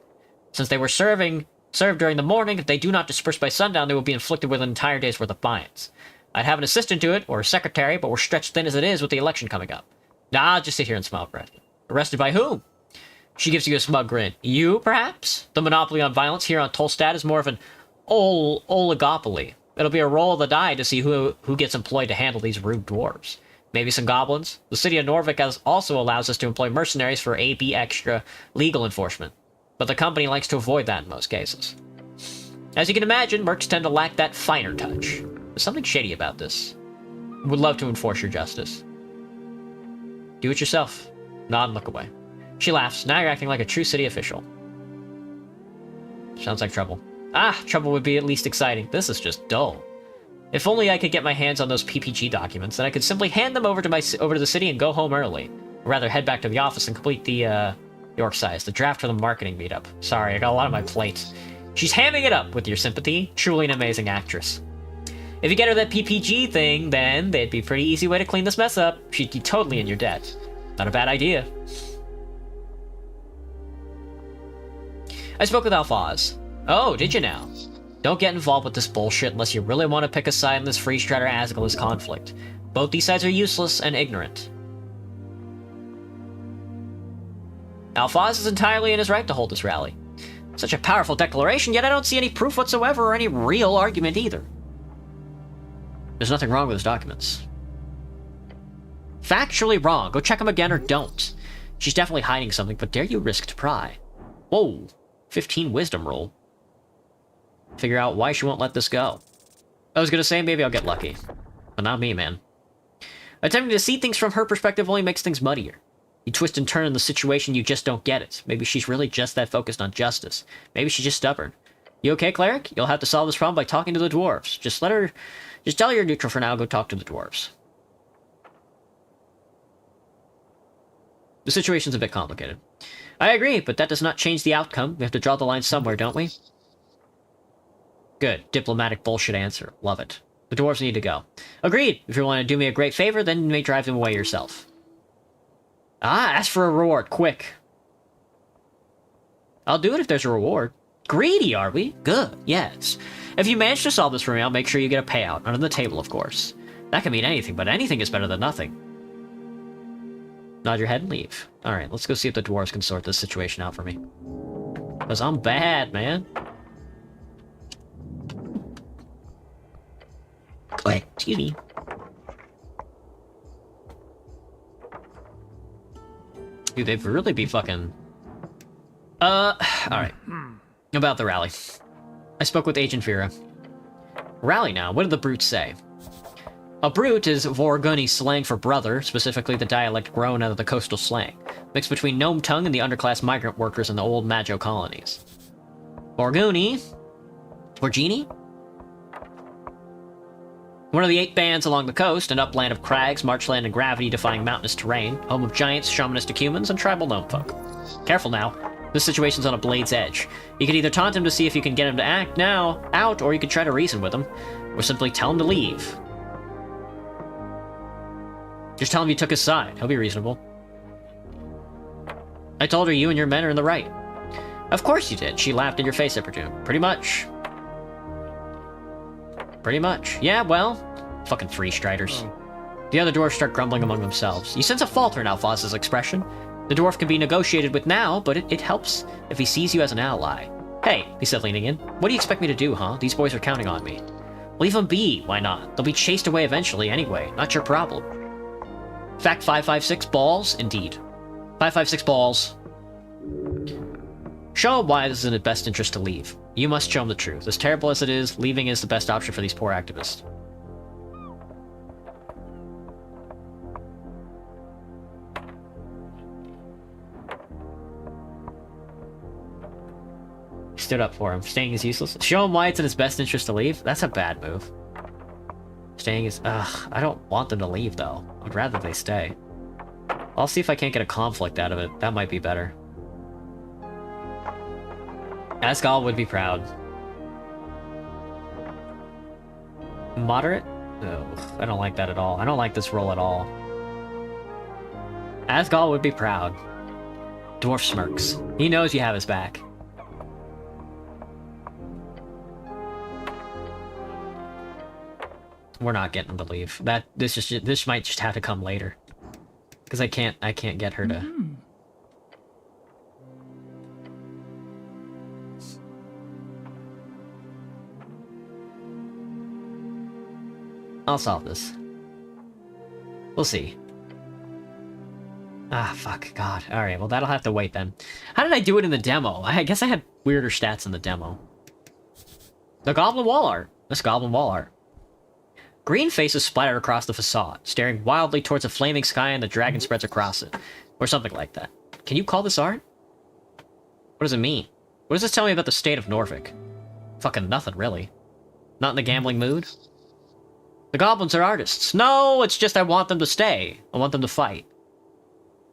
Since they were served during the morning, if they do not disperse by sundown, they will be inflicted with an entire day's worth of fines. I'd have an assistant do it, or a secretary, but we're stretched thin as it is with the election coming up. Nah, I'll just sit here and smile for it. Arrested by whom? She gives you a smug grin. You, perhaps? The monopoly on violence here on Tolstad is more of an oligopoly. It'll be a roll of the die to see who gets employed to handle these rude dwarves. Maybe some goblins. The city of Norvik also allows us to employ mercenaries for AB extra legal enforcement. But the company likes to avoid that in most cases. As you can imagine, mercs tend to lack that finer touch. There's something shady about this. Would love to enforce your justice. Do it yourself. Nod and look away. She laughs. Now you're acting like a true city official. Sounds like trouble. Ah, trouble would be at least exciting. This is just dull. If only I could get my hands on those PPG documents, then I could simply hand them over to the city and go home early. Or rather, head back to the office and complete the York size, the draft for the marketing meetup. Sorry, I got a lot on my plate. She's hamming it up with your sympathy. Truly an amazing actress. If you get her that PPG thing, then they'd be a pretty easy way to clean this mess up. She'd be totally in your debt. Not a bad idea. I spoke with Alphaz. Oh, did you now? Don't get involved with this bullshit unless you really want to pick a side in this Freestrider-Asgulus conflict. Both these sides are useless and ignorant. Alphaz is entirely in his right to hold this rally. Such a powerful declaration, yet I don't see any proof whatsoever or any real argument either. There's nothing wrong with his documents. Factually wrong. Go check them again or don't. She's definitely hiding something, but dare you risk to pry? Whoa. 15 wisdom roll. Figure out why she won't let this go. I was gonna say maybe I'll get lucky. But not me, man. Attempting to see things from her perspective only makes things muddier. You twist and turn in the situation, you just don't get it. Maybe she's really just that focused on justice. Maybe she's just stubborn. You okay, cleric? You'll have to solve this problem by talking to the dwarves. Just tell her you're neutral for now, go talk to the dwarves. The situation's a bit complicated. I agree, but that does not change the outcome. We have to draw the line somewhere, don't we? Good. Diplomatic bullshit answer. Love it. The dwarves need to go. Agreed. If you want to do me a great favor, then you may drive them away yourself. Ah, ask for a reward, quick. I'll do it if there's a reward. Greedy, are we? Good, yes. If you manage to solve this for me, I'll make sure you get a payout. Under the table, of course. That can mean anything, but anything is better than nothing. Nod your head and leave. Alright, let's go see if the dwarves can sort this situation out for me. Because I'm bad, man. Excuse me. Dude, they'd really be fucking... Alright. About the rally. I spoke with Agent Vera. Rally now, what did the brutes say? A brute is Vorguni slang for brother, specifically the dialect grown out of the coastal slang, mixed between Gnome tongue and the underclass migrant workers in the old Majo colonies. Vorguni? Vorgini? One of the 8 bands along the coast, an upland of crags, marchland, and gravity-defying mountainous terrain, home of giants, shamanistic humans, and tribal gnome folk. Careful now. This situation's on a blade's edge. You could either taunt him to see if you can get him to act out, or you could try to reason with him, or simply tell him to leave. Just tell him you took his side. He'll be reasonable. I told her you and your men are in the right. Of course you did. She laughed in your face, I presume. Pretty much. Pretty much. Yeah, well, fucking Freestriders. The other dwarves start grumbling among themselves. You sense a falter in Alphaz's expression. The dwarf can be negotiated with now, but it helps if he sees you as an ally. Hey, he said, leaning in. What do you expect me to do, huh? These boys are counting on me. Leave them be, why not? They'll be chased away eventually anyway, not your problem. Fact 556, balls? Indeed. 556 balls. Show them why this is in the best interest to leave. You must show them the truth. As terrible as it is, leaving is the best option for these poor activists. Stood up for him. Staying is useless. Show him why it's in his best interest to leave? That's a bad move. Staying is... Ugh, I don't want them to leave, though. I'd rather they stay. I'll see if I can't get a conflict out of it. That might be better. Asgal would be proud. Moderate? Oh, I don't like that at all. I don't like this roll at all. Asgal would be proud. Dwarf smirks. He knows you have his back. We're not getting them to leave. This might just have to come later. Because I can't get her to... I'll solve this. We'll see. Ah, fuck, God. Alright, well that'll have to wait then. How did I do it in the demo? I guess I had weirder stats in the demo. The Goblin Wall Art. This Goblin Wall Art. Green faces splatter across the facade, staring wildly towards a flaming sky and the dragon spreads across it. Or something like that. Can you call this art? What does it mean? What does this tell me about the state of Norfolk? Fucking nothing, really. Not in the gambling mood? The goblins are artists. No, it's just I want them to stay. I want them to fight.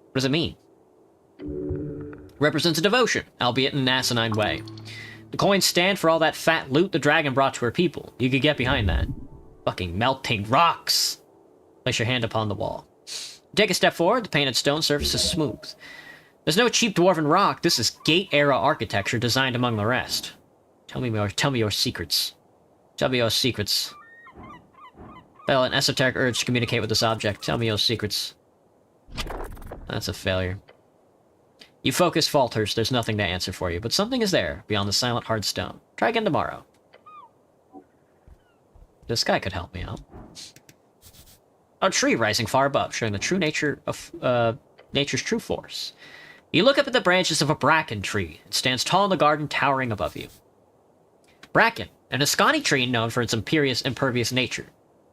What does it mean? Represents a devotion, albeit in an asinine way. The coins stand for all that fat loot the dragon brought to her people. You could get behind that. Fucking melting rocks! Place your hand upon the wall. Take a step forward, the painted stone surface is smooth. There's no cheap dwarven rock, this is Gate-era architecture designed among the rest. Tell me your secrets. Tell me your secrets. Felt an esoteric urge to communicate with this object. Tell me your secrets. That's a failure. You focus falters, there's nothing to answer for you, but something is there, beyond the silent hard stone. Try again tomorrow. This guy could help me out. A tree rising far above, showing the true nature of nature's true force. You look up at the branches of a bracken tree. It stands tall in the garden, towering above you. Bracken, an Ascani tree known for its impervious nature.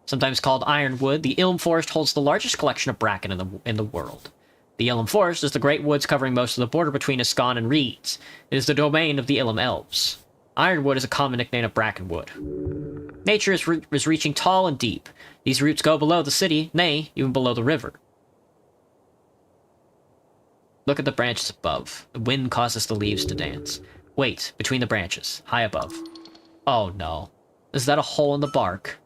Sometimes called ironwood, the Ilm Forest holds the largest collection of bracken in the world. The Ilm Forest is the great woods covering most of the border between Ascan and Reeds. It is the domain of the Ilm Elves. Ironwood is a common nickname of brackenwood. Nature is reaching tall and deep. These roots go below the city, nay, even below the river. Look at the branches above. The wind causes the leaves to dance. Wait, between the branches, high above. Oh no. Is that a hole in the bark?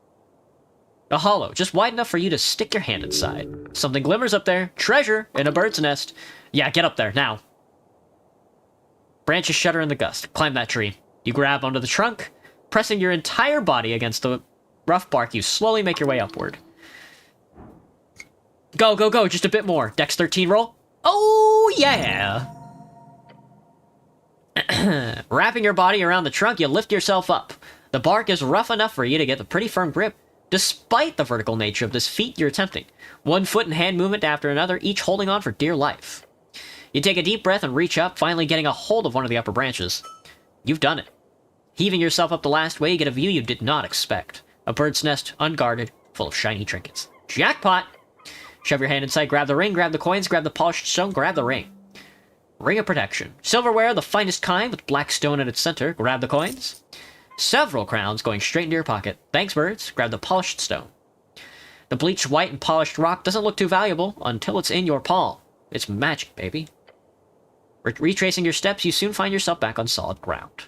A hollow, just wide enough for you to stick your hand inside. Something glimmers up there. Treasure in a bird's nest. Yeah, get up there, now. Branches shudder in the gust. Climb that tree. You grab onto the trunk. Pressing your entire body against the rough bark, you slowly make your way upward. Go, go, go, just a bit more. Dex 13 roll. Oh, yeah! Wrapping your body around the trunk, you lift yourself up. The bark is rough enough for you to get a pretty firm grip. Despite the vertical nature of this feat you're attempting, one foot and hand movement after another, each holding on for dear life. You take a deep breath and reach up, finally getting a hold of one of the upper branches. You've done it. Heaving yourself up the last way, you get a view you did not expect. A bird's nest, unguarded, full of shiny trinkets. Jackpot! Shove your hand inside, grab the ring, grab the coins, grab the polished stone, grab the ring. Ring of protection. Silverware, the finest kind, with black stone at its center. Grab the coins. Several crowns going straight into your pocket. Thanks, birds. Grab the polished stone. The bleached white and polished rock doesn't look too valuable until it's in your palm. It's magic, baby. Retracing your steps, you soon find yourself back on solid ground.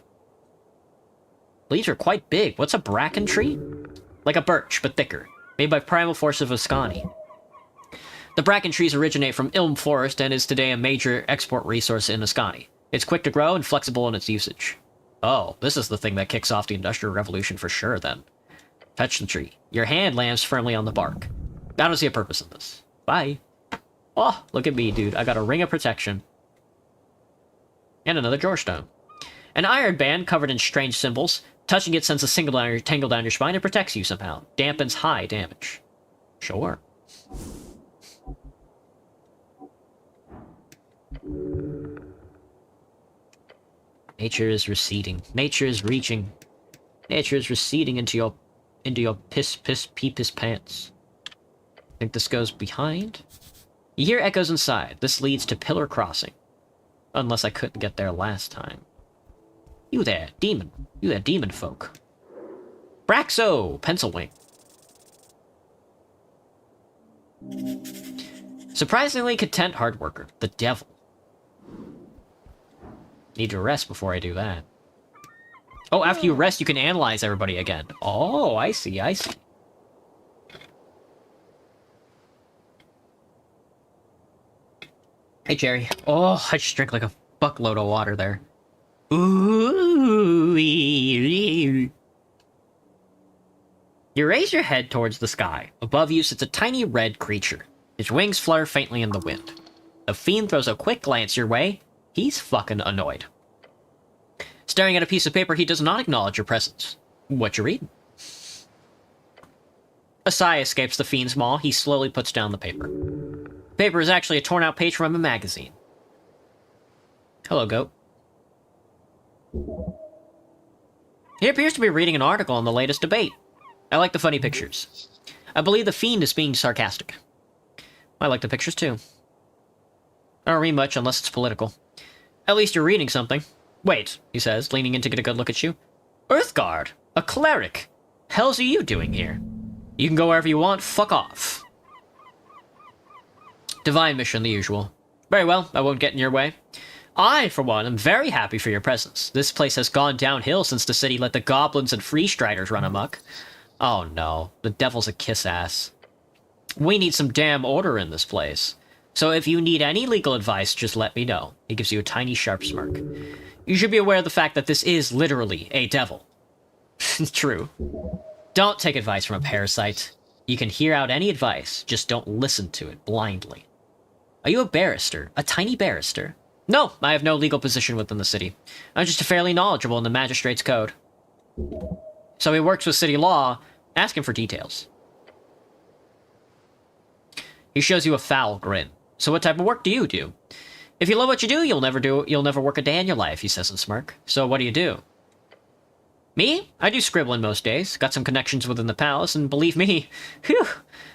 Leaves are quite big. What's a bracken tree? Like a birch, but thicker. Made by primal force of Ascani. The bracken trees originate from Ilm Forest and is today a major export resource in Ascani. It's quick to grow and flexible in its usage. Oh, this is the thing that kicks off the Industrial Revolution for sure, then. Touch the tree. Your hand lands firmly on the bark. I don't see a purpose in this. Bye. Oh, look at me, dude. I got a ring of protection. And another drawer stone. An iron band covered in strange symbols. Touching it sends a tingle down your spine and protects you somehow. Dampens high damage. Sure. Nature is receding. Nature is reaching. Nature is receding into your piss pee-piss pants. Think this goes behind? You hear echoes inside. This leads to Pillar Crossing. Unless I couldn't get there last time. You there, demon. You there, demon folk. Braxo, pencil wing. Surprisingly content hard worker. The devil. Need to rest before I do that. Oh, after you rest, you can analyze everybody again. Oh, I see, I see. Hey, Jerry. Oh, I just drank like a fuckload of water there. Ooh. You raise your head towards the sky. Above you sits a tiny red creature. His wings flutter faintly in the wind. The fiend throws a quick glance your way. He's fucking annoyed. Staring at a piece of paper, he does not acknowledge your presence. What you reading? A sigh escapes the fiend's maw. He slowly puts down the paper. The paper is actually a torn-out page from a magazine. Hello, goat. He appears to be reading an article on the latest debate. I like the funny pictures. I believe the fiend is being sarcastic. I like the pictures, too. I don't read much unless it's political. At least you're reading something. Wait, he says, leaning in to get a good look at you. Earthguard, a cleric. Hell's are you doing here? You can go wherever you want, fuck off. Divine mission, the usual. Very well, I won't get in your way. I, for one, am very happy for your presence. This place has gone downhill since the city let the goblins and freestriders run amok. Oh no, the devil's a kiss-ass. We need some damn order in this place. So if you need any legal advice, just let me know. He gives you a tiny, sharp smirk. You should be aware of the fact that this is literally a devil. True. Don't take advice from a parasite. You can hear out any advice, just don't listen to it blindly. Are you a barrister? A tiny barrister? No, I have no legal position within the city. I'm just fairly knowledgeable in the magistrate's code. So he works with city law. Ask him for details. He shows you a foul grin. So what type of work do you do? If you love what you do, you'll never work a day in your life, he says in smirk. So what do you do? Me? I do scribbling most days. Got some connections within the palace, and believe me, whew,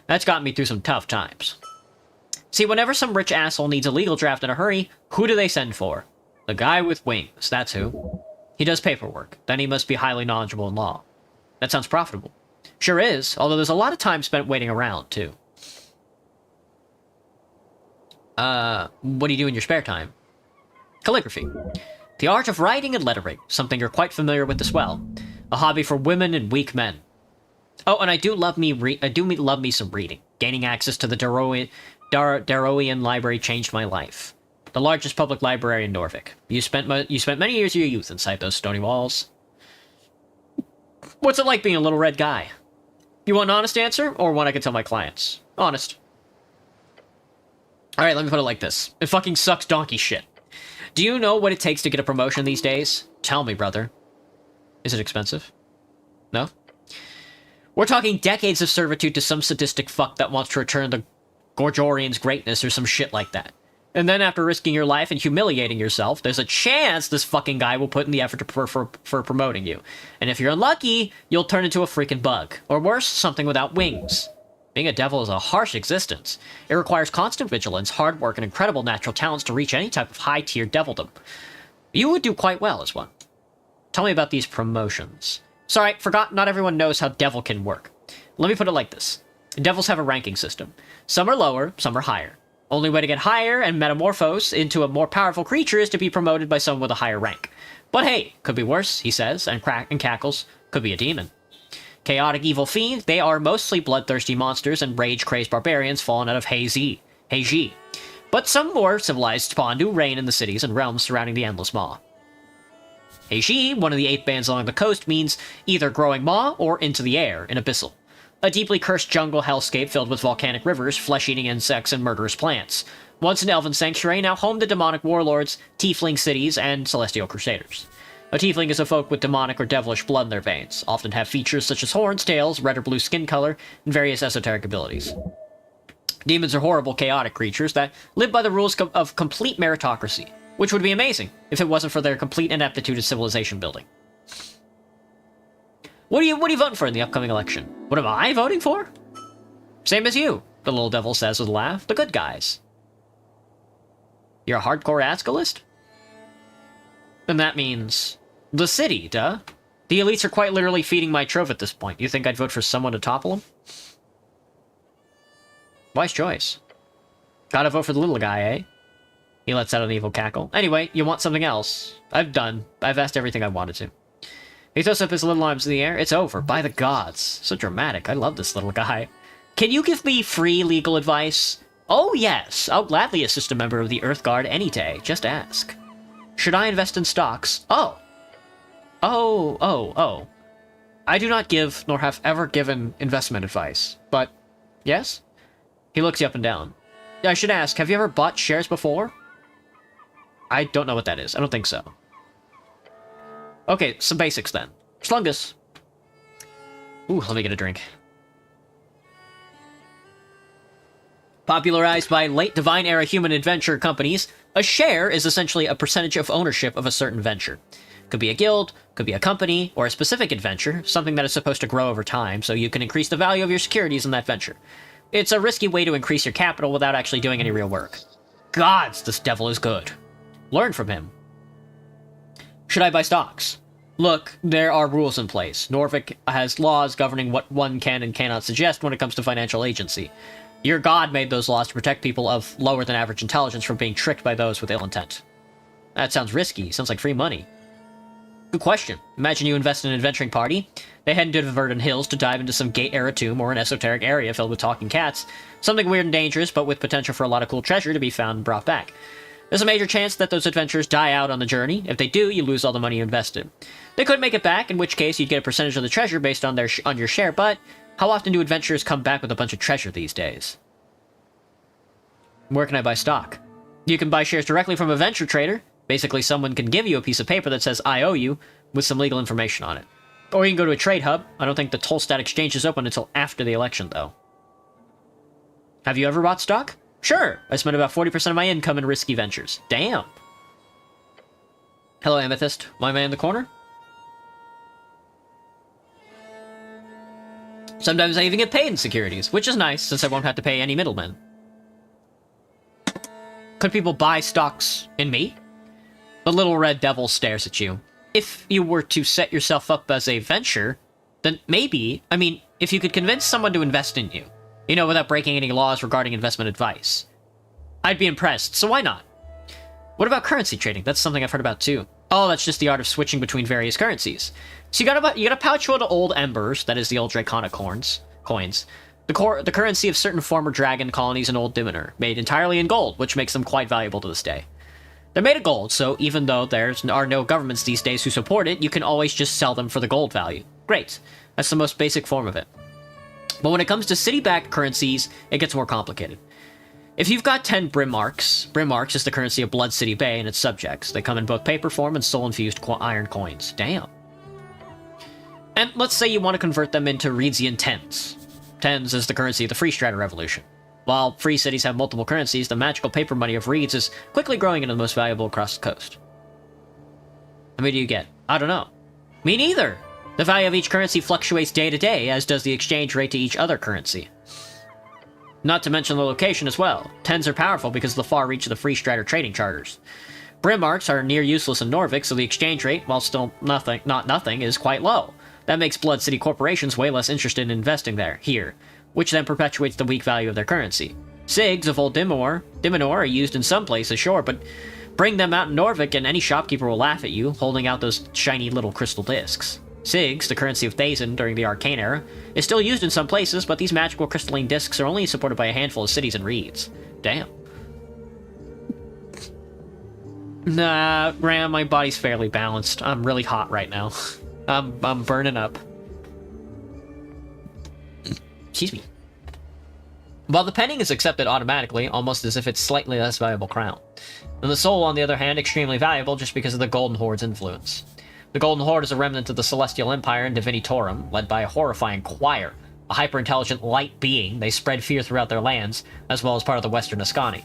that's gotten me through some tough times. See, whenever some rich asshole needs a legal draft in a hurry, who do they send for? The guy with wings, that's who. He does paperwork. Then he must be highly knowledgeable in law. That sounds profitable. Sure is, although there's a lot of time spent waiting around, too. What do you do in your spare time? Calligraphy. The art of writing and lettering, something you're quite familiar with as well. A hobby for women and weak men. Oh, and I do love me some reading. Gaining access to the Daroian library changed my life. The largest public library in Norvik. You spent many years of your youth inside those stony walls. What's it like being a little red guy? You want an honest answer, or one I can tell my clients? Honest. Alright, let me put it like this. It fucking sucks donkey shit. Do you know what it takes to get a promotion these days? Tell me, brother. Is it expensive? No? We're talking decades of servitude to some sadistic fuck that wants to return the Gorgorian's greatness or some shit like that. And then after risking your life and humiliating yourself, there's a chance this fucking guy will put in the effort for promoting you. And if you're unlucky, you'll turn into a freaking bug. Or worse, something without wings. Being a devil is a harsh existence. It requires constant vigilance, hard work, and incredible natural talents to reach any type of high-tier devildom. You would do quite well as one. Tell me about these promotions. Sorry, forgot not everyone knows how devil can work. Let me put it like this. Devils have a ranking system. Some are lower, some are higher. Only way to get higher and metamorphose into a more powerful creature is to be promoted by someone with a higher rank. But hey, could be worse, he says, and cackles. Could be a demon. Chaotic evil fiends, they are mostly bloodthirsty monsters and rage-crazed barbarians fallen out of Heiji. But some more civilized spawn do reign in the cities and realms surrounding the Endless Maw. Heiji, one of the 8 bands along the coast, means either growing maw or into the air, in abyssal. A deeply cursed jungle hellscape filled with volcanic rivers, flesh-eating insects, and murderous plants. Once an elven sanctuary, now home to demonic warlords, tiefling cities, and celestial crusaders. A tiefling is a folk with demonic or devilish blood in their veins, often have features such as horns, tails, red or blue skin color, and various esoteric abilities. Demons are horrible, chaotic creatures that live by the rules of complete meritocracy, which would be amazing if it wasn't for their complete ineptitude at civilization building. What are you voting for in the upcoming election? What am I voting for? Same as you, the little devil says with a laugh. The good guys. You're a hardcore Ascalist? Then that means the city, duh. The elites are quite literally feeding my trove at this point. You think I'd vote for someone to topple them? Wise choice. Gotta vote for the little guy, eh? He lets out an evil cackle. Anyway, you want something else? I've asked everything I wanted to. He throws up his little arms in the air. It's over. By the gods. So dramatic. I love this little guy. Can you give me free legal advice? Oh, yes. I'll gladly assist a member of the Earth Guard any day. Just ask. Should I invest in stocks? Oh. I do not give, nor have ever given, investment advice. But, yes? He looks you up and down. I should ask, have you ever bought shares before? I don't know what that is. I don't think so. Okay, some basics then. Slungus. Ooh, let me get a drink. Popularized by late Divine Era human adventure companies, a share is essentially a percentage of ownership of a certain venture. Could be a guild, could be a company, or a specific adventure, something that is supposed to grow over time, so you can increase the value of your securities in that venture. It's a risky way to increase your capital without actually doing any real work. Gods, this devil is good. Learn from him. Should I buy stocks? Look, there are rules in place. Norvik has laws governing what one can and cannot suggest when it comes to financial agency. Your god made those laws to protect people of lower than average intelligence from being tricked by those with ill intent. That sounds risky. Sounds like free money. Good question. Imagine you invest in an adventuring party. They head into the Verdant Hills to dive into some Gate-era tomb or an esoteric area filled with talking cats. Something weird and dangerous, but with potential for a lot of cool treasure to be found and brought back. There's a major chance that those adventures die out on the journey. If they do, you lose all the money you invested. They could make it back, in which case you'd get a percentage of the treasure based on on your share, but how often do adventurers come back with a bunch of treasure these days? Where can I buy stock? You can buy shares directly from a venture trader. Basically, someone can give you a piece of paper that says, I owe you, with some legal information on it. Or you can go to a trade hub. I don't think the Tolstad exchange is open until after the election, though. Have you ever bought stock? Sure. I spent about 40% of my income in risky ventures. Damn. Hello, Amethyst. My man in the corner? Sometimes I even get paid in securities, which is nice, since I won't have to pay any middlemen. Could people buy stocks in me? The little red devil stares at you. If you were to set yourself up as a venture, then maybe, if you could convince someone to invest in you, without breaking any laws regarding investment advice. I'd be impressed, so why not? What about currency trading? That's something I've heard about too. Oh, that's just the art of switching between various currencies. So you got a pouch full of old embers, that is the old draconic coins. The currency of certain former dragon colonies in Old Diminuer, made entirely in gold, which makes them quite valuable to this day. They're made of gold, so even though there are no governments these days who support it, you can always just sell them for the gold value. Great. That's the most basic form of it. But when it comes to city-backed currencies, it gets more complicated. If you've got 10 Brimmarks is the currency of Blood City Bay and its subjects. They come in both paper form and soul-infused iron coins. Damn. And let's say you want to convert them into Reedsian tens. Tens is the currency of the Free Strata Revolution. While free cities have multiple currencies, the magical paper money of Reeds is quickly growing into the most valuable across the coast. How many do you get? I don't know. Me neither! The value of each currency fluctuates day to day, as does the exchange rate to each other currency. Not to mention the location as well. Tens are powerful because of the far reach of the Free Strider trading charters. Brimmarks are near useless in Norvik, so the exchange rate, while still not nothing, is quite low. That makes Blood City corporations way less interested in investing here, which then perpetuates the weak value of their currency. Sigs of Old Diminuer are used in some places, sure, but bring them out in Norvik and any shopkeeper will laugh at you, holding out those shiny little crystal discs. Sigs, the currency of Thazin during the Arcane Era, is still used in some places, but these magical crystalline discs are only supported by a handful of cities and reeds. Damn. Nah, Graham, my body's fairly balanced. I'm really hot right now. I'm burning up. Excuse me. While the penning is accepted automatically, almost as if it's slightly less valuable crown. And the soul, on the other hand, extremely valuable just because of the Golden Horde's influence. The Golden Horde is a remnant of the Celestial Empire in Divinitorum, led by a horrifying choir, a hyper-intelligent light being. They spread fear throughout their lands, as well as part of the Western Ascani.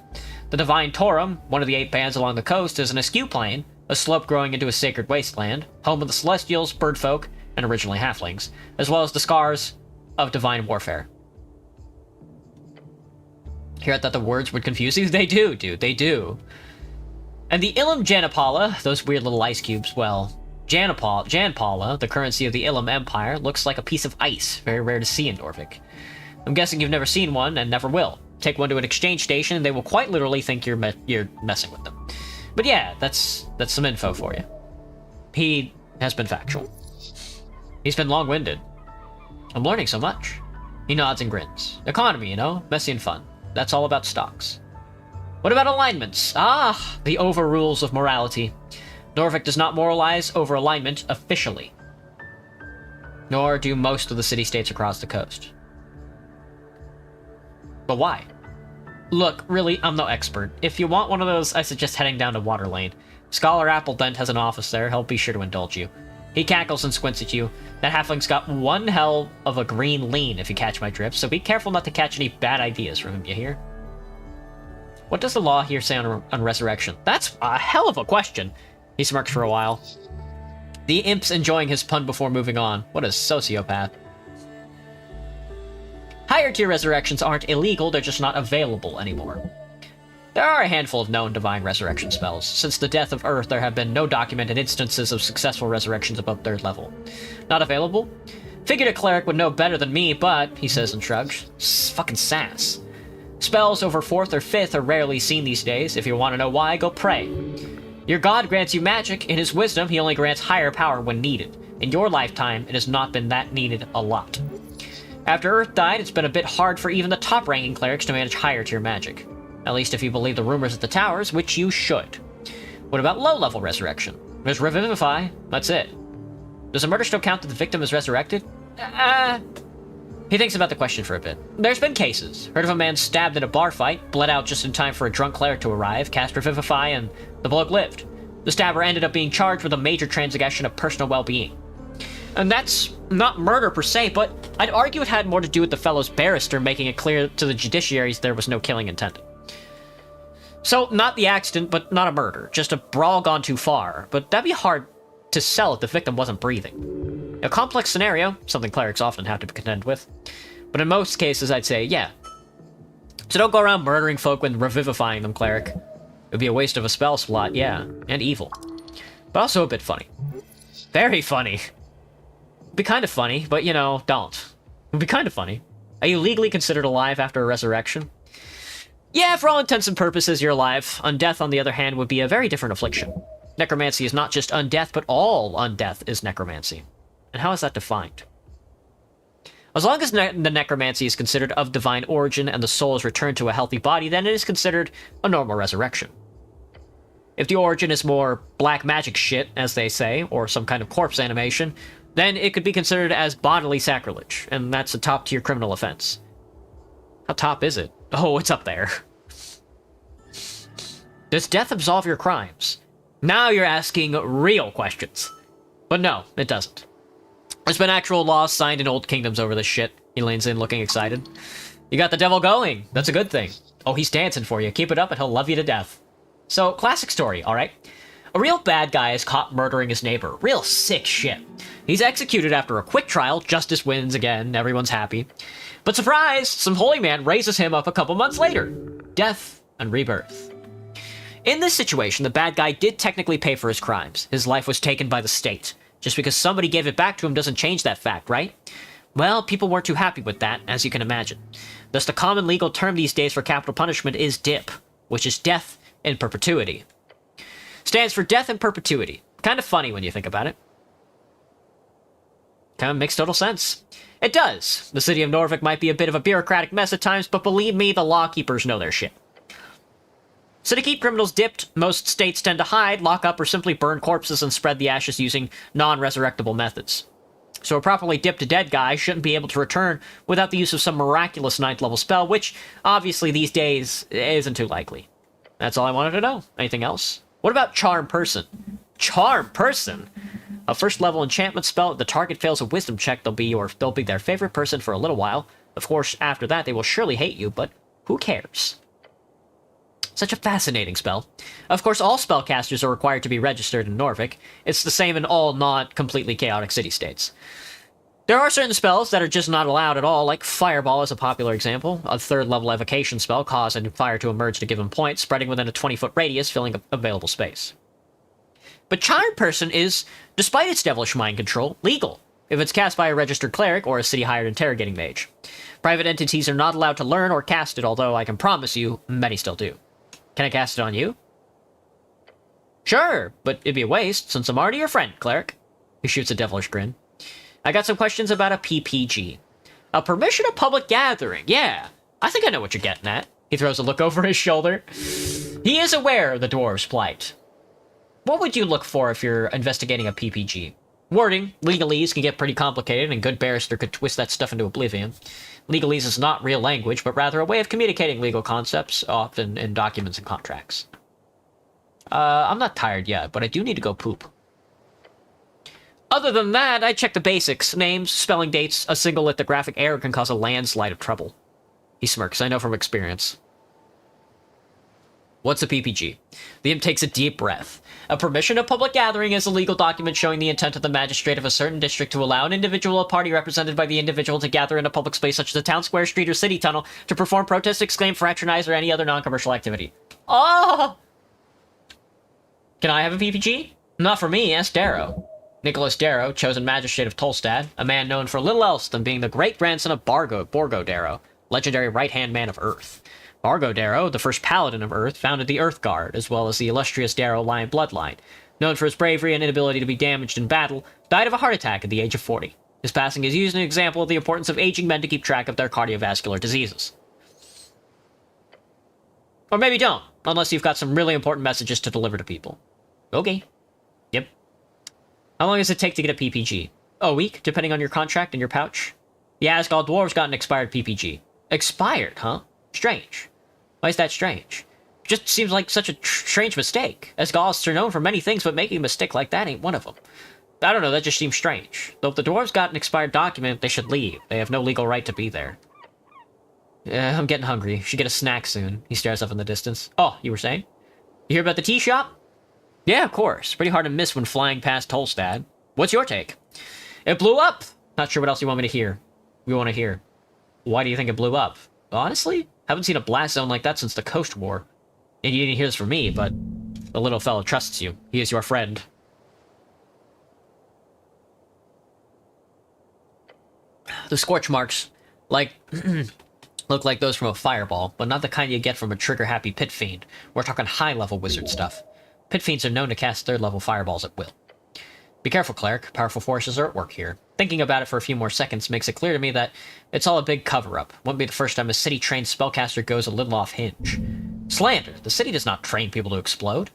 The Divine Torum, one of the 8 bands along the coast, is an askew plane, a slope growing into a sacred wasteland, home of the Celestials, Birdfolk, and originally Halflings, as well as the scars of divine warfare. Hear that the words would confuse you? They do, dude, they do. And the Ilum Janapala, those weird little ice cubes, well, Janpala, the currency of the Ilum Empire, looks like a piece of ice, very rare to see in Norvik. I'm guessing you've never seen one and never will. Take one to an exchange station and they will quite literally think you're messing with them. But yeah, that's some info for you. He has been factual. He's been long-winded. I'm learning so much. He nods and grins. Economy, you know? Messy and fun. That's all about stocks. What about alignments? Ah, the overrules of morality. Norvik does not moralize over alignment officially. Nor do most of the city-states across the coast. But why? Look, really, I'm no expert. If you want one of those, I suggest heading down to Waterlane. Scholar Appledent has an office there. He'll be sure to indulge you. He cackles and squints at you. That halfling's got one hell of a green lean, if you catch my drift, so be careful not to catch any bad ideas from him, you hear? What does the law here say on resurrection? That's a hell of a question. He smirks for a while. The imp's enjoying his pun before moving on. What a sociopath. Higher tier resurrections aren't illegal, they're just not available anymore. There are a handful of known divine resurrection spells. Since the death of Earth, there have been no documented instances of successful resurrections above 3rd level. Not available? Figured a cleric would know better than me, but, he says and shrugs, fucking sass. Spells over 4th or 5th are rarely seen these days. If you want to know why, go pray. Your god grants you magic. In his wisdom, he only grants higher power when needed. In your lifetime, it has not been that needed a lot. After Earth died, it's been a bit hard for even the top-ranking clerics to manage higher-tier magic. At least if you believe the rumors at the towers, which you should. What about low-level resurrection? There's Revivify. That's it. Does a murder still count that the victim is resurrected? He thinks about the question for a bit. There's been cases. Heard of a man stabbed in a bar fight, bled out just in time for a drunk cleric to arrive, cast Revivify, and the bloke lived. The stabber ended up being charged with a major transgression of personal well-being. And that's not murder per se, but I'd argue it had more to do with the fellow's barrister making it clear to the judiciaries there was no killing intended. So, not the accident, but not a murder. Just a brawl gone too far. But that'd be hard to sell if the victim wasn't breathing. A complex scenario, something clerics often have to contend with. But in most cases, I'd say, yeah. So don't go around murdering folk when revivifying them, cleric. It would be a waste of a spell slot, yeah. And evil. But also a bit funny. Very funny. It'd be kind of funny, but, you know, don't. It'd be kind of funny. Are you legally considered alive after a resurrection? Yeah, for all intents and purposes, you're alive. Undeath, on the other hand, would be a very different affliction. Necromancy is not just undeath, but all undeath is necromancy. And how is that defined? As long as the necromancy is considered of divine origin and the soul is returned to a healthy body, then it is considered a normal resurrection. If the origin is more black magic shit, as they say, or some kind of corpse animation, then it could be considered as bodily sacrilege, and that's a top-tier criminal offense. How top is it? Oh, it's up there. Does death absolve your crimes? Now you're asking real questions. But no, it doesn't. There's been actual laws signed in old kingdoms over this shit. He leans in, looking excited. You got the devil going. That's a good thing. Oh, he's dancing for you. Keep it up and he'll love you to death. So, classic story, alright? A real bad guy is caught murdering his neighbor. Real sick shit. He's executed after a quick trial. Justice wins again. Everyone's happy. But surprise! Some holy man raises him up a couple months later. Death and rebirth. In this situation, the bad guy did technically pay for his crimes. His life was taken by the state. Just because somebody gave it back to him doesn't change that fact, right? Well, people weren't too happy with that, as you can imagine. Thus, the common legal term these days for capital punishment is DIP, which is death in perpetuity. Stands for death in perpetuity. Kind of funny when you think about it. Kind of makes total sense. It does. The city of Norvik might be a bit of a bureaucratic mess at times, but believe me, the law keepers know their shit. So to keep criminals dipped, most states tend to hide, lock up, or simply burn corpses and spread the ashes using non-resurrectable methods. So a properly dipped dead guy shouldn't be able to return without the use of some miraculous 9th level spell, which, obviously these days, isn't too likely. That's all I wanted to know. Anything else? What about Charm Person? Charm Person? A first level enchantment spell. If the target fails a wisdom check, they'll be their favorite person for a little while. Of course, after that, they will surely hate you, but who cares? Such a fascinating spell. Of course, all spellcasters are required to be registered in Norvik. It's the same in all not completely chaotic city-states. There are certain spells that are just not allowed at all, like Fireball is a popular example, a third-level evocation spell causing fire to emerge at a given point, spreading within a 20-foot radius, filling available space. But Charmed Person is, despite its devilish mind control, legal, if it's cast by a registered cleric or a city-hired interrogating mage. Private entities are not allowed to learn or cast it, although I can promise you, many still do. Can I cast it on you? Sure, but it'd be a waste, since I'm already your friend, cleric. He shoots a devilish grin. I got some questions about a PPG. A permission of public gathering, yeah. I think I know what you're getting at. He throws a look over his shoulder. He is aware of the dwarves' plight. What would you look for if you're investigating a PPG? Wording, legalese can get pretty complicated, and good barrister could twist that stuff into oblivion. Legalese is not real language, but rather a way of communicating legal concepts, often in documents and contracts. I'm not tired yet, but I do need to go poop. Other than that, I check the basics. Names, spelling dates, a single lithographic error can cause a landslide of trouble. He smirks, I know from experience. What's a PPG? The imp takes a deep breath. A permission of public gathering is a legal document showing the intent of the magistrate of a certain district to allow an individual or party represented by the individual to gather in a public space such as a town square, street, or city tunnel to perform, protest, exclaim, fraternize, or any other non-commercial activity. Oh! Can I have a PPG? Not for me, ask Darrow. Nicholas Darrow, chosen magistrate of Tolstad, a man known for little else than being the great-grandson of Borgo Darrow, legendary right-hand man of Earth. Borgo Darrow, the first paladin of Earth, founded the Earth Guard, as well as the illustrious Darrow Lion bloodline. Known for his bravery and inability to be damaged in battle, died of a heart attack at the age of 40. His passing is used as an example of the importance of aging men to keep track of their cardiovascular diseases. Or maybe don't, unless you've got some really important messages to deliver to people. Okay. Yep. How long does it take to get a PPG? A week, depending on your contract and your pouch. The Asgard dwarves got an expired PPG. Expired, huh? Strange. Why is that strange? Just seems like such a strange mistake. Asgardists are known for many things, but making a mistake like that ain't one of them. I don't know, that just seems strange. Though if the dwarves got an expired document, they should leave. They have no legal right to be there. Yeah, I'm getting hungry. Should get a snack soon. He stares up in the distance. Oh, you were saying? You hear about the tea shop? Yeah, of course. Pretty hard to miss when flying past Tolstad. What's your take? It blew up! Not sure what else you want me to hear. We want to hear. Why do you think it blew up? Honestly, haven't seen a blast zone like that since the Coast War. And you didn't hear this from me, but the little fellow trusts you. He is your friend. The scorch marks, look like those from a fireball, but not the kind you get from a trigger-happy pit fiend. We're talking high-level wizard stuff. Pit fiends are known to cast third-level fireballs at will. Be careful, cleric. Powerful forces are at work here. Thinking about it for a few more seconds makes it clear to me that it's all a big cover-up. Won't be the first time a city-trained spellcaster goes a little off-hinge. Slander. The city does not train people to explode.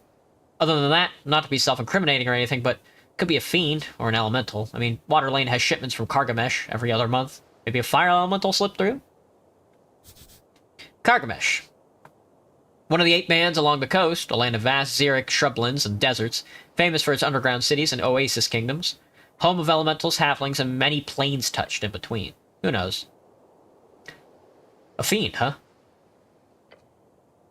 Other than that, not to be self-incriminating or anything, but could be a fiend or an elemental. I mean, Waterlane has shipments from Kargamesh every other month. Maybe a fire elemental slipped through? Kargamesh. One of the 8 bands along the coast, a land of vast xeric shrublands and deserts, famous for its underground cities and oasis kingdoms. Home of elementals, halflings, and many planes touched in between. Who knows? A fiend, huh?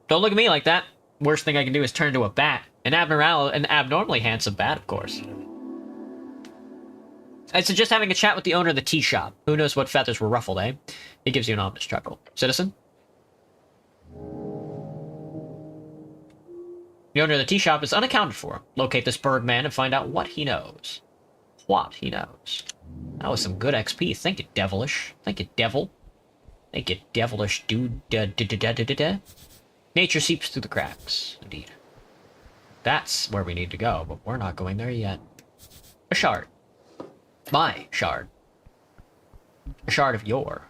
Don't look at me like that. Worst thing I can do is turn into a bat. An abnormally handsome bat, of course. I suggest having a chat with the owner of the tea shop. Who knows what feathers were ruffled, eh? He gives you an ominous chuckle. Citizen? The owner of the tea shop is unaccounted for. Locate this Bergman and find out what he knows. What he knows. That was some good XP. Thank you, devilish. Thank you, devil. Thank you, devilish dude. Nature seeps through the cracks. Indeed. That's where we need to go, but we're not going there yet. A shard. My shard. A shard of yore.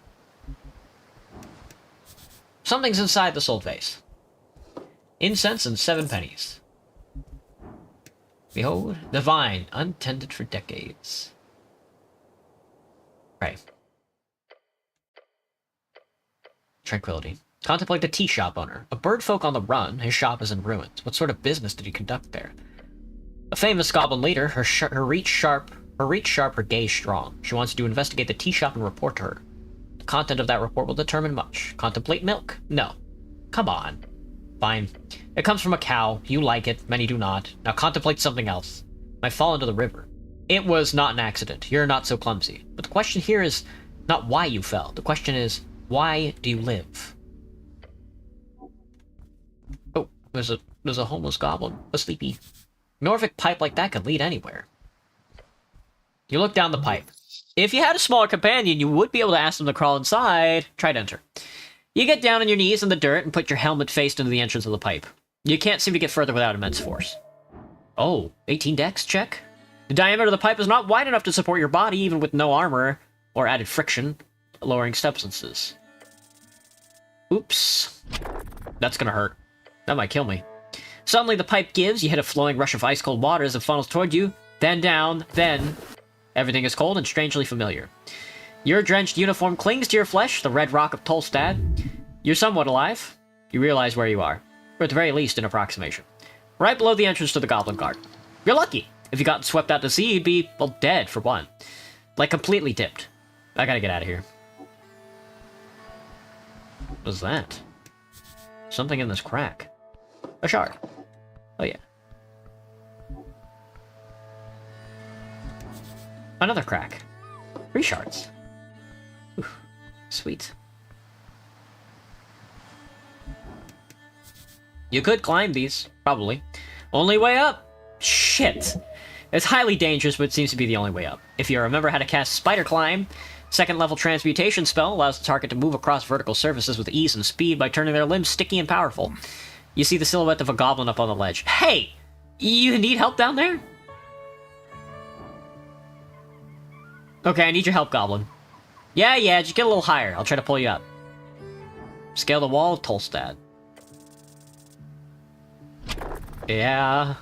Something's inside this old vase. Incense and 7 pennies. Behold, the vine, untended for decades. Right. Tranquility. Contemplate the tea shop owner. A bird folk on the run. His shop is in ruins. What sort of business did he conduct there? A famous goblin leader, her reach sharp, her gaze strong. She wants you to investigate the tea shop and report to her. The content of that report will determine much. Contemplate milk? No. Come on. Fine. It comes from a cow. You like it. Many do not. Now contemplate something else. Might fall into the river. It was not an accident. You're not so clumsy. But the question here is not why you fell. The question is, why do you live? Oh, there's a homeless goblin. A sleepy. Norvik pipe like that could lead anywhere. You look down the pipe. If you had a smaller companion, you would be able to ask them to crawl inside. Try to enter. You get down on your knees in the dirt and put your helmet faced into the entrance of the pipe. You can't seem to get further without immense force. Oh, 18 dex, check. The diameter of the pipe is not wide enough to support your body, even with no armor or added friction, lowering substances. Oops. That's gonna hurt. That might kill me. Suddenly the pipe gives, you hit a flowing rush of ice-cold water as it funnels toward you, then down, then... Everything is cold and strangely familiar. Your drenched uniform clings to your flesh, the red rock of Tolstad. You're somewhat alive. You realize where you are, or at the very least an approximation. Right below the entrance to the Goblin Guard. You're lucky. If you got swept out to sea, you'd be, well, dead, for one. Like, completely dipped. I gotta get out of here. What's that? Something in this crack. A shard. Oh, yeah. Another crack. 3 shards. Oof. Sweet. You could climb these, probably. Only way up! Shit! It's highly dangerous, but it seems to be the only way up. If you remember how to cast Spider Climb, second level transmutation spell allows the target to move across vertical surfaces with ease and speed by turning their limbs sticky and powerful. You see the silhouette of a goblin up on the ledge. Hey! You need help down there? Okay, I need your help, goblin. Yeah, just get a little higher. I'll try to pull you up. Scale the wall of Tolstad. Yeah.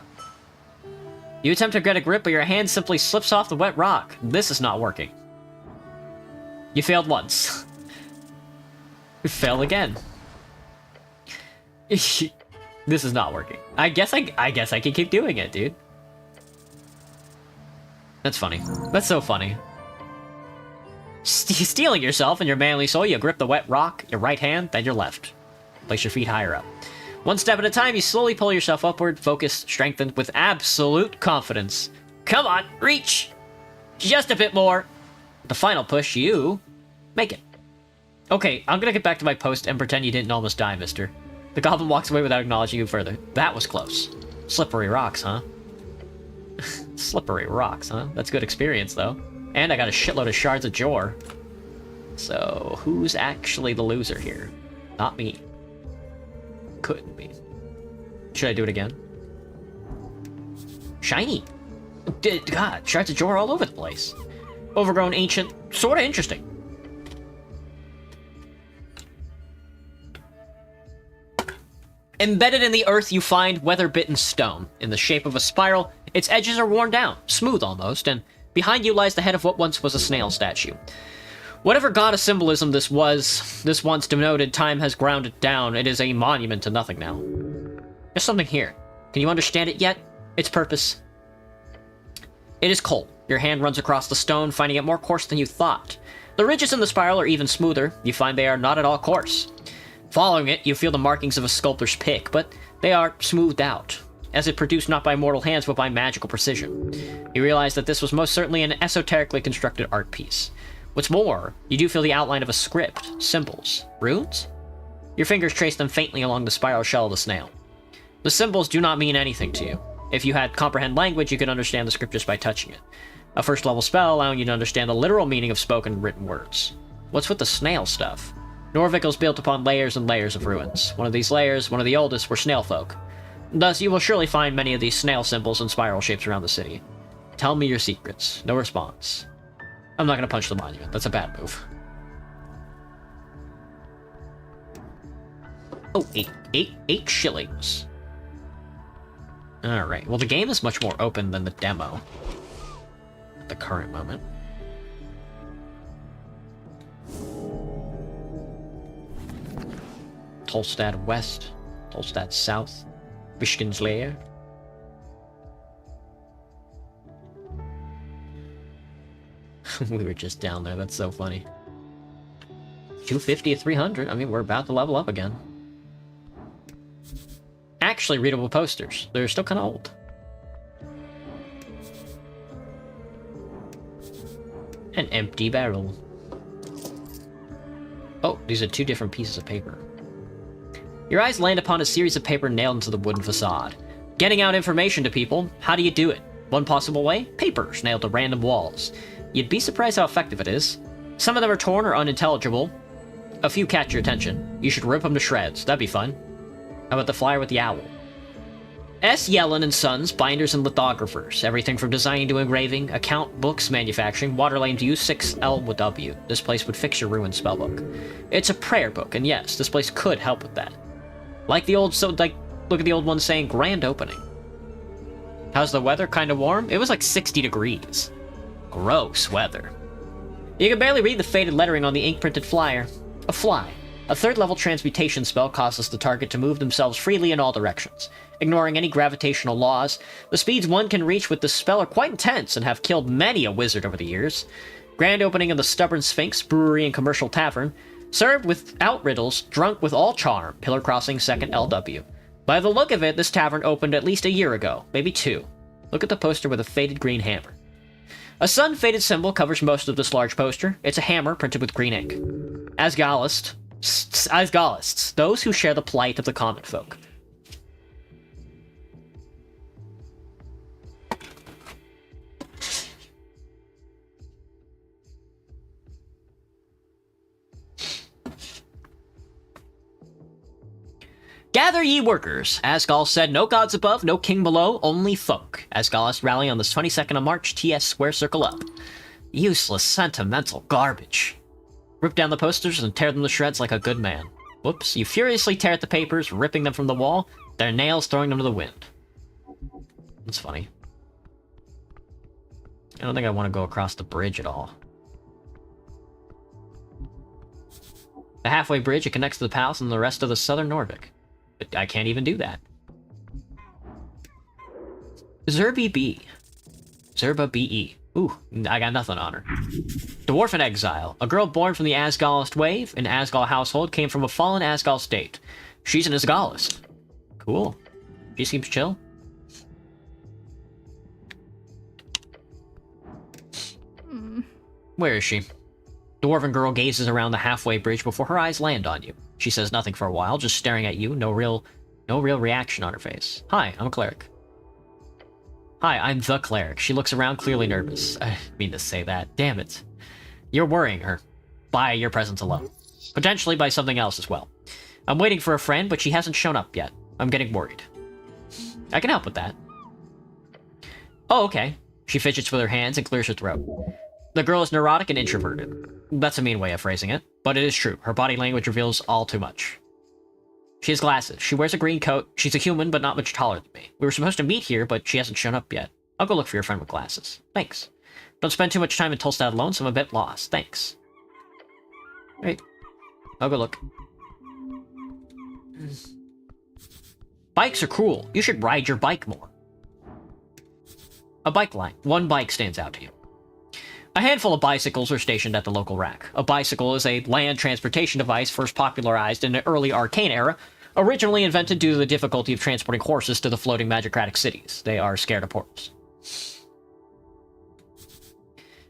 You attempt to get a grip, but your hand simply slips off the wet rock. This is not working. You failed once. You fail again. This is not working. I guess I can keep doing it, dude. That's funny. That's so funny. Stealing yourself and your manly soul, you grip the wet rock, your right hand, then your left. Place your feet higher up. One step at a time, you slowly pull yourself upward, focused, strengthened, with absolute confidence. Come on, reach! Just a bit more. The final push, you make it. Okay, I'm gonna get back to my post and pretend you didn't almost die, mister. The goblin walks away without acknowledging you further. That was close. Slippery rocks, huh? Slippery rocks, huh? That's good experience, though. And I got a shitload of shards of Jor. So, who's actually the loser here? Not me. Couldn't be. Should I do it again? Shiny! God, shards of Jor all over the place. Overgrown, ancient, sorta interesting. Embedded in the earth, you find weather-bitten stone. In the shape of a spiral, its edges are worn down, smooth almost, and behind you lies the head of what once was a snail statue. Whatever goddess symbolism this once denoted, time has ground it down. It is a monument to nothing now. There's something here. Can you understand it yet? Its purpose? It is cold. Your hand runs across the stone, finding it more coarse than you thought. The ridges in the spiral are even smoother. You find they are not at all coarse. Following it, you feel the markings of a sculptor's pick, but they are smoothed out, as if produced not by mortal hands but by magical precision. You realize that this was most certainly an esoterically constructed art piece. What's more, you do feel the outline of a script, symbols, runes? Your fingers trace them faintly along the spiral shell of the snail. The symbols do not mean anything to you. If you had comprehend language, you could understand the script just by touching it. A first level spell allowing you to understand the literal meaning of spoken and written words. What's with the snail stuff? Norvik is built upon layers and layers of ruins. One of these layers, one of the oldest, were snail folk. Thus, you will surely find many of these snail symbols and spiral shapes around the city. Tell me your secrets. No response. I'm not gonna punch the monument. That's a bad move. Oh, eight shillings. Alright, well the game is much more open than the demo. At the current moment. Tolstad West, Tolstad South, Vishkin's Lair. We were just down there, that's so funny. 250 to 300, I mean, we're about to level up again. Actually readable posters. They're still kind of old. An empty barrel. Oh, these are 2 different pieces of paper. Your eyes land upon a series of paper nailed into the wooden facade. Getting out information to people, how do you do it? One possible way? Papers nailed to random walls. You'd be surprised how effective it is. Some of them are torn or unintelligible. A few catch your attention. You should rip them to shreds. That'd be fun. How about the flyer with the owl? S. Yellen and Sons, binders and lithographers. Everything from designing to engraving, account, books, manufacturing, water lane to U6L-W. This place would fix your ruined spellbook. It's a prayer book, and yes, this place could help with that. Like the old, look at the old one saying grand opening. How's the weather? Kinda warm? It was like 60 degrees. Gross weather. You can barely read the faded lettering on the ink-printed flyer. A fly. A third-level transmutation spell causes the target to move themselves freely in all directions, ignoring any gravitational laws. The speeds one can reach with this spell are quite intense and have killed many a wizard over the years. Grand opening of the Stubborn Sphinx Brewery and Commercial Tavern. Served without riddles, drunk with all charm. Pillar Crossing 2nd LW. By the look of it, this tavern opened at least a year ago, maybe 2. Look at the poster with a faded green hammer. A sun-faded symbol covers most of this large poster. It's a hammer printed with green ink. Asgalists, those who share the plight of the common folk. Gather ye workers. Asgal said, no gods above, no king below, only folk. Asgalists rally on the 22nd of March, TS Square Circle up. Useless, sentimental garbage. Rip down the posters and tear them to shreds like a good man. Whoops, you furiously tear at the papers, ripping them from the wall, their nails throwing them to the wind. That's funny. I don't think I want to go across the bridge at all. The halfway bridge, it connects to the palace and the rest of the southern Norvik. But I can't even do that. Zerba B.E. Ooh, I got nothing on her. Dwarf in exile. A girl born from the Asgalist wave, an Asgal household, came from a fallen Asgal state. She's an Asgalist. Cool. She seems chill. Where is she? Dwarven girl gazes around the halfway bridge before her eyes land on you. She says nothing for a while, just staring at you, no real reaction on her face. Hi, I'm a cleric. Hi, I'm the cleric. She looks around, clearly nervous. I mean to say that. Damn it. You're worrying her. By your presence alone. Potentially by something else as well. I'm waiting for a friend, but she hasn't shown up yet. I'm getting worried. I can help with that. Oh, okay. She fidgets with her hands and clears her throat. The girl is neurotic and introverted. That's a mean way of phrasing it, but it is true. Her body language reveals all too much. She has glasses. She wears a green coat. She's a human, but not much taller than me. We were supposed to meet here, but she hasn't shown up yet. I'll go look for your friend with glasses. Thanks. Don't spend too much time in Tolstad alone, so I'm a bit lost. Thanks. Right. I'll go look. Bikes are cool. You should ride your bike more. A bike line. One bike stands out to you. A handful of bicycles are stationed at the local rack. A bicycle is a land transportation device first popularized in the early Arcane era, originally invented due to the difficulty of transporting horses to the floating magicratic cities. They are scared of portals.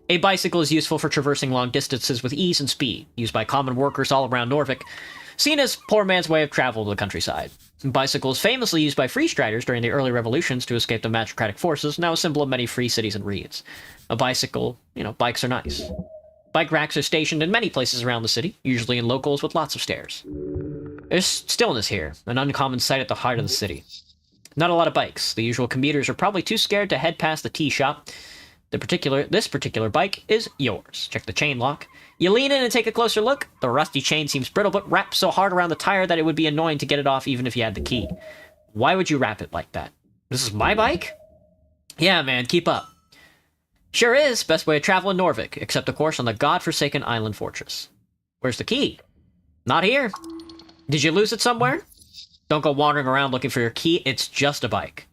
A bicycle is useful for traversing long distances with ease and speed, used by common workers all around Norvik, seen as poor man's way of travel to the countryside. Bicycles famously used by freestriders during the early revolutions to escape the magicratic forces, now a symbol of many free cities and reeds. A bicycle, bikes are nice. Bike racks are stationed in many places around the city, usually in locals with lots of stairs. There's stillness here, an uncommon sight at the heart of the city. Not a lot of bikes. The usual commuters are probably too scared to head past the tea shop. This particular bike is yours. Check the chain lock. You lean in and take a closer look. The rusty chain seems brittle, but wrapped so hard around the tire that it would be annoying to get it off even if you had the key. Why would you wrap it like that? This is my bike? Yeah, man, keep up. Sure is. Best way to travel in Norvik, except of course on the godforsaken island fortress. Where's the key? Not here. Did you lose it somewhere? Don't go wandering around looking for your key. It's just a bike.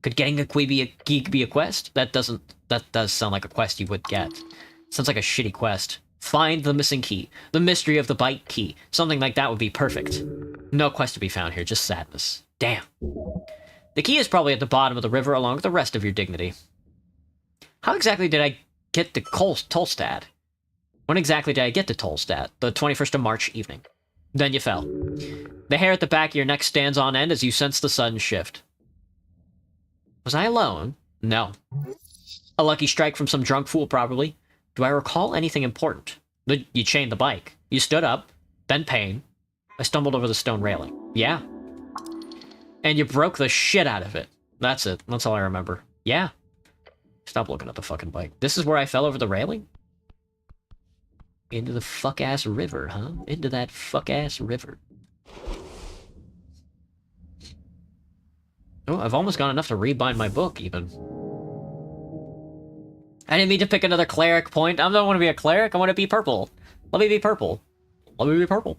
Could getting a key be a quest? That does sound like a quest you would get. Sounds like a shitty quest. Find the missing key. The mystery of the bite key. Something like that would be perfect. No quest to be found here, just sadness. Damn. The key is probably at the bottom of the river along with the rest of your dignity. How exactly did I get to Tolstad? When exactly did I get to Tolstad? The 21st of March evening. Then you fell. The hair at the back of your neck stands on end as you sense the sudden shift. Was I alone? No. A lucky strike from some drunk fool, probably. Do I recall anything important? You chained the bike. You stood up. Then pain. I stumbled over the stone railing. Yeah. And you broke the shit out of it. That's it. That's all I remember. Yeah. Stop looking at the fucking bike. This is where I fell over the railing? Into the fuck-ass river, huh? Into that fuck-ass river. Oh, I've almost got enough to rebind my book, even. I didn't mean to pick another cleric point. I don't want to be a cleric. I want to be purple. Let me be purple. Let me be purple.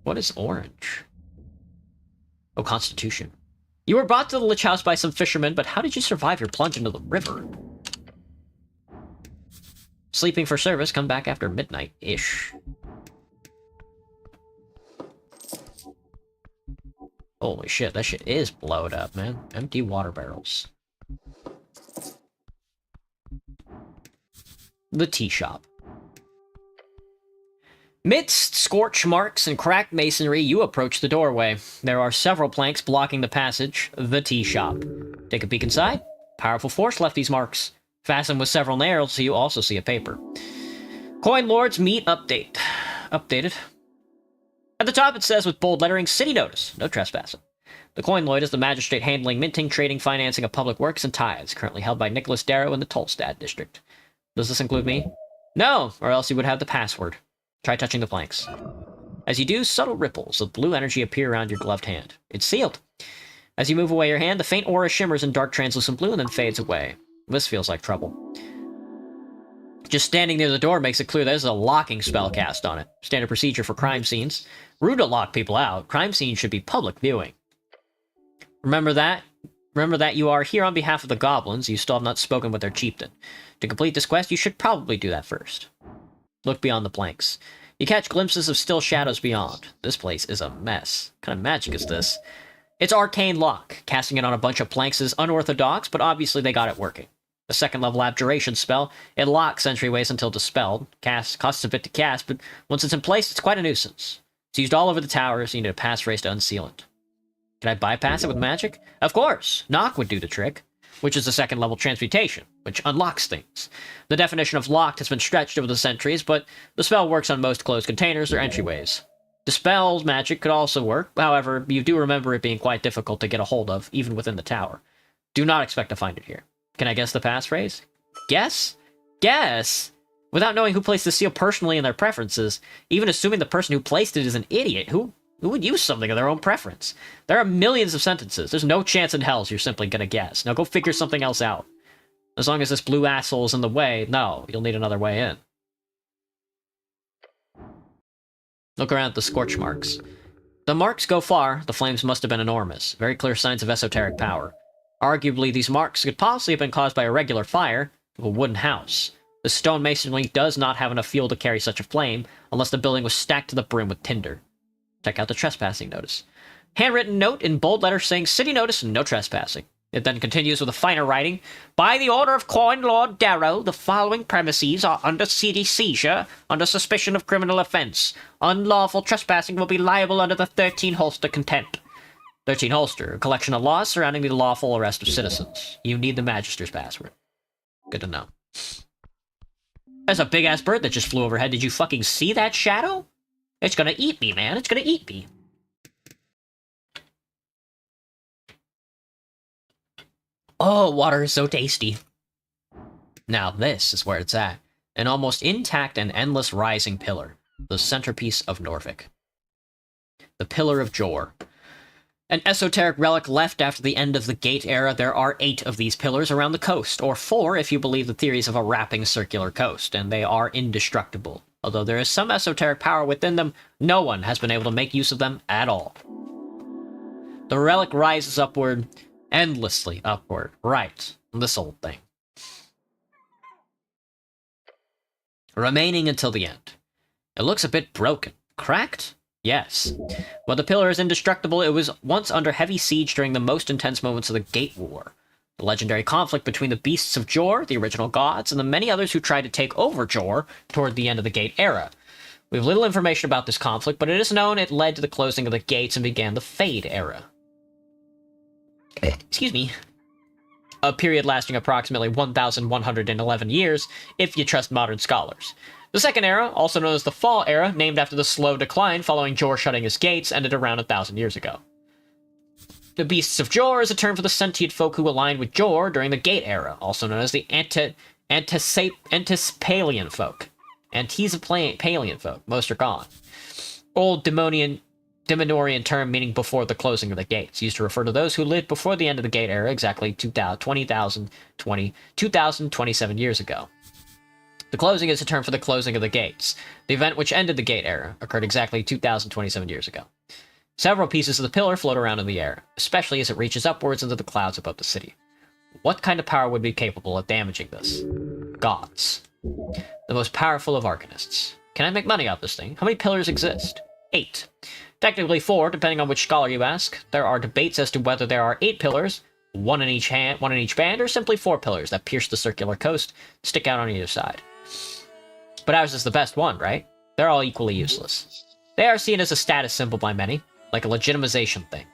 What is orange? Oh, Constitution. You were brought to the Lich House by some fishermen, but how did you survive your plunge into the river? Sleeping for service, come back after midnight-ish. Holy shit, that shit is blowed up, man. Empty water barrels. The tea shop. Midst scorch marks and cracked masonry, you approach the doorway. There are several planks blocking the passage. The tea shop. Take a peek inside. Powerful force left these marks. Fastened with several nails, so you also see a paper. Coin Lord's Meet Update. Updated. At the top it says with bold lettering, City Notice. No trespassing. The Coin Lord is the magistrate handling minting, trading, financing of public works, and tithes, currently held by Nicholas Darrow in the Tolstad district. Does this include me? No, or else you would have the password. Try touching the planks. As you do, subtle ripples of blue energy appear around your gloved hand. It's sealed. As you move away your hand, the faint aura shimmers in dark translucent blue and then fades away. This feels like trouble. Just standing near the door makes it clear there's a locking spell cast on it. Standard procedure for crime scenes. Rude to lock people out. Crime scenes should be public viewing. Remember that? Remember that you are here on behalf of the goblins. You still have not spoken with their chieftain. To complete this quest, you should probably do that first. Look beyond the planks. You catch glimpses of still shadows beyond. This place is a mess. What kind of magic is this? It's Arcane Lock. Casting it on a bunch of planks is unorthodox, but obviously they got it working. A second-level abjuration spell. It locks entryways until dispelled. Costs a bit to cast, but once it's in place, it's quite a nuisance. It's used all over the tower, so you need a passphrase to unseal it. Can I bypass it with magic? Of course! Knock would do the trick, which is a second-level transmutation, which unlocks things. The definition of locked has been stretched over the centuries, but the spell works on most closed containers or entryways. Dispel magic could also work, however, you do remember it being quite difficult to get a hold of, even within the tower. Do not expect to find it here. Can I guess the passphrase? Guess? Guess? Without knowing who placed the seal personally and their preferences, even assuming the person who placed it is an idiot, who would use something of their own preference? There are millions of sentences. There's no chance in hell you're simply gonna guess. Now go figure something else out. As long as this blue asshole is in the way, no, you'll need another way in. Look around at the scorch marks. The marks go far. The flames must have been enormous. Very clear signs of esoteric power. Arguably, these marks could possibly have been caused by a regular fire of a wooden house. The stone masonry does not have enough fuel to carry such a flame, unless the building was stacked to the brim with tinder. Check out the trespassing notice. Handwritten note in bold letters saying city notice and no trespassing. It then continues with a finer writing. By the order of Coin Lord Darrow, the following premises are under city seizure under suspicion of criminal offense. Unlawful trespassing will be liable under the 13 Holster contempt. 13 Holster, a collection of laws surrounding the lawful arrest of citizens. You need the Magister's password. Good to know. There's a big-ass bird that just flew overhead. Did you fucking see that shadow? It's gonna eat me, man. It's gonna eat me. Oh, water is so tasty. Now this is where it's at. An almost intact and endless rising pillar. The centerpiece of Norvik. The Pillar of Jor. An esoteric relic left after the end of the Gate era. There are 8 of these pillars around the coast, or 4 if you believe the theories of a wrapping circular coast, and they are indestructible. Although there is some esoteric power within them, no one has been able to make use of them at all. The relic rises upward, endlessly upward. Right, this old thing. remaining until the end. It looks a bit broken. Cracked? Yes. While the pillar is indestructible, it was once under heavy siege during the most intense moments of the Gate War. The legendary conflict between the beasts of Jor, the original gods, and the many others who tried to take over Jor toward the end of the Gate era. We have little information about this conflict, but it is known it led to the closing of the gates and began the Fade era. Excuse me. A period lasting approximately 1,111 years, if you trust modern scholars. The second era, also known as the Fall era, named after the slow decline following Jor shutting his gates, ended around 1,000 years ago. The Beasts of Jor is a term for the sentient folk who aligned with Jor during the Gate era, also known as the Antespalian folk. Antespalian folk. Most are gone. Old Demonorian term meaning before the closing of the gates, used to refer to those who lived before the end of the Gate era, exactly 2,027 years ago. The closing is a term for the closing of the gates. The event which ended the Gate era occurred exactly 2,027 years ago. Several pieces of the pillar float around in the air, especially as it reaches upwards into the clouds above the city. What kind of power would be capable of damaging this? Gods. The most powerful of arcanists. Can I make money off this thing? How many pillars exist? 8. Technically 4, depending on which scholar you ask. There are debates as to whether there are 8 pillars, one in each band, or simply 4 pillars that pierce the circular coast, stick out on either side. But ours is the best one, right? They're all equally useless. They are seen as a status symbol by many, like a legitimization thing.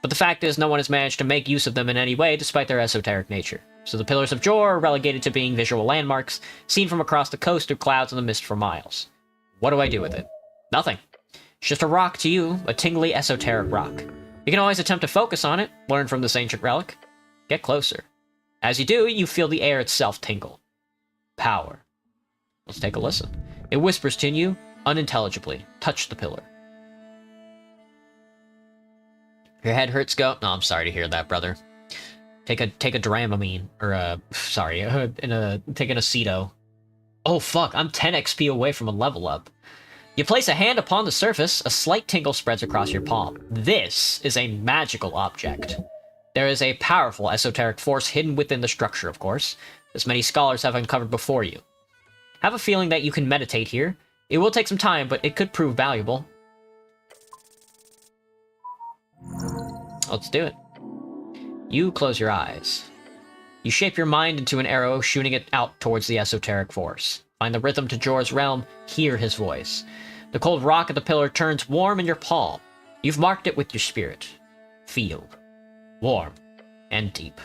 But the fact is, no one has managed to make use of them in any way, despite their esoteric nature. So the Pillars of Jor are relegated to being visual landmarks, seen from across the coast through clouds in the mist for miles. What do I do with it? Nothing. It's just a rock to you, a tingly esoteric rock. You can always attempt to focus on it, learn from this ancient relic. Get closer. As you do, you feel the air itself tingle. Power. Let's take a listen. It whispers to you, unintelligibly. Touch the pillar. Your head hurts, go? No, I'm sorry to hear that, brother. Take a Dramamine, or take an Aceto. Oh fuck, I'm 10 XP away from a level up. You place a hand upon the surface, a slight tingle spreads across your palm. This is a magical object. There is a powerful esoteric force hidden within the structure, of course, as many scholars have uncovered before you. Have a feeling that you can meditate here. It will take some time, but it could prove valuable. Let's do it. You close your eyes. You shape your mind into an arrow, shooting it out towards the esoteric force. Find the rhythm to Jor's realm, hear his voice. The cold rock of the pillar turns warm in your palm. You've marked it with your spirit. Feel. Warm. And deep.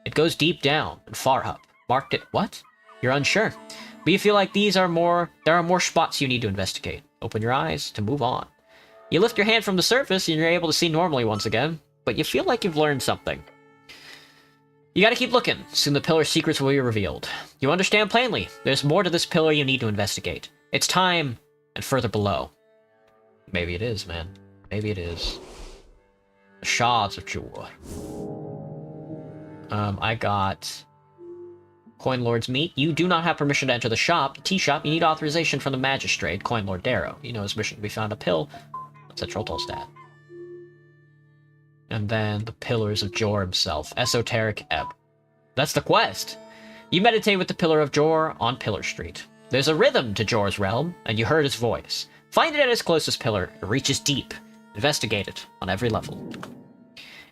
It goes deep down and far up. Marked it what? You're unsure. But you feel like there are more spots you need to investigate. Open your eyes to move on. You lift your hand from the surface and you're able to see normally once again, but you feel like you've learned something. You gotta keep looking, soon the pillar's secrets will be revealed. You understand plainly, there's more to this pillar you need to investigate. It's time, and further below. Maybe it is, man. Maybe it is. The Shards of Jor. I got Coin Lord's Meat. You do not have permission to enter the shop, the tea shop. You need authorization from the magistrate, Coin Lord Darrow. You know his mission to be found a pill. That's a Trolltolstad. And then the Pillars of Jor himself, Esoteric Ebb. That's the quest. You meditate with the Pillar of Jor on Pillar Street. There's a rhythm to Jor's realm, and you heard his voice. Find it at its closest pillar. It reaches deep. Investigate it on every level.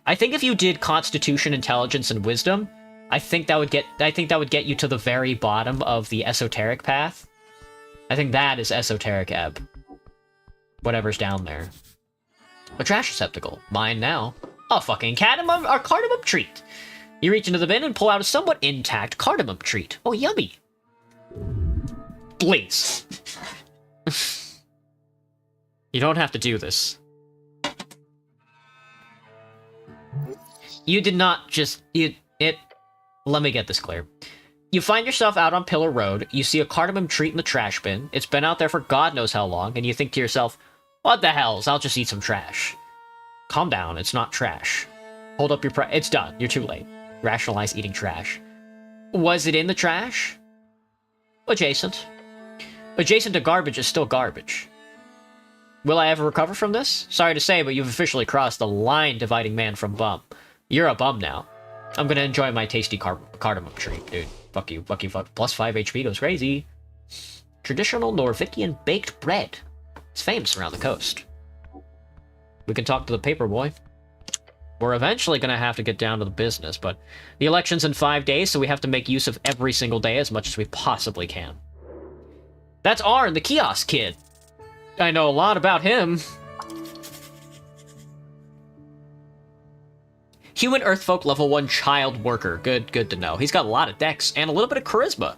I think if you did Constitution, Intelligence, and Wisdom, I think that would get you to the very bottom of the Esoteric path. I think that is Esoteric Ebb. Whatever's down there. A trash receptacle. Mine now. A fucking cardamom treat. You reach into the bin and pull out a somewhat intact cardamom treat. Oh, yummy. Please. You don't have to do this. You did not just... Let me get this clear. You find yourself out on Pillar Road, you see a cardamom treat in the trash bin, it's been out there for God knows how long, and you think to yourself, what the hells, I'll just eat some trash. Calm down, it's not trash. Hold up your it's done, you're too late. Rationalize eating trash. Was it in the trash? Adjacent. Adjacent to garbage is still garbage. Will I ever recover from this? Sorry to say, but you've officially crossed the line dividing man from bum. You're a bum now. I'm gonna enjoy my tasty cardamom treat, dude. Fuck you, fuck you, fuck. Plus 5 HP goes crazy. Traditional Norvikian baked bread. It's famous around the coast. We can talk to the paper boy. We're eventually going to have to get down to the business, but the election's in 5 days, so we have to make use of every single day as much as we possibly can. That's Arn, the kiosk kid. I know a lot about him. Human Earthfolk level 1 child worker. Good to know. He's got a lot of dex and a little bit of charisma.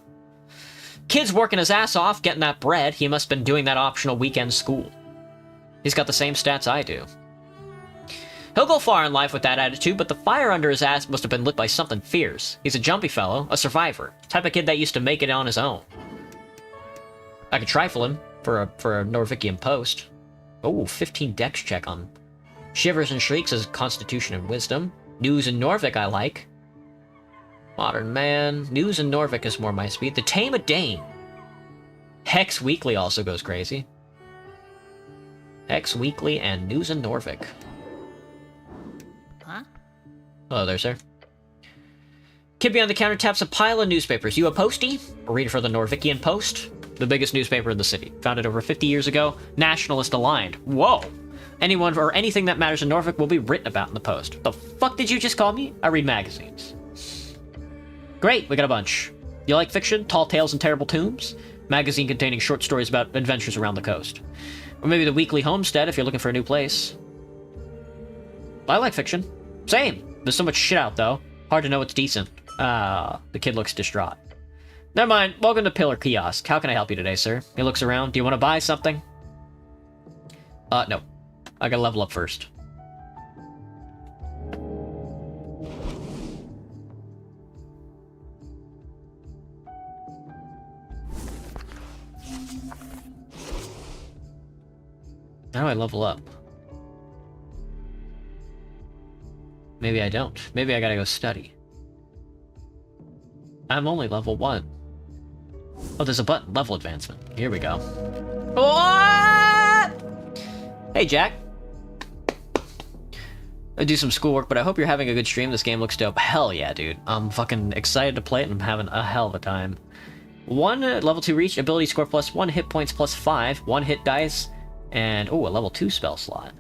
Kid's working his ass off, getting that bread. He must have been doing that optional weekend school. He's got the same stats I do. He'll go far in life with that attitude, but the fire under his ass must have been lit by something fierce. He's a jumpy fellow, a survivor. Type of kid that used to make it on his own. I could trifle him for a Norvikian post. Oh, 15 dex check on Shivers and Shrieks is Constitution and Wisdom. News and Norvik I like. Modern Man. News and Norvik is more my speed. The Tame a Dane. Hex Weekly also goes crazy. Hex Weekly and News and Norvik. Huh? Hello there, sir. Kid behind the counter taps a pile of newspapers. You a postie? A reader for the Norvikian Post? The biggest newspaper in the city. Founded over 50 years ago. Nationalist aligned. Whoa! Anyone or anything that matters in Norfolk will be written about in the Post. The fuck did you just call me? I read magazines. Great, we got a bunch. You like fiction? Tall Tales and Terrible Tombs? Magazine containing short stories about adventures around the coast. Or maybe the Weekly Homestead if you're looking for a new place. I like fiction. Same. There's so much shit out, though. Hard to know what's decent. The kid looks distraught. Never mind. Welcome to Pillar Kiosk. How can I help you today, sir? He looks around. Do you want to buy something? No. I gotta level up first. How do I level up? Maybe I don't. Maybe I gotta go study. I'm only level 1. Oh, there's a button. Level advancement. Here we go. What? Hey, Jack. I do some schoolwork, but I hope you're having a good stream. This game looks dope. Hell yeah, dude. I'm fucking excited to play it, and I'm having a hell of a time. 1 level 2 reach, ability score plus 1, hit points plus 5, 1 hit dice, and oh, a level 2 spell slot.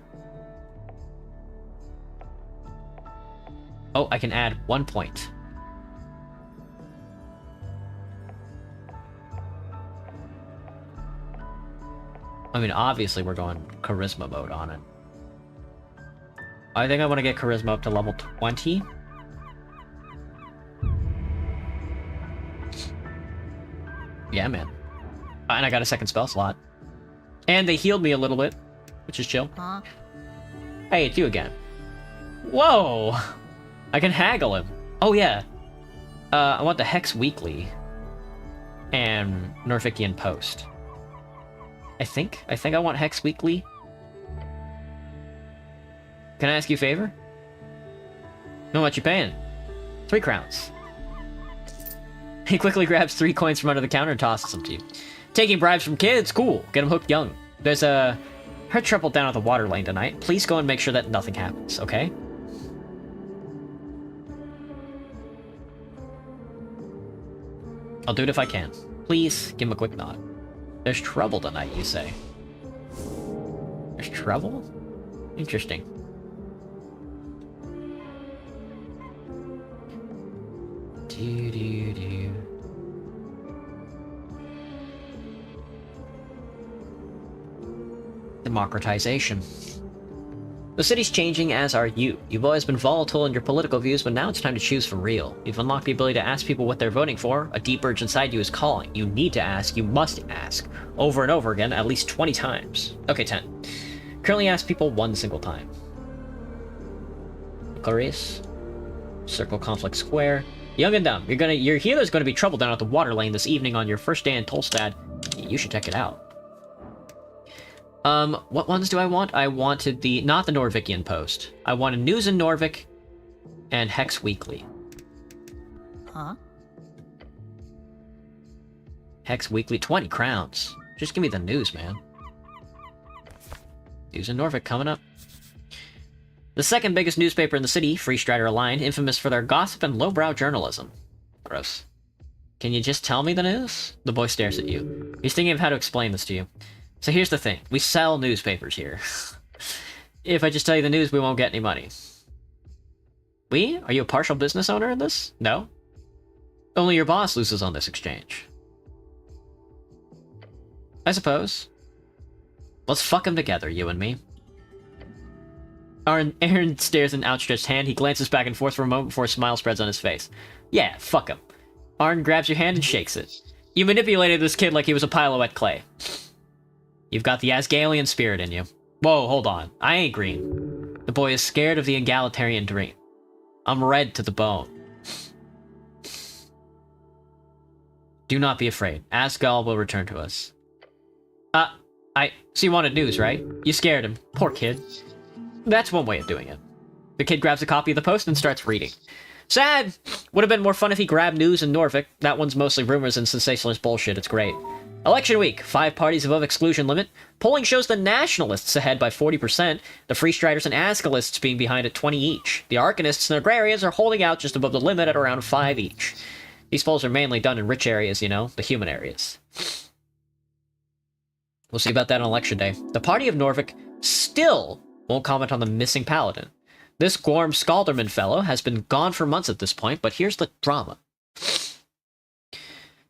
Oh, I can add 1 point. I mean, obviously we're going charisma mode on it. I think I want to get charisma up to level 20. Yeah, man. And I got a second spell slot. And they healed me a little bit, which is chill. Huh? Hey, it's you again. Whoa! I can haggle him. Oh, yeah. I want the Hex Weekly and Norvikian Post. I think I want Hex Weekly. Can I ask you a favor? How much you paying? 3 crowns. He quickly grabs 3 coins from under the counter and tosses them to you. Taking bribes from kids, cool. Get them hooked young. There's a heard trouble down at the water lane tonight. Please go and make sure that nothing happens, okay? I'll do it if I can. Please, give him a quick nod. There's trouble tonight, you say? There's trouble? Interesting. Do. Democratization. The city's changing, as are you. You've always been volatile in your political views, but now it's time to choose for real. You've unlocked the ability to ask people what they're voting for. A deep urge inside you is calling. You need to ask, you must ask. Over and over again, at least 20 times. Okay, 10. Currently ask people 1 single time. Clarice. Circle Conflict Square. Young and Dumb, you're here. There's gonna be trouble down at the water lane this evening on your first day in Tolstad. You should check it out. What ones do I want? I wanted not the Norvikian Post. I wanted News in Norvik and Hex Weekly. Huh? Hex Weekly, 20 crowns. Just give me the news, man. News in Norvik coming up. The second biggest newspaper in the city, Free Strider Aligned, infamous for their gossip and lowbrow journalism. Gross. Can you just tell me the news? The boy stares at you. He's thinking of how to explain this to you. So here's the thing. We sell newspapers here. If I just tell you the news, we won't get any money. We? Are you a partial business owner in this? No? Only your boss loses on this exchange. I suppose. Let's fuck him together, you and me. Aaron stares an outstretched hand. He glances back and forth for a moment before a smile spreads on his face. Yeah, fuck him. Arn grabs your hand and shakes it. You manipulated this kid like he was a pile of wet clay. You've got the Asgalian spirit in you. Whoa, hold on. I ain't green. The boy is scared of the egalitarian dream. I'm red to the bone. Do not be afraid. Asgal will return to us. So you wanted news, right? You scared him. Poor kid. That's one way of doing it. The kid grabs a copy of the Post and starts reading. Sad! Would have been more fun if he grabbed news in Norfolk. That one's mostly rumors and sensationalist bullshit. It's great. Election week. 5 parties above exclusion limit. Polling shows the Nationalists ahead by 40%. The Free Striders and Ascalists being behind at 20 each. The Arcanists and Agrarians are holding out just above the limit at around 5 each. These polls are mainly done in rich areas, you know, the human areas. We'll see about that on election day. The party of Norfolk still won't comment on the missing paladin. This Gorm Scalderman fellow has been gone for months at this point, but here's the drama.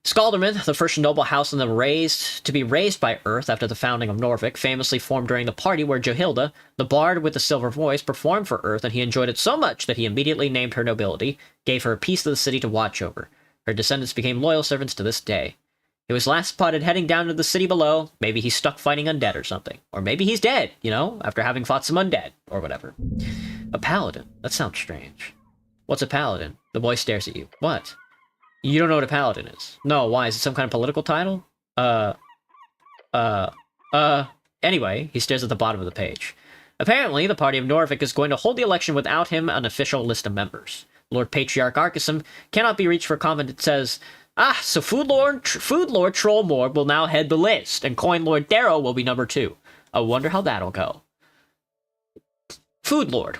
Scalderman, the first noble house in to be raised by Earth after the founding of Norfolk, famously formed during the party where Johilda, the bard with the silver voice, performed for Earth, and he enjoyed it so much that he immediately named her nobility, gave her a piece of the city to watch over. Her descendants became loyal servants to this day. He was last spotted heading down to the city below. Maybe he's stuck fighting undead or something. Or maybe he's dead, you know, after having fought some undead, or whatever. A paladin? That sounds strange. What's a paladin? The boy stares at you. What? You don't know what a paladin is? No, why? Is it some kind of political title? Anyway, he stares at the bottom of the page. Apparently, the party of Norfolk is going to hold the election without him an official list of members. Lord Patriarch Archism cannot be reached for comment. It says, so Food Lord Trollmore will now head the list, and Coin Lord Darrow will be number 2. I wonder how that'll go. Food Lord.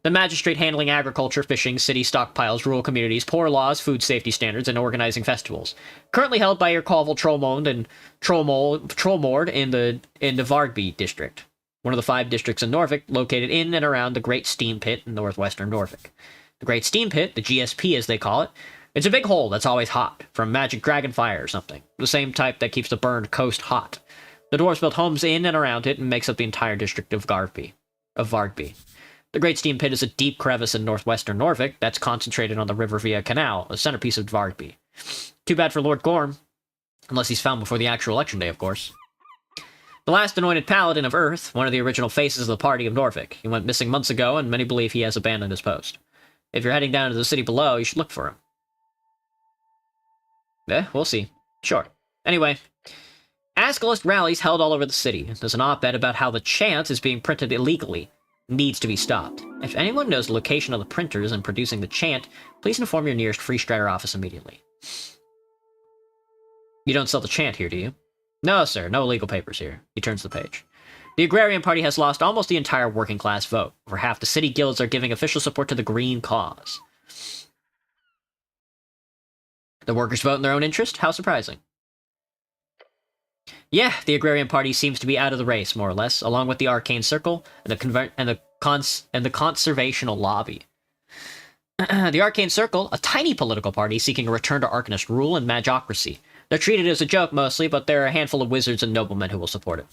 The magistrate handling agriculture, fishing, city stockpiles, rural communities, poor laws, food safety standards, and organizing festivals. Currently held by Irkolval Trollmond and Trollmord in the Vargby district, one of the 5 districts in Norfolk located in and around the Great Steam Pit in northwestern Norfolk. The Great Steam Pit, the GSP as they call it, it's a big hole that's always hot, from magic dragon fire or something, the same type that keeps the burned coast hot. The dwarves built homes in and around it and makes up the entire district of Vargby. The Great Steam Pit is a deep crevice in northwestern Norfolk that's concentrated on the river via canal, a centerpiece of Vargby. Too bad for Lord Gorm, unless he's found before the actual election day, of course. The last anointed paladin of Earth, one of the original faces of the party of Norfolk. He went missing months ago, and many believe he has abandoned his post. If you're heading down to the city below, you should look for him. We'll see. Sure. Anyway, Ascalist rallies held all over the city. There's an op-ed about how the chant is being printed illegally. Needs to be stopped. If anyone knows the location of the printers and producing the chant, please inform your nearest Free Strider office immediately. You don't sell the chant here, do you? No, sir. No legal papers here. He turns the page. The Agrarian Party has lost almost the entire working class vote. Over half the city guilds are giving official support to the Green cause. The workers vote in their own interest? How surprising. Yeah, the Agrarian Party seems to be out of the race, more or less, along with the Arcane Circle and the Conservational Lobby. The Arcane Circle, a tiny political party seeking a return to Arcanist rule and magocracy. They're treated as a joke mostly, but there are a handful of wizards and noblemen who will support it.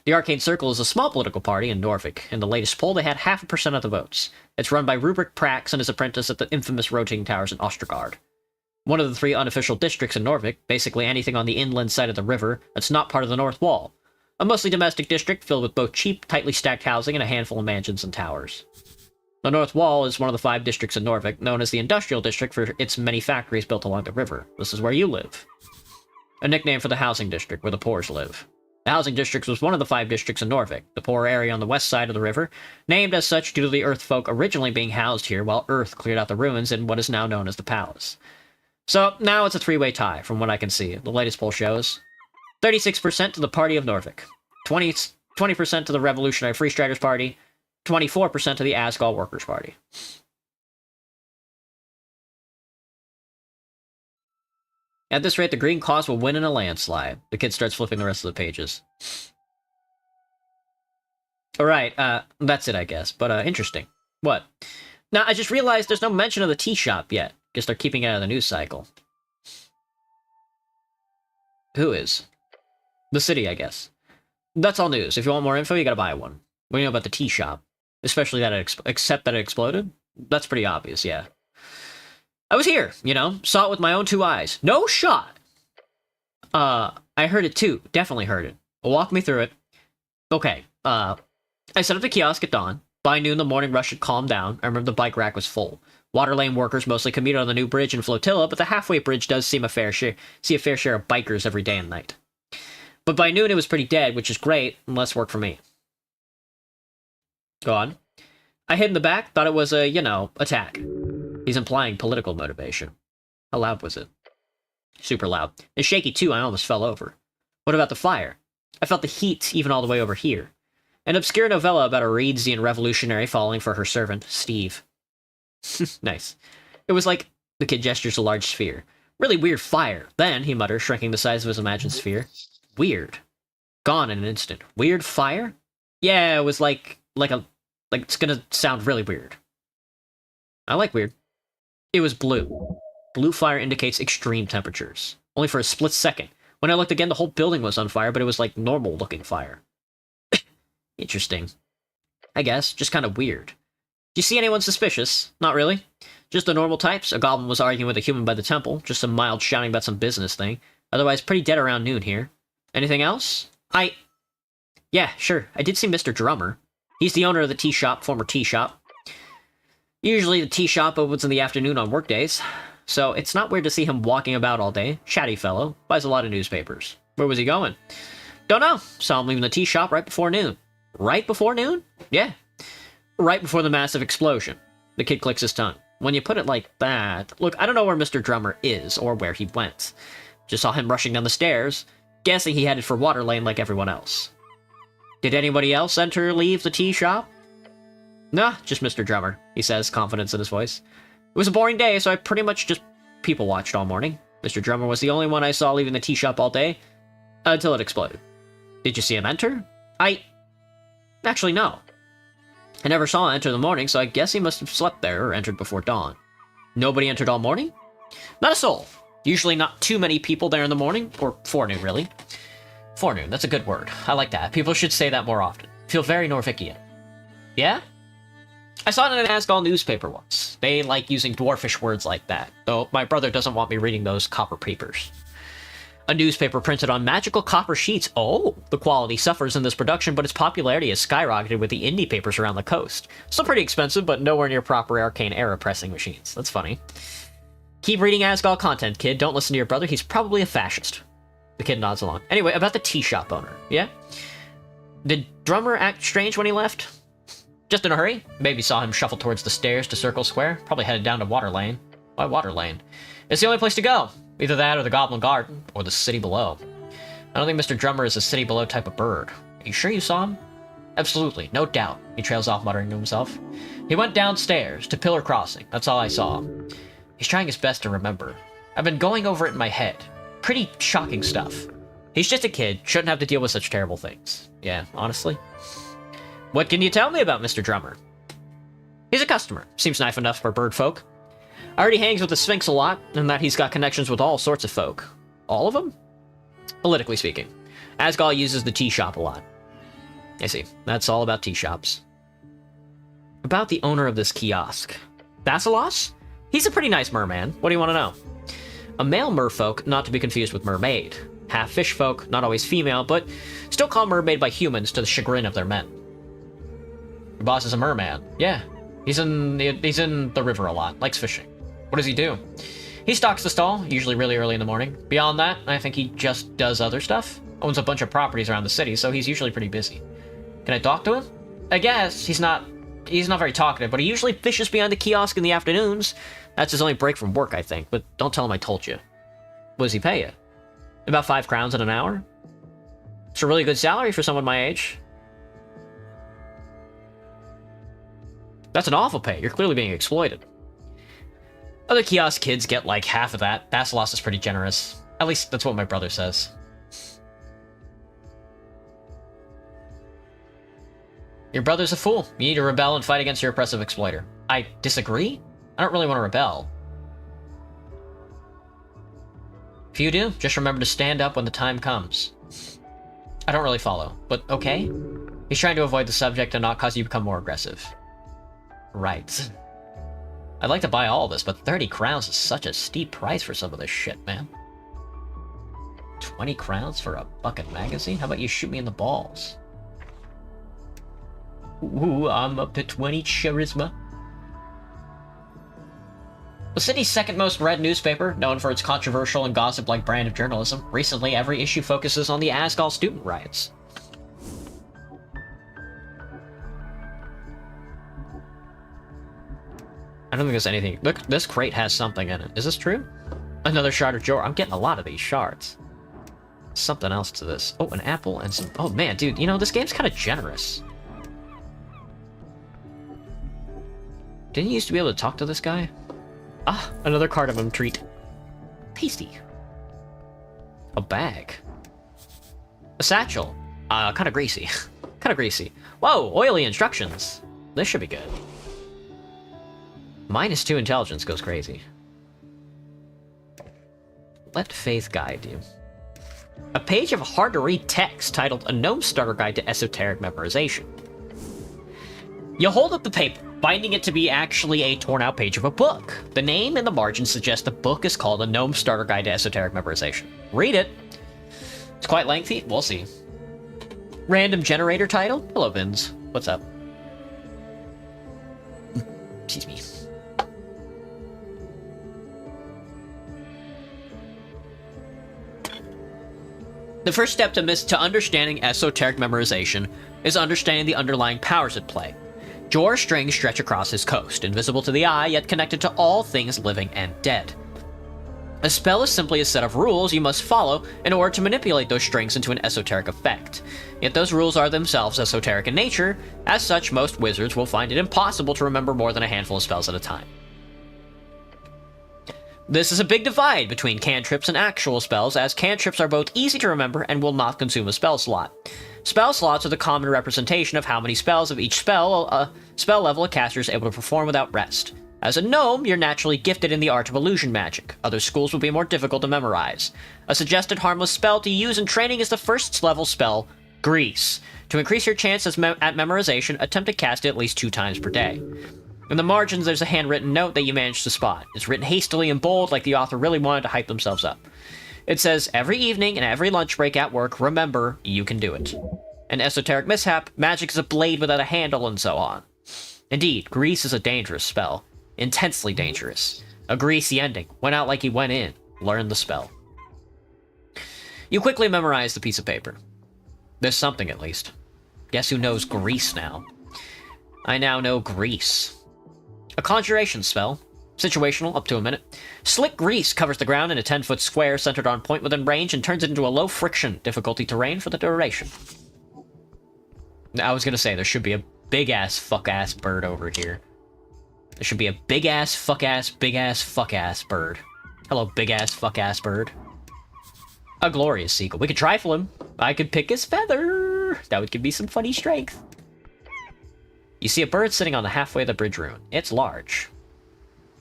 The Arcane Circle is a small political party in Norfolk. In the latest poll, they had 0.5% of the votes. It's run by Rubric Prax and his apprentice at the infamous rotating towers in Ostergard. One of the 3 unofficial districts in Norfolk, basically anything on the inland side of the river that's not part of the North Wall. A mostly domestic district filled with both cheap, tightly stacked housing and a handful of mansions and towers. The North Wall is one of the 5 districts in Norfolk, known as the Industrial District for its many factories built along the river. This is where you live. A nickname for the housing district, where the poors live. The housing district was one of the 5 districts in Norfolk, the poor area on the west side of the river, named as such due to the Earth folk originally being housed here while Earth cleared out the ruins in what is now known as the Palace. So, now it's a 3-way tie, from what I can see. The latest poll shows 36% to the Party of Norfolk, 20% to the Revolutionary Free Striders Party, 24% to the Asgal Workers' Party. At this rate, the green cause will win in a landslide. The kid starts flipping the rest of the pages. Alright, that's it, I guess. But, interesting. What? Now, I just realized there's no mention of the tea shop yet. Guess they're keeping it out of the news cycle. Who is? The city, I guess. That's all news. If you want more info, you gotta buy one. What do you know about the tea shop? Especially that except that it exploded? That's pretty obvious, yeah. I was here, you know, saw it with my own 2 eyes. No shot! I heard it too. Definitely heard it. Walk me through it. Okay, I set up the kiosk at dawn. By noon, the morning rush had calmed down. I remember the bike rack was full. Water lane workers mostly commuted on the new bridge and flotilla, but the halfway bridge does see a fair share of bikers every day and night. But by noon, it was pretty dead, which is great, and less work for me. Go on. I hid in the back, thought it was a, you know, attack. He's implying political motivation. How loud was it? Super loud. It's shaky too, I almost fell over. What about the fire? I felt the heat even all the way over here. An obscure novella about a Reedsian revolutionary falling for her servant, Steve. Nice. It was like, the kid gestures a large sphere. Really weird fire. Then, he mutters, shrinking the size of his imagined sphere. Weird. Gone in an instant. Weird fire? Yeah, it was like it's gonna sound really weird. I like weird. It was blue. Blue fire indicates extreme temperatures. Only for a split second. When I looked again, the whole building was on fire, but it was like normal-looking fire. Interesting. I guess. Just kind of weird. Do you see anyone suspicious? Not really. Just the normal types. A goblin was arguing with a human by the temple. Just some mild shouting about some business thing. Otherwise, pretty dead around noon here. Anything else? Yeah, sure. I did see Mr. Drummer. He's the owner of the tea shop, former tea shop. Usually the tea shop opens in the afternoon on workdays, so it's not weird to see him walking about all day. Chatty fellow. Buys a lot of newspapers. Where was he going? Don't know. Saw him leaving the tea shop right before noon. Right before noon? Yeah. Right before the massive explosion. The kid clicks his tongue. When you put it like that... Look, I don't know where Mr. Drummer is, or where he went. Just saw him rushing down the stairs, guessing he headed for Water Lane like everyone else. Did anybody else enter or leave the tea shop? Nah, just Mr. Drummer, he says, confidence in his voice. It was a boring day, so I pretty much just people-watched all morning. Mr. Drummer was the only one I saw leaving the tea shop all day, until it exploded. Did you see him enter? Actually, no. I never saw him enter in the morning, so I guess he must have slept there or entered before dawn. Nobody entered all morning? Not a soul. Usually not too many people there in the morning, or forenoon, really. Forenoon, that's a good word. I like that. People should say that more often. Feel very Norvician. Yeah? I saw it in an Asgall newspaper once. They like using dwarfish words like that, though my brother doesn't want me reading those copper papers. A newspaper printed on magical copper sheets. Oh, the quality suffers in this production, but its popularity has skyrocketed with the indie papers around the coast. Still pretty expensive, but nowhere near proper arcane era pressing machines. That's funny. Keep reading Asgall content, kid. Don't listen to your brother. He's probably a fascist. The kid nods along. Anyway, about the tea shop owner, yeah? Did Drummer act strange when he left? Just in a hurry? Maybe saw him shuffle towards the stairs to Circle Square. Probably headed down to Water Lane. Why Water Lane? It's the only place to go. Either that or the Goblin Garden, or the city below. I don't think Mr. Drummer is a city below type of bird. Are you sure you saw him? Absolutely, no doubt. He trails off, muttering to himself. He went downstairs, to Pillar Crossing. That's all I saw. He's trying his best to remember. I've been going over it in my head. Pretty shocking stuff. He's just a kid, shouldn't have to deal with such terrible things. Yeah, honestly. What can you tell me about Mr. Drummer? He's a customer. Seems nice enough for bird folk. Already hangs with the Sphinx a lot, and that he's got connections with all sorts of folk. All of them? Politically speaking. Asgall uses the tea shop a lot. I see. That's all about tea shops. About the owner of this kiosk. Thassalos? He's a pretty nice merman. What do you want to know? A male merfolk, not to be confused with mermaid. Half fish folk, not always female, but still called mermaid by humans to the chagrin of their men. Your boss is a merman. Yeah. He's in the river a lot. Likes fishing. What does he do? He stocks the stall, usually really early in the morning. Beyond that, I think he just does other stuff. Owns a bunch of properties around the city, so he's usually pretty busy. Can I talk to him? I guess. He's not very talkative, but he usually fishes behind the kiosk in the afternoons. That's his only break from work, I think, but don't tell him I told you. What does he pay you? About 5 crowns in an hour? It's a really good salary for someone my age. That's an awful pay. You're clearly being exploited. Other kiosk kids get like half of that. Thassalos is pretty generous. At least that's what my brother says. Your brother's a fool. You need to rebel and fight against your oppressive exploiter. I disagree? I don't really want to rebel. If you do, just remember to stand up when the time comes. I don't really follow, but okay. He's trying to avoid the subject and not cause you to become more aggressive. Right. I'd like to buy all this, but 30 crowns is such a steep price for some of this shit, man. 20 crowns for a bucket magazine? How about you shoot me in the balls? Ooh, I'm up to 20 charisma. The city's second most read newspaper, known for its controversial and gossip-like brand of journalism, recently every issue focuses on the Asgal student riots. I don't think there's anything. Look, this crate has something in it. Is this true? Another shard of jor. I'm getting a lot of these shards. Something else to this. Oh, an apple and some... Oh, man, dude, you know, this game's kind of generous. Didn't you used to be able to talk to this guy? Ah, another cardamom treat. Tasty. A bag. A satchel. Kind of greasy. Kind of greasy. Whoa, oily instructions. This should be good. -2 intelligence goes crazy. Let faith guide you. A page of hard-to-read text titled A Gnome Starter Guide to Esoteric Memorization. You hold up the paper, finding it to be actually a torn-out page of a book. The name in the margin suggests the book is called A Gnome Starter Guide to Esoteric Memorization. Read it. It's quite lengthy. We'll see. Random generator title. Hello, Vince. What's up? Excuse me. The first step to understanding esoteric memorization is understanding the underlying powers at play. Jor strings stretch across his coast, invisible to the eye, yet connected to all things living and dead. A spell is simply a set of rules you must follow in order to manipulate those strings into an esoteric effect. Yet those rules are themselves esoteric in nature. As such, most wizards will find it impossible to remember more than a handful of spells at a time. This is a big divide between cantrips and actual spells, as cantrips are both easy to remember and will not consume a spell slot. Spell slots are the common representation of how many spells of each spell level a caster is able to perform without rest. As a gnome, you're naturally gifted in the art of illusion magic. Other schools will be more difficult to memorize. A suggested harmless spell to use in training is the first level spell, Grease. To increase your chances at memorization, attempt to cast it at least 2 times per day. In the margins, there's a handwritten note that you managed to spot. It's written hastily in bold, like the author really wanted to hype themselves up. It says, every evening and every lunch break at work, remember, you can do it. An esoteric mishap, magic is a blade without a handle, and so on. Indeed, Grease is a dangerous spell. Intensely dangerous. A greasy ending. Went out like he went in. Learn the spell. You quickly memorize the piece of paper. There's something, at least. Guess who knows Grease now? I now know Grease. A conjuration spell. Situational, up to a minute. Slick grease covers the ground in a 10-foot square centered on point within range and turns it into a low-friction difficulty terrain for the duration. I was gonna say, there should be a big-ass, fuck-ass bird over here. There should be a big-ass, fuck-ass, big-ass, fuck-ass bird. Hello, big-ass, fuck-ass bird. A glorious seagull. We could trifle him. I could pick his feather. That would give me some funny strength. You see a bird sitting on the halfway of the bridge ruin. It's large.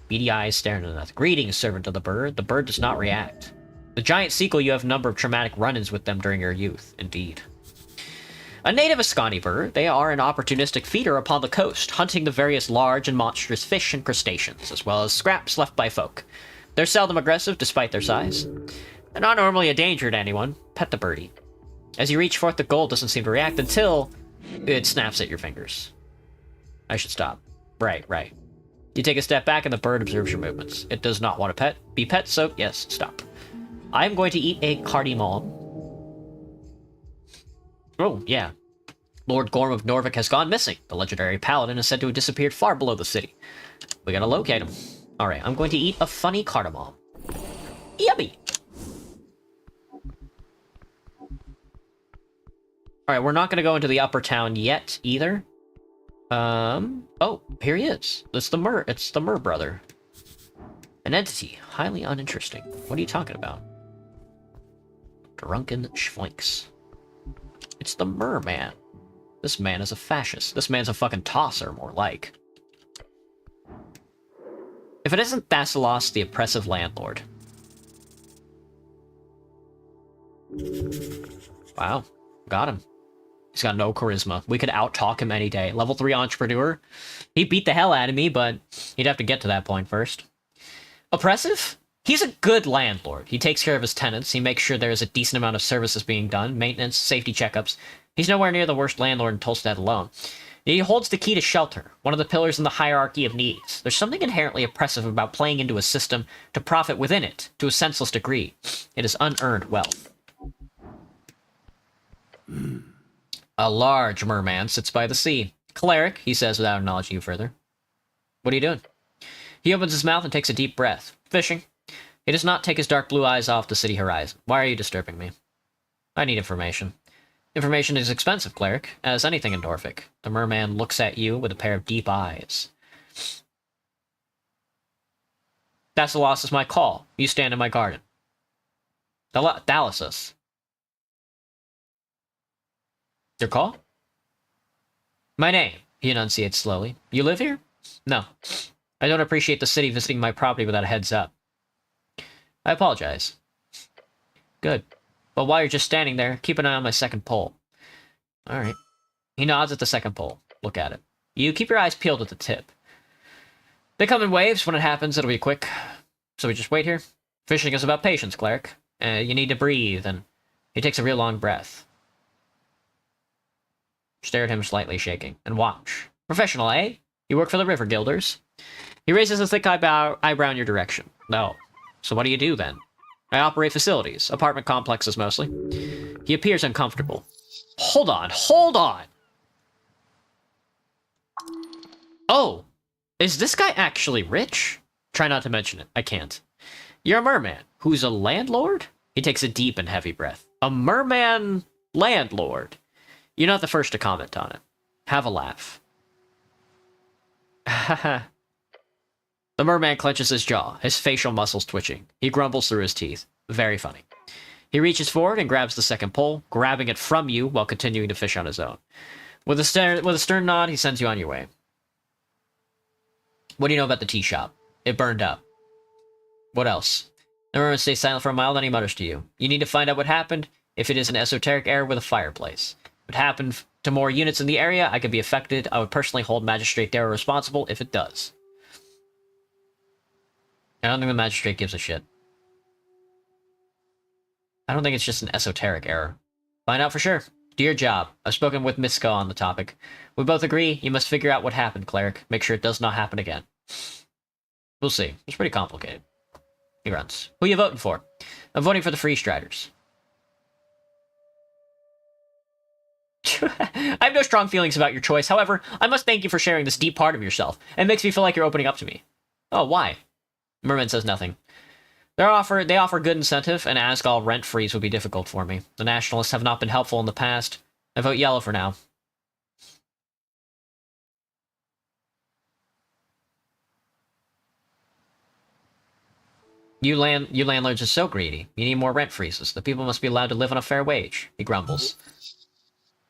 Beady eyes staring at us. Greetings, servant of the bird. The bird does not react. The giant seagull, you have a number of traumatic run-ins with them during your youth. Indeed. A native Ascani bird, they are an opportunistic feeder upon the coast, hunting the various large and monstrous fish and crustaceans, as well as scraps left by folk. They're seldom aggressive, despite their size. They're not normally a danger to anyone. Pet the birdie. As you reach forth, the gold doesn't seem to react until it snaps at your fingers. I should stop. Right. You take a step back and the bird observes your movements. It does not want to be pet, so yes, stop. I'm going to eat a cardamom. Oh, yeah. Lord Gorm of Norvik has gone missing. The legendary paladin is said to have disappeared far below the city. We gotta locate him. Alright, I'm going to eat a funny cardamom. Yummy! Alright, we're not gonna go into the upper town yet, either. Oh, here he is. It's the Mer brother. An entity, highly uninteresting. What are you talking about? Drunken schlinks. It's the merman. This man is a fascist. This man's a fucking tosser, more like. If it isn't Thassalos, the oppressive landlord. Wow. Got him. He's got no charisma. We could out-talk him any day. Level 3 entrepreneur. He beat the hell out of me, but he'd have to get to that point first. Oppressive? He's a good landlord. He takes care of his tenants. He makes sure there is a decent amount of services being done. Maintenance, safety checkups. He's nowhere near the worst landlord in Tolstad alone. He holds the key to shelter, one of the pillars in the hierarchy of needs. There's something inherently oppressive about playing into a system to profit within it, to a senseless degree. It is unearned wealth. A large merman sits by the sea. Cleric, he says without acknowledging you further. What are you doing? He opens his mouth and takes a deep breath. Fishing. He does not take his dark blue eyes off the city horizon. Why are you disturbing me? I need information. Information is expensive, cleric, as anything in Dorfic. The merman looks at you with a pair of deep eyes. Thassalos is my call. You stand in my garden. Thalasus. Your call? My name, he enunciates slowly. You live here? No. I don't appreciate the city visiting my property without a heads up. I apologize. Good. Well, while you're just standing there, keep an eye on my second pole. Alright. He nods at the second pole. Look at it. You keep your eyes peeled at the tip. They come in waves. When it happens, it'll be quick. So we just wait here? Fishing is about patience, cleric. You need to breathe, and he takes a real long breath. Stare at him slightly shaking, and watch. Professional, eh? You work for the River Guilders? He raises a thick eyebrow in your direction. No. So what do you do, then? I operate facilities, apartment complexes mostly. He appears uncomfortable. Hold on, hold on! Oh! Is this guy actually rich? Try not to mention it. I can't. You're a merman. Who's a landlord? He takes a deep and heavy breath. A merman landlord. You're not the first to comment on it. Have a laugh. Haha. The merman clenches his jaw, his facial muscles twitching. He grumbles through his teeth. Very funny. He reaches forward and grabs the second pole, grabbing it from you while continuing to fish on his own. With a stern nod, he sends you on your way. What do you know about the tea shop? It burned up. What else? The merman stays silent for a while, then he mutters to you. You need to find out what happened. If it is an esoteric error with a fireplace. If it happened to more units in the area, I could be affected. I would personally hold Magistrate Darrow responsible if it does. I don't think the Magistrate gives a shit. I don't think it's just an esoteric error. Find out for sure. Do your job. I've spoken with Misko on the topic. We both agree you must figure out what happened, cleric. Make sure it does not happen again. We'll see. It's pretty complicated. He runs. Who you voting for? I'm voting for the Free Striders. I have no strong feelings about your choice. However, I must thank you for sharing this deep part of yourself. It makes me feel like you're opening up to me. Oh, why? Merman says nothing. They offer good incentive, and Asgal rent freeze would be difficult for me. The Nationalists have not been helpful in the past. I vote yellow for now. You landlords are so greedy. You need more rent freezes. The people must be allowed to live on a fair wage. He grumbles.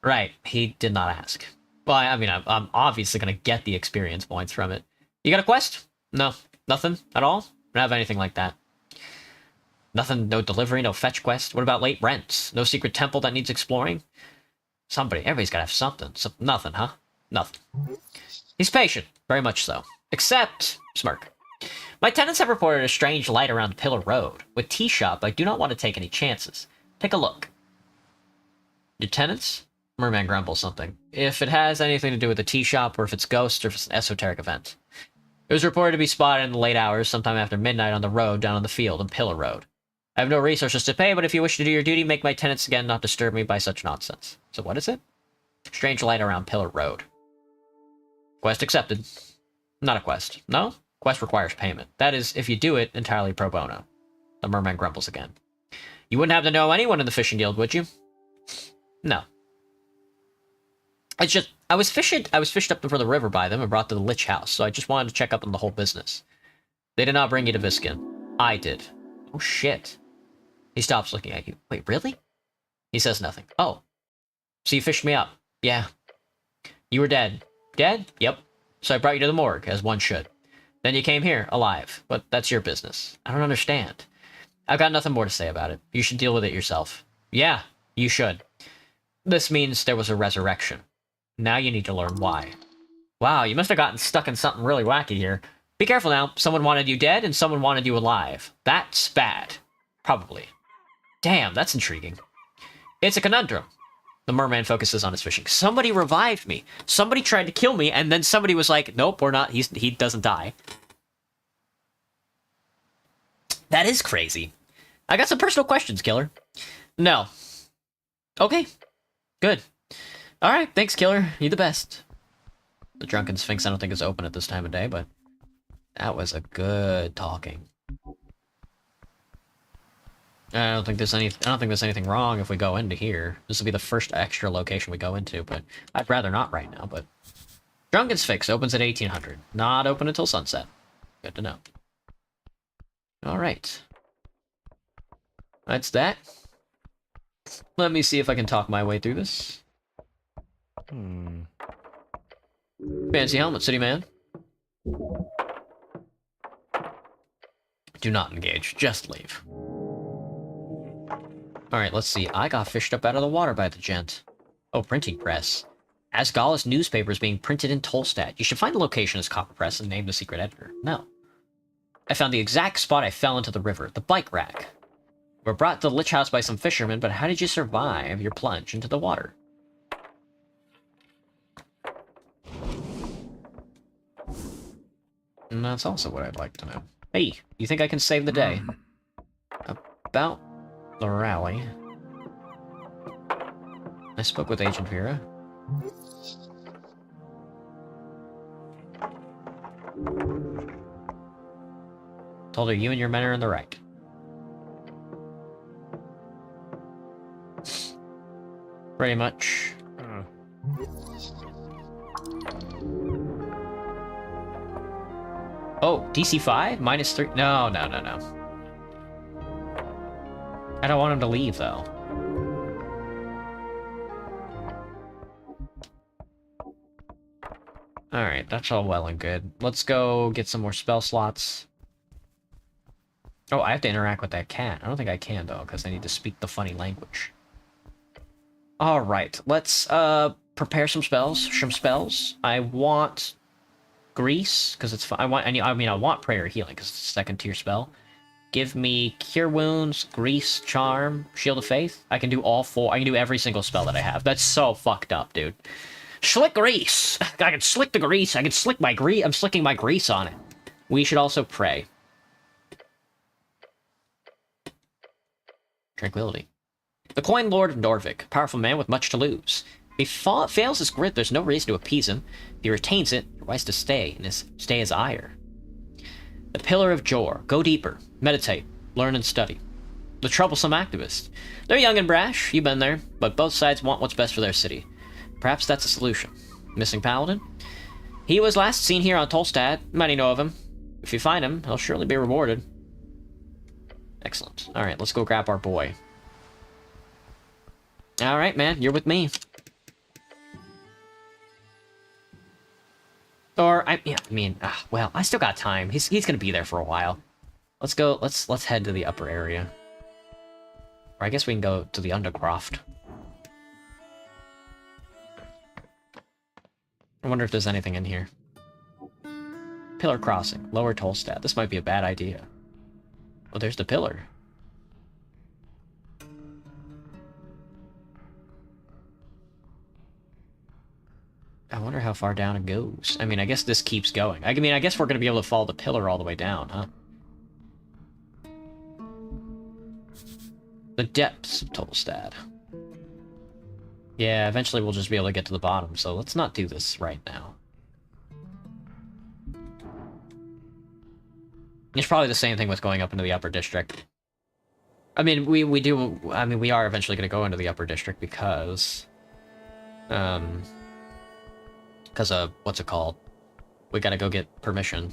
Right, he did not ask. Well, I mean, I'm obviously going to get the experience points from it. You got a quest? No. Nothing at all? Don't have anything like that. Nothing, no delivery, no fetch quest. What about late rents? No secret temple that needs exploring? Everybody's got to have something. Nothing, huh? Nothing. He's patient, very much so. Except, smirk. My tenants have reported a strange light around Pillar Road. With Tea Shop, I do not want to take any chances. Take a look. Your tenants? Merman grumbles something. If it has anything to do with the tea shop, or if it's ghosts, or if it's an esoteric event. It was reported to be spotted in the late hours, sometime after midnight on the road down on the field in Pillar Road. I have no resources to pay, but if you wish to do your duty, make my tenants again not disturb me by such nonsense. So what is it? Strange light around Pillar Road. Quest accepted. Not a quest. No? Quest requires payment. That is, if you do it, entirely pro bono. The merman grumbles again. You wouldn't have to know anyone in the fishing guild, would you? No. It's just, I was fished up from the river by them and brought to the Lich House, so I just wanted to check up on the whole business. They did not bring you to Viskin. I did. Oh shit. He stops looking at you. Wait, really? He says nothing. Oh. So you fished me up. Yeah. You were dead. Dead? Yep. So I brought you to the morgue, as one should. Then you came here, alive. But that's your business. I don't understand. I've got nothing more to say about it. You should deal with it yourself. Yeah, you should. This means there was a resurrection. Now you need to learn why. Wow, you must have gotten stuck in something really wacky here. Be careful now. Someone wanted you dead and someone wanted you alive. That's bad. Probably. Damn, that's intriguing. It's a conundrum. The merman focuses on his fishing. Somebody revived me. Somebody tried to kill me, and then somebody was like, nope, we're not. He doesn't die. That is crazy. I got some personal questions, Killer. No. Okay. Good. Alright, thanks, Killer. You're the best. The Drunken Sphinx I don't think is open at this time of day, but that was a good talking. I don't think there's anything wrong if we go into here. This will be the first extra location we go into, but I'd rather not right now, but Drunken Sphinx opens at 1800. Not open until sunset. Good to know. Alright. That's that. Let me see if I can talk my way through this. Fancy helmet, city man. Do not engage. Just leave. Alright, let's see. I got fished up out of the water by the gent. Oh, printing press. Asgala's newspaper is being printed in Tolstad. You should find the location as Copper Press and name the secret editor. No. I found the exact spot I fell into the river. The bike rack. We were brought to the Lich House by some fishermen, but how did you survive your plunge into the water? And that's also what I'd like to know. Hey, you think I can save the day? About the rally. I spoke with Agent Vera. Told her you and your men are in the right. Pretty much. Oh, DC 5? -3? No. I don't want him to leave, though. Alright, that's all well and good. Let's go get some more spell slots. Oh, I have to interact with that cat. I don't think I can, though, because I need to speak the funny language. Alright, let's prepare some spells. I want Grease, because it's fun. I want Prayer Healing, because it's a second tier spell. Give me Cure Wounds, Grease, Charm, Shield of Faith. I can do all 4. I can do every single spell that I have. That's so fucked up, dude. Slick Grease! I can slick the grease. I can slick my grease. I'm slicking my grease on it. We should also pray. Tranquility. The Coin Lord of Norvik, powerful man with much to lose. If he fails his grit, there's no reason to appease him. If he retains it, you're wise to stay his ire. The Pillar of Jor. Go deeper. Meditate. Learn and study. The Troublesome Activist. They're young and brash, you've been there, but both sides want what's best for their city. Perhaps that's a solution. Missing Paladin? He was last seen here on Tolstad. Many know of him. If you find him, he'll surely be rewarded. Excellent. Alright, let's go grab our boy. Alright, man, you're with me. Or, well, I still got time. He's gonna be there for a while. Let's go, let's head to the upper area. Or I guess we can go to the Undercroft. I wonder if there's anything in here. Pillar Crossing, Lower Tolstad. This might be a bad idea. Oh, there's the pillar. I wonder how far down it goes. I mean, I guess this keeps going. I guess we're gonna be able to follow the pillar all the way down, huh? The depths of Tolstad. Yeah, eventually we'll just be able to get to the bottom, so let's not do this right now. It's probably the same thing with going up into the upper district. I mean, we are eventually going to go into the upper district because of, what's it called? We gotta go get permission.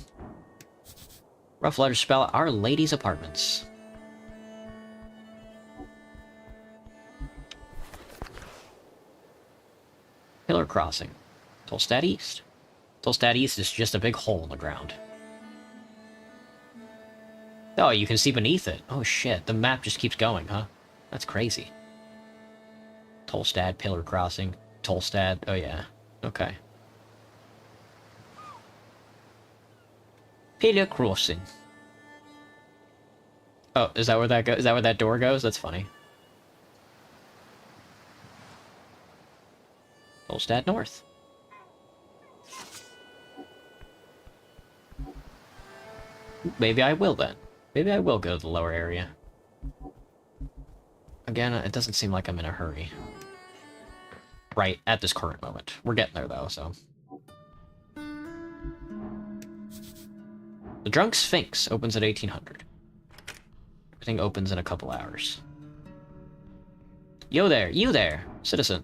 Rough letter spell Our Lady's Apartments. Pillar crossing. Tolstad East. Tolstad East is just a big hole in the ground. Oh, you can see beneath it. Oh shit, the map just keeps going, huh? That's crazy. Tolstad, Pillar Crossing. Tolstad, oh yeah. Okay. Pillar Crossing. Oh, is that where that goes? Is that where that door goes? That's funny. Tolstad North. Maybe I will then. Maybe I will go to the lower area. Again, it doesn't seem like I'm in a hurry. Right, at this current moment. We're getting there though, so. The Drunk Sphinx opens at 1800. Everything opens in a couple hours. Yo there, you there, citizen.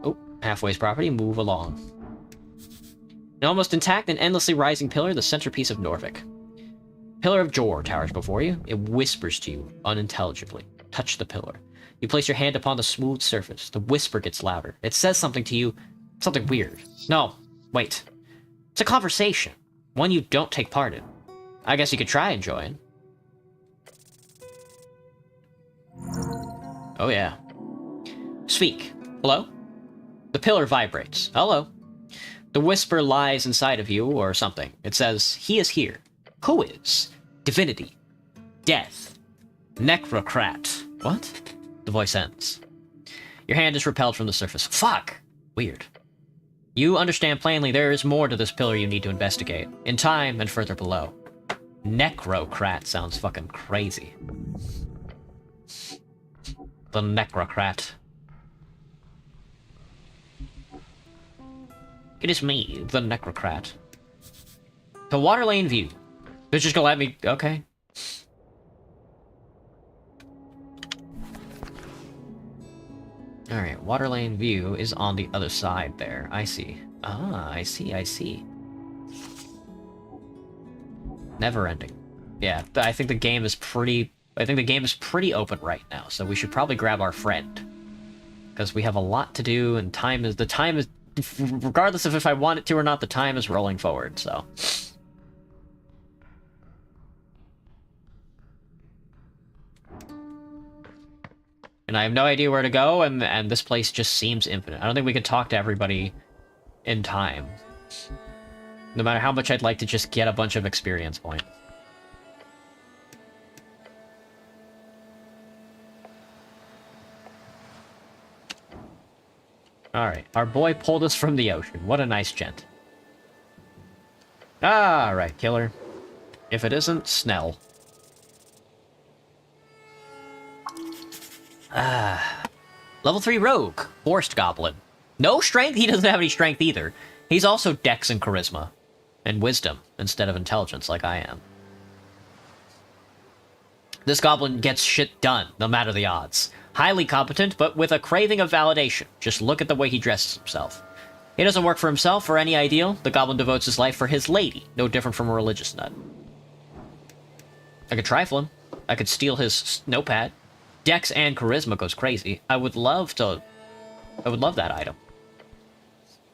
Oh, halfway's property, move along. An almost intact and endlessly rising pillar, the centerpiece of Norvik. Pillar of Jor towers before you. It whispers to you, unintelligibly. Touch the pillar. You place your hand upon the smooth surface. The whisper gets louder. It says something to you, something weird. No, wait. It's a conversation. One you don't take part in. I guess you could try and join. Oh yeah. Speak. Hello? The pillar vibrates. Hello? The whisper lies inside of you, or something. It says, he is here. Who is? Divinity. Death. Necrocrat. What? The voice ends. Your hand is repelled from the surface. Fuck! Weird. You understand plainly there is more to this pillar you need to investigate. In time and further below. Necrocrat sounds fucking crazy. The Necrocrat. It is me, the Necrocrat. The water lane view. They're just gonna let me... Okay. Alright, water lane view is on the other side there. I see. Ah, I see. Never ending. Yeah, I think the game is pretty... open right now, so we should probably grab our friend. Because we have a lot to do, and the time is... Regardless of if I want it to or not, the time is rolling forward, so... And I have no idea where to go, and this place just seems infinite. I don't think we can talk to everybody in time. No matter how much I'd like to just get a bunch of experience points. Alright, our boy pulled us from the ocean. What a nice gent. Alright, killer. If it isn't, Snell. Level 3 rogue. Forced goblin. No strength? He doesn't have any strength either. He's also dex and charisma. And wisdom, instead of intelligence like I am. This goblin gets shit done, no matter the odds. Highly competent, but with a craving of validation. Just look at the way he dresses himself. He doesn't work for himself or any ideal. The goblin devotes his life for his lady, no different from a religious nut. I could trifle him. I could steal his notepad. Dex and charisma goes crazy. I would love that item.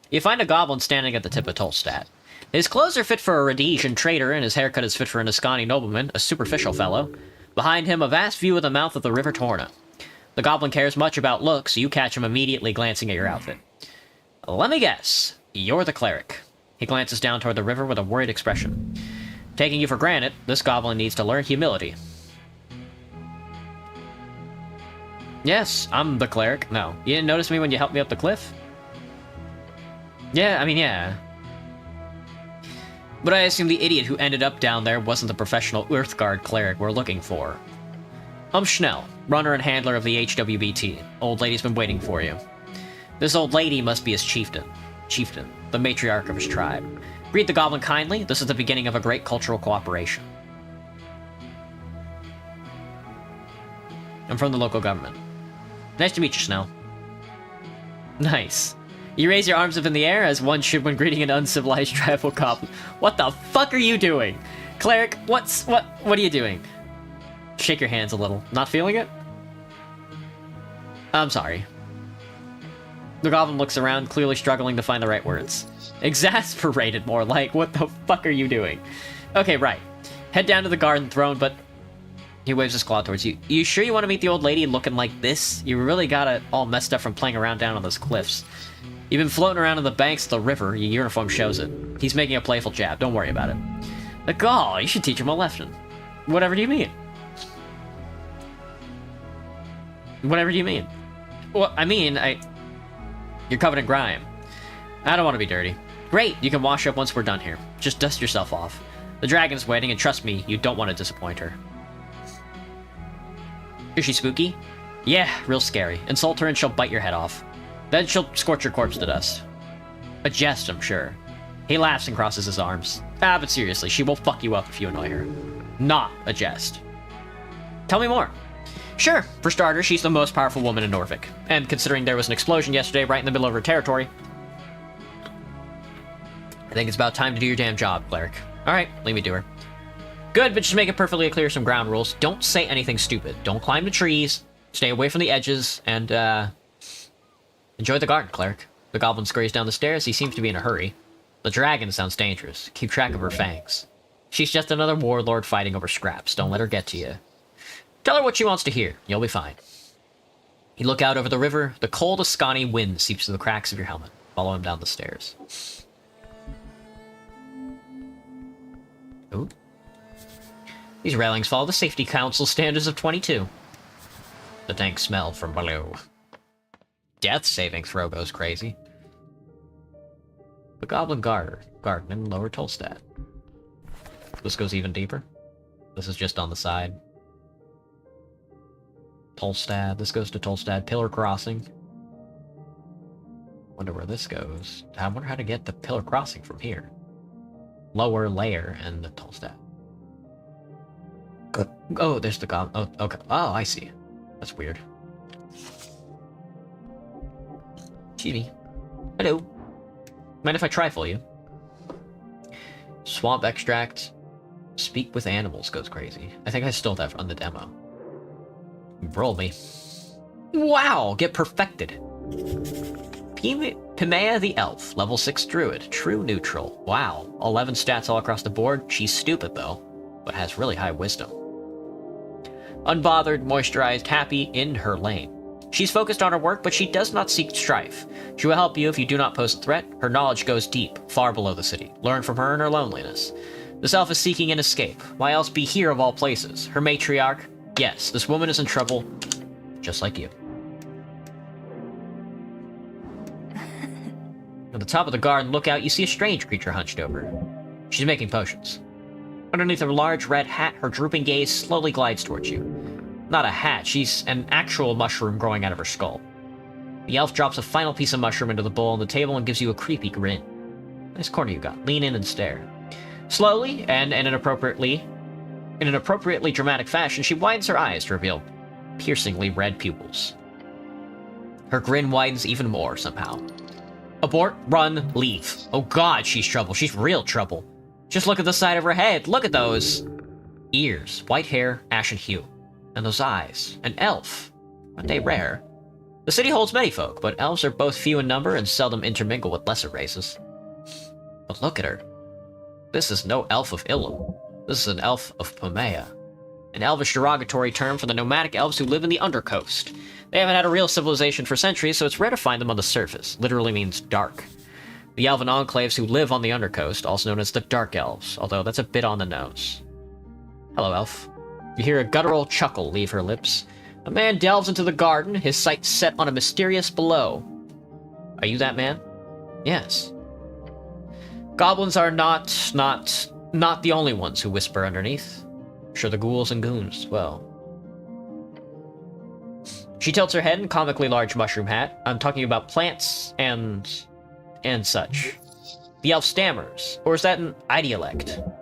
You find a goblin standing at the tip of Tolstad. His clothes are fit for a Rhodesian trader, and his haircut is fit for an Ascani nobleman, a superficial fellow. Behind him, a vast view of the mouth of the River Torna. The goblin cares much about looks, so you catch him immediately glancing at your outfit. Let me guess. You're the cleric. He glances down toward the river with a worried expression. Taking you for granted, this goblin needs to learn humility. Yes, I'm the cleric. No, you didn't notice me when you helped me up the cliff? Yeah, I mean, yeah. But I assume the idiot who ended up down there wasn't the professional Earthguard cleric we're looking for. I'm Schnell, runner and handler of the HWBT. Old lady's been waiting for you. This old lady must be his chieftain, the matriarch of his tribe. Greet the goblin kindly. This is the beginning of a great cultural cooperation. I'm from the local government. Nice to meet you, Schnell. Nice. You raise your arms up in the air as one should when greeting an uncivilized tribal goblin. What the fuck are you doing? Cleric, what are you doing? Shake your hands a little. Not feeling it? I'm sorry. The goblin looks around, clearly struggling to find the right words. Exasperated, more like. What the fuck are you doing? Okay, right. Head down to the garden throne, but... He waves his claw towards you. You sure you want to meet the old lady looking like this? You really got it all messed up from playing around down on those cliffs. You've been floating around on the banks of the river. Your uniform shows it. He's making a playful jab. Don't worry about it. The gall, you should teach him a lesson. Whatever do you mean? Whatever do you mean? Well, I mean, You're covered in grime. I don't want to be dirty. Great, you can wash up once we're done here. Just dust yourself off. The dragon's waiting, and trust me, you don't want to disappoint her. Is she spooky? Yeah, real scary. Insult her and she'll bite your head off. Then she'll scorch your corpse to dust. A jest, I'm sure. He laughs and crosses his arms. Ah, but seriously, she will fuck you up if you annoy her. Not a jest. Tell me more. Sure, for starters, she's the most powerful woman in Norvik. And considering there was an explosion yesterday right in the middle of her territory, I think it's about time to do your damn job, cleric. Alright, leave me to her. Good, but just make it perfectly clear some ground rules. Don't say anything stupid. Don't climb the trees. Stay away from the edges, and, enjoy the garden, cleric. The goblin scurries down the stairs. He seems to be in a hurry. The dragon sounds dangerous. Keep track of her fangs. She's just another warlord fighting over scraps. Don't let her get to you. Tell her what she wants to hear. You'll be fine. You look out over the river. The cold Ascani wind seeps through the cracks of your helmet. Follow him down the stairs. Ooh. These railings follow the safety council standards of 22. The dank smell from below. Death saving throw goes crazy. The Goblin Garden in Lower Tolstad. This goes even deeper. This is just on the side. Tolstad. This goes to Tolstad. Pillar Crossing. Wonder where this goes. I wonder how to get to Pillar Crossing from here. Lower layer and the Tolstad. Oh, there's the Goblin. Oh, okay. Oh, I see. That's weird. Chibi. Hello. Mind if I trifle you? Swamp extract. Speak with animals goes crazy. I think I stole that on the demo. Roll me. Wow! Get perfected. Pimea the Elf. Level 6 Druid. True neutral. Wow. 11 stats all across the board. She's stupid though, but has really high wisdom. Unbothered, moisturized, happy, in her lane. She's focused on her work, but she does not seek strife. She will help you if you do not pose a threat. Her knowledge goes deep, far below the city. Learn from her in her loneliness. This elf is seeking an escape. Why else be here of all places? Her matriarch? Yes, this woman is in trouble, just like you. At the top of the garden lookout, you see a strange creature hunched over. She's making potions. Underneath her large red hat, her drooping gaze slowly glides towards you. Not a hat, she's an actual mushroom growing out of her skull. The elf drops a final piece of mushroom into the bowl on the table and gives you a creepy grin. Nice corner you got. Lean in and stare. Slowly, and in an appropriately dramatic fashion, she widens her eyes to reveal piercingly red pupils. Her grin widens even more somehow. Abort, run, leave. Oh god, she's trouble. She's real trouble. Just look at the side of her head. Look at those ears, white hair, ashen hue. And those eyes. An elf. Aren't they rare? The city holds many folk, but elves are both few in number and seldom intermingle with lesser races. But look at her. This is no elf of Ilum. This is an elf of Pimea. An elvish derogatory term for the nomadic elves who live in the Undercoast. They haven't had a real civilization for centuries, so it's rare to find them on the surface. Literally means dark. The elven enclaves who live on the Undercoast, also known as the Dark Elves, although that's a bit on the nose. Hello, elf. You hear a guttural chuckle leave her lips. A man delves into the garden, his sights set on a mysterious below. Are you that man? Yes. Goblins are not the only ones who whisper underneath. Sure, the ghouls and goons as well. She tilts her head in comically large mushroom hat. I'm talking about plants and such. The elf stammers, or is that an idiolect?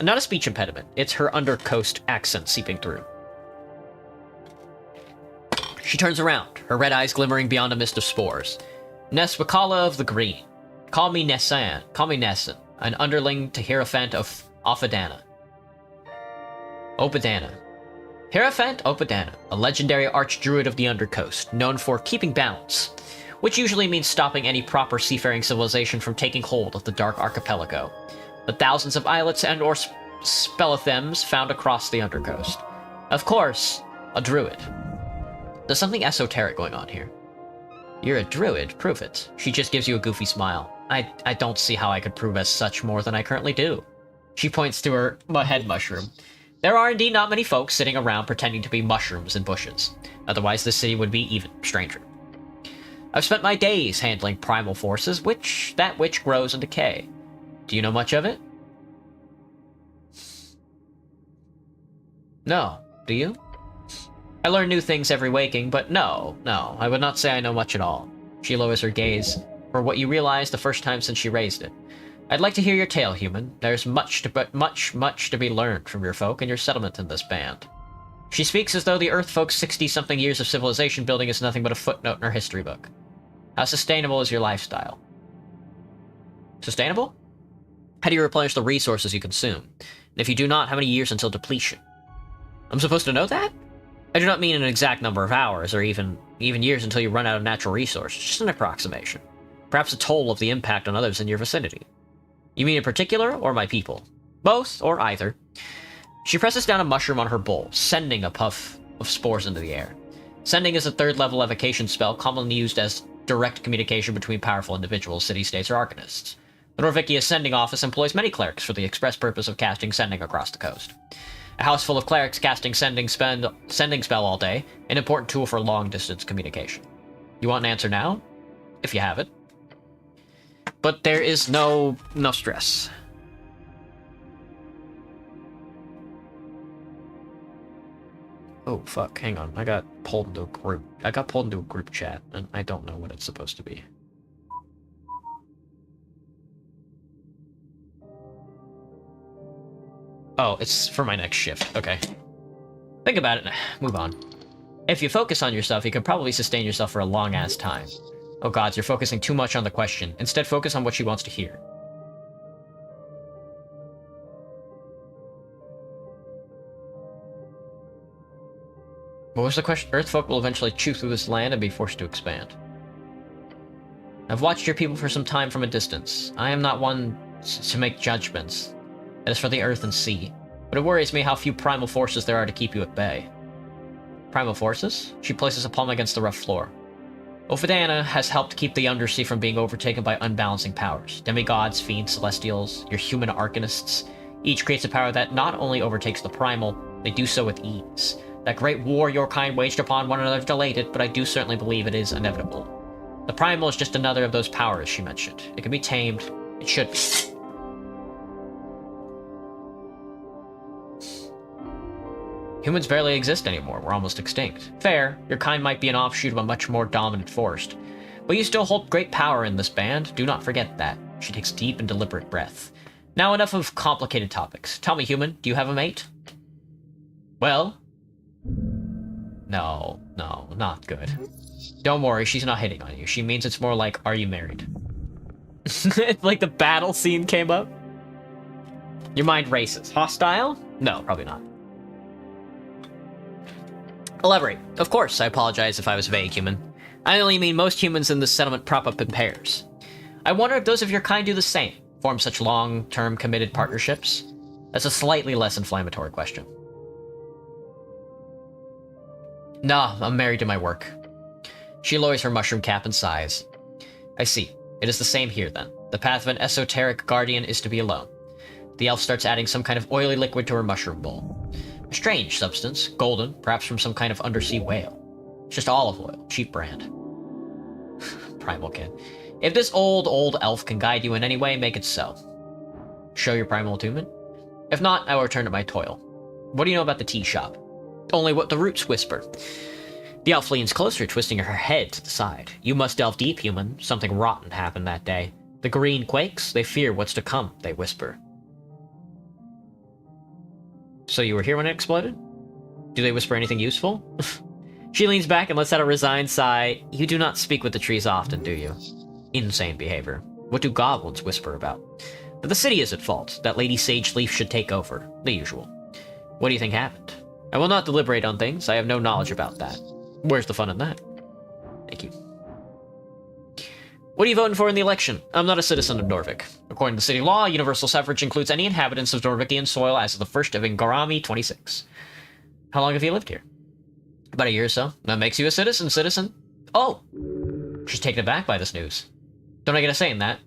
Not a speech impediment, it's her undercoast accent seeping through. She turns around, her red eyes glimmering beyond a mist of spores. Neswakala of the Green. Call me Nessan, an underling to Hierophant of Oppadana. Hierophant Oppadana, a legendary archdruid of the Undercoast, known for keeping balance. which usually means stopping any proper seafaring civilization from taking hold of the Dark Archipelago. The thousands of islets and or spelethems found across the Undercoast. Of course, a druid. There's something esoteric going on here. You're a druid, prove it. She just gives you a goofy smile. I don't see how I could prove as such more than I currently do. She points to her head mushroom. There are indeed not many folks sitting around pretending to be mushrooms in bushes. Otherwise, this city would be even stranger. I've spent my days handling primal forces, which grows and decay. Do you know much of it? No. Do you? I learn new things every waking, but no, I would not say I know much at all. She lowers her gaze, for what you realize the first time since she raised it. I'd like to hear your tale, human. There's much to be learned from your folk and your settlement in this band. She speaks as though the Earth folks' 60-something years of civilization building is nothing but a footnote in her history book. How sustainable is your lifestyle? Sustainable? How do you replenish the resources you consume? And if you do not, how many years until depletion? I'm supposed to know that? I do not mean an exact number of hours, or even years until you run out of natural resources, just an approximation. Perhaps a toll of the impact on others in your vicinity. You mean in particular, or my people? Both, or either. She presses down a mushroom on her bowl, sending a puff of spores into the air. Sending is a third-level evocation spell commonly used as direct communication between powerful individuals, city-states, or arcanists. The Norvikia Sending Office employs many clerics for the express purpose of casting Sending across the coast. A house full of clerics casting Sending spell all day, an important tool for long-distance communication. You want an answer now? If you have it. But there is no stress. Oh, fuck, hang on. I got pulled into a group chat, and I don't know what it's supposed to be. Oh, it's for my next shift. Okay. Think about it. Move on. If you focus on yourself, you can probably sustain yourself for a long-ass time. Oh gods, you're focusing too much on the question. Instead, focus on what she wants to hear. What was the question? Earthfolk will eventually chew through this land and be forced to expand. I've watched your people for some time from a distance. I am not one to make judgments. That is for the earth and sea. But it worries me how few primal forces there are to keep you at bay. Primal forces? She places a palm against the rough floor. Ophidiana has helped keep the Undersea from being overtaken by unbalancing powers. Demigods, fiends, celestials, your human arcanists. Each creates a power that not only overtakes the primal, they do so with ease. That great war your kind waged upon one another delayed it, but I do certainly believe it is inevitable. The primal is just another of those powers she mentioned. It can be tamed. It should be. Humans barely exist anymore. We're almost extinct. Fair. Your kind might be an offshoot of a much more dominant force. But you still hold great power in this band. Do not forget that. She takes a deep and deliberate breath. Now enough of complicated topics. Tell me, human, do you have a mate? Well? No, not good. Don't worry, she's not hitting on you. She means it's more like, are you married? Like the battle scene came up? Your mind races. Hostile? No, probably not. Elaborate. Of course, I apologize if I was vague, human. I only mean most humans in this settlement prop up in pairs. I wonder if those of your kind do the same, form such long-term committed partnerships? That's a slightly less inflammatory question. Nah, I'm married to my work. She lowers her mushroom cap and sighs. I see. It is the same here, then. The path of an esoteric guardian is to be alone. The elf starts adding some kind of oily liquid to her mushroom bowl. A strange substance, golden, perhaps from some kind of undersea whale. It's just olive oil, cheap brand. Primal kid. If this old elf can guide you in any way, make it so. Show your primal attunement? If not, I will return to my toil. What do you know about the tea shop? Only what the roots whisper. The elf leans closer, twisting her head to the side. You must delve deep, human. Something rotten happened that day. The green quakes, they fear what's to come, they whisper. So you were here when it exploded? Do they whisper anything useful? She leans back and lets out a resigned sigh. You do not speak with the trees often, do you? Insane behavior. What do goblins whisper about? That the city is at fault, that Lady Sage Leaf should take over. The usual. What do you think happened? I will not deliberate on things. I have no knowledge about that. Where's the fun in that? Thank you. What are you voting for in the election? I'm not a citizen of Norvik. According to city law, universal suffrage includes any inhabitants of Norvikian soil as of the 1st of Ingarami 26. How long have you lived here? About a year or so. That makes you a citizen. Oh! She's taken aback by this news. Don't I get a say in that?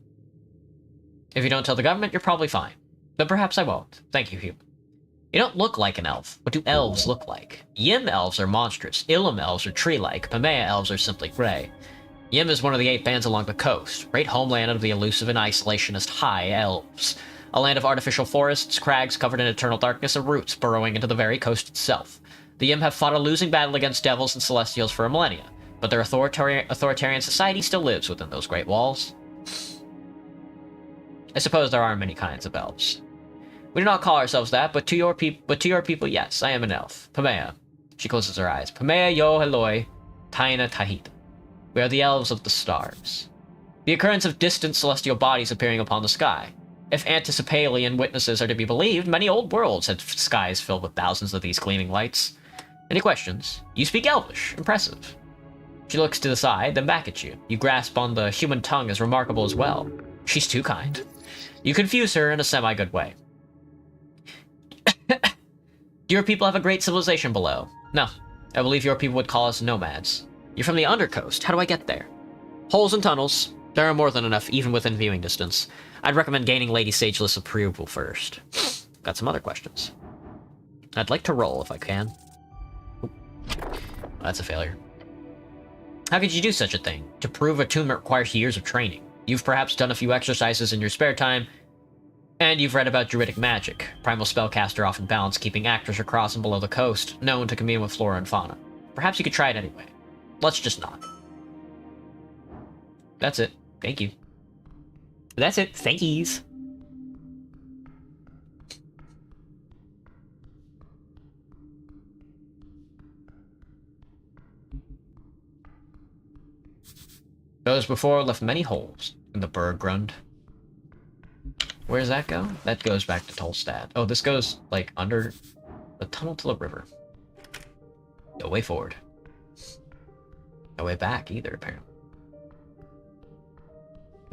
If you don't tell the government, you're probably fine. But perhaps I won't. Thank you, human. You don't look like an elf. What do elves look like? Yim elves are monstrous. Ilum elves are tree-like. Pamea elves are simply gray. Yim is one of the 8 bands along the coast, great homeland of the elusive and isolationist High Elves. A land of artificial forests, crags covered in eternal darkness, and roots burrowing into the very coast itself. The Yim have fought a losing battle against devils and celestials for a millennia, but their authoritarian society still lives within those great walls. I suppose there are many kinds of elves. We do not call ourselves that, but to your people, yes, I am an elf. Pamea. She closes her eyes. Pamea yo heloi, taina tahita. We are the elves of the stars. The occurrence of distant celestial bodies appearing upon the sky. If Anticipalian witnesses are to be believed, many old worlds had skies filled with thousands of these gleaming lights. Any questions? You speak Elvish. Impressive. She looks to the side, then back at you. You grasp on the human tongue as remarkable as well. She's too kind. You confuse her in a semi-good way. Do your people have a great civilization below? No. I believe your people would call us nomads. You're from the Undercoast. How do I get there? Holes and tunnels. There are more than enough, even within viewing distance. I'd recommend gaining Lady Sageless' approval first. Got some other questions. I'd like to roll if I can. Oop. That's a failure. How could you do such a thing? To prove attunement requires years of training. You've perhaps done a few exercises in your spare time, and you've read about druidic magic. Primal spellcaster often balance keeping actors across and below the coast, known to commune with flora and fauna. Perhaps you could try it anyway. Let's just not. That's it. Thank you. That's it. Thank yous. Those before left many holes in the Berggrund. Where does that go? That goes back to Tolstad. Oh, this goes, like, under the tunnel to the river. No way forward. No way back either, apparently.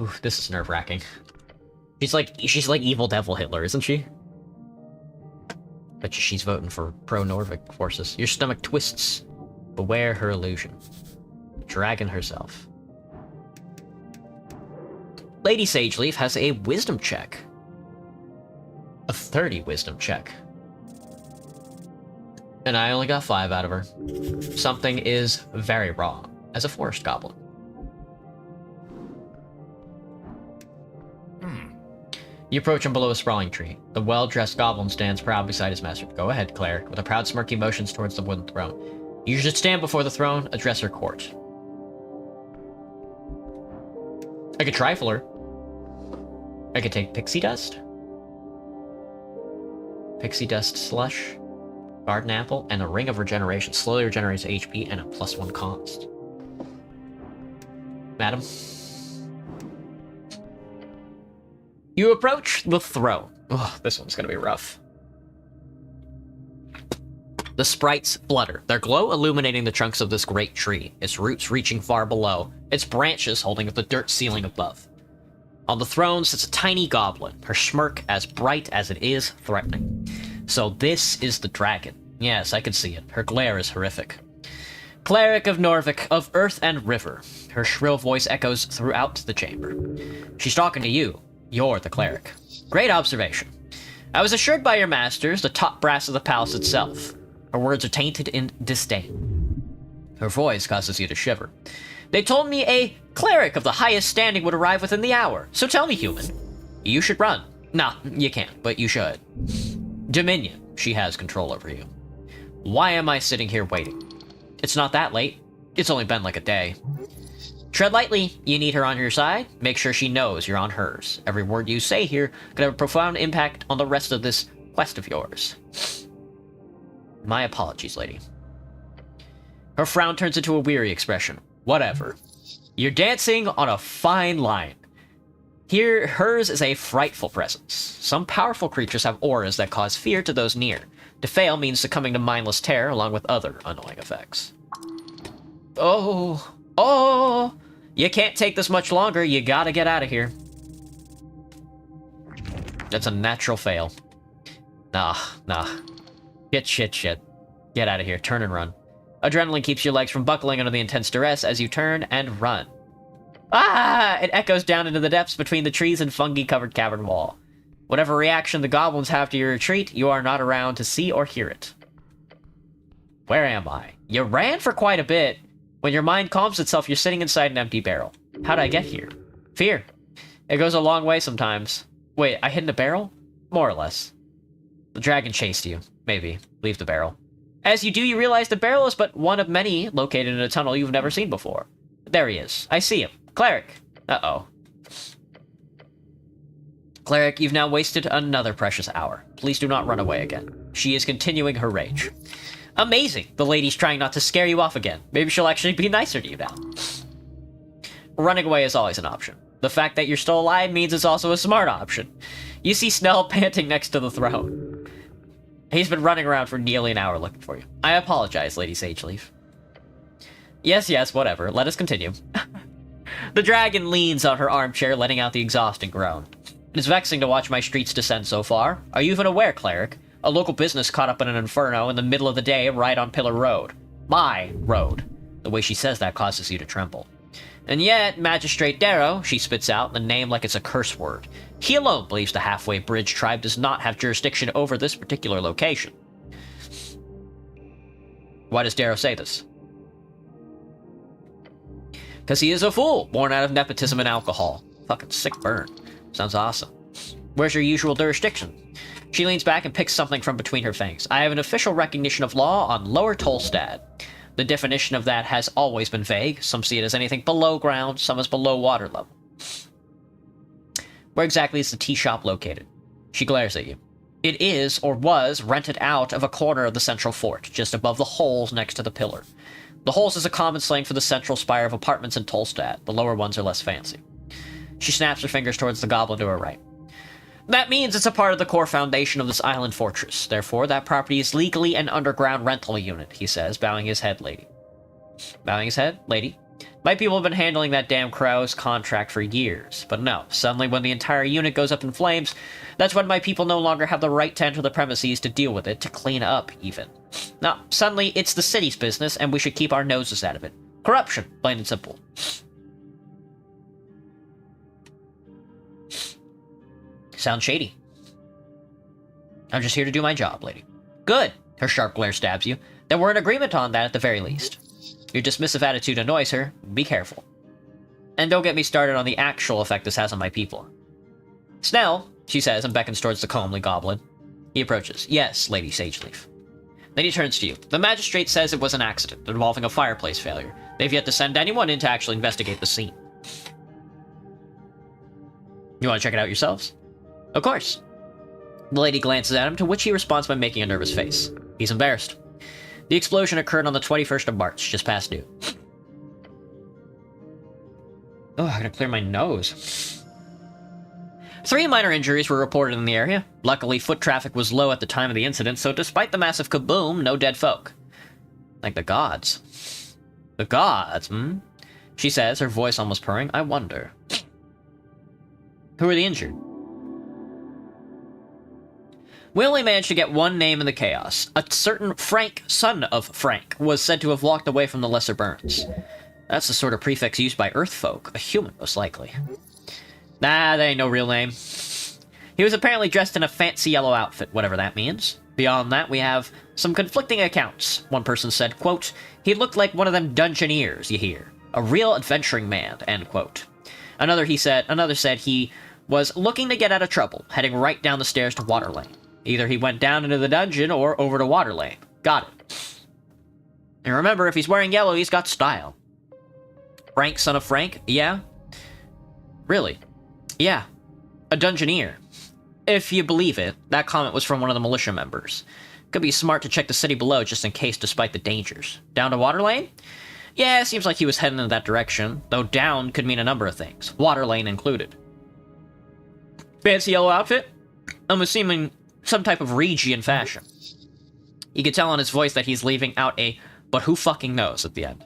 Ooh, this is nerve-wracking. She's like evil devil Hitler, isn't she? Bet you she's voting for pro-Norvik forces. Your stomach twists. Beware her illusion. Dragon herself. Lady Sageleaf has a wisdom check. A 30 wisdom check. And I only got 5 out of her. Something is very wrong as a forest goblin. You approach him below a sprawling tree. The well-dressed goblin stands proud beside his master. Go ahead, cleric. With a proud smirk, he motions towards the wooden throne. You should stand before the throne, address her court. I could trifle her. I could take pixie dust. Pixie dust slush. Garden apple, and a ring of regeneration. Slowly regenerates HP and a +1 const. Madam. You approach the throne. Oh, this one's gonna be rough. The sprites flutter, their glow illuminating the trunks of this great tree, its roots reaching far below, its branches holding up the dirt ceiling above. On the throne sits a tiny goblin, her smirk as bright as it is threatening. So this is the dragon. Yes, I can see it. Her glare is horrific. Cleric of Norvik, of earth and river. Her shrill voice echoes throughout the chamber. She's talking to you. You're the cleric. Great observation. I was assured by your masters, the top brass of the palace itself. Her words are tainted in disdain. Her voice causes you to shiver. They told me a cleric of the highest standing would arrive within the hour. So tell me, human. You should run. Nah, you can't, but you should. Dominion. She has control over you. Why am I sitting here waiting? It's not that late. It's only been like a day. Tread lightly. You need her on your side. Make sure she knows you're on hers. Every word you say here could have a profound impact on the rest of this quest of yours. My apologies, lady. Her frown turns into a weary expression. Whatever. You're dancing on a fine line. Here, hers is a frightful presence. Some powerful creatures have auras that cause fear to those near. To fail means succumbing to mindless terror along with other annoying effects. Oh, You can't take this much longer. You gotta get out of here. That's a natural fail. Nah. Shit. Get out of here. Turn and run. Adrenaline keeps your legs from buckling under the intense duress as you turn and run. Ah! It echoes down into the depths between the trees and fungi-covered cavern wall. Whatever reaction the goblins have to your retreat, you are not around to see or hear it. Where am I? You ran for quite a bit. When your mind calms itself, you're sitting inside an empty barrel. How'd I get here? Fear. It goes a long way sometimes. Wait, I hid in a barrel? More or less. The dragon chased you. Maybe. Leave the barrel. As you do, you realize the barrel is but one of many located in a tunnel you've never seen before. There he is. I see him. Cleric. Uh-oh. Cleric, you've now wasted another precious hour. Please do not run away again. She is continuing her rage. Amazing! The lady's trying not to scare you off again. Maybe she'll actually be nicer to you now. Running away is always an option. The fact that you're still alive means it's also a smart option. You see Snell panting next to the throne. He's been running around for nearly an hour looking for you. I apologize, Lady Sageleaf. Yes, whatever. Let us continue. The dragon leans on her armchair, letting out the exhausting groan. It is vexing to watch my streets descend so far. Are you even aware, Cleric? A local business caught up in an inferno in the middle of the day right on Pillar Road. My road. The way she says that causes you to tremble. And yet, Magistrate Darrow, she spits out the name like it's a curse word. He alone believes the Halfway Bridge tribe does not have jurisdiction over this particular location. Why does Darrow say this? Because he is a fool, born out of nepotism and alcohol. Fucking sick burn. Sounds awesome. Where's your usual jurisdiction? She leans back and picks something from between her fangs. I have an official recognition of law on Lower Tolstad. The definition of that has always been vague. Some see it as anything below ground, some as below water level. Where exactly is the tea shop located? She glares at you. It is, or was, rented out of a corner of the central fort, just above the holes next to the pillar. The holes is a common slang for the central spire of apartments in Tolstad. The lower ones are less fancy. She snaps her fingers towards the goblin to her right. That means it's a part of the core foundation of this island fortress. Therefore, that property is legally an underground rental unit, he says, bowing his head, lady. Bowing his head, lady. My people have been handling that damn crow's contract for years. But no, suddenly when the entire unit goes up in flames, that's when my people no longer have the right to enter the premises to deal with it, to clean up, even. Now, suddenly it's the city's business, and we should keep our noses out of it. Corruption, plain and simple. Sounds shady. I'm just here to do my job, lady. Good! Her sharp glare stabs you. Then we're in agreement on that at the very least. Your dismissive attitude annoys her. Be careful. And don't get me started on the actual effect this has on my people. Snell, she says, and beckons towards the comely goblin. He approaches. Yes, Lady Sageleaf. Then he turns to you. The magistrate says it was an accident involving a fireplace failure. They've yet to send anyone in to actually investigate the scene. You want to check it out yourselves? Of course. The lady glances at him, to which he responds by making a nervous face. He's embarrassed. The explosion occurred on the 21st of March, just past noon. Oh, I gotta clear my nose. 3 minor injuries were reported in the area. Luckily, foot traffic was low at the time of the incident, so despite the massive kaboom, no dead folk. Like the gods. The gods, She says, her voice almost purring. I wonder. Who are the injured? We only managed to get one name in the chaos. A certain Frank, son of Frank, was said to have walked away from the lesser burns. That's the sort of prefix used by Earthfolk, a human most likely. Nah, that ain't no real name. He was apparently dressed in a fancy yellow outfit, whatever that means. Beyond that, we have some conflicting accounts. One person said, quote, he looked like one of them dungeoneers you hear. A real adventuring man, end quote. Another said he was looking to get out of trouble, heading right down the stairs to Waterlane. Either he went down into the dungeon or over to Waterlane. Got it. And remember, if he's wearing yellow, he's got style. Frank, son of Frank? Yeah? Really? Yeah. A dungeoneer. If you believe it, that comment was from one of the militia members. Could be smart to check the city below just in case despite the dangers. Down to Waterlane? Yeah, seems like he was heading in that direction, though down could mean a number of things, Waterlane included. Fancy yellow outfit? I'm assuming some type of Regian fashion. You could tell on his voice that he's leaving out a "but who fucking knows" at the end.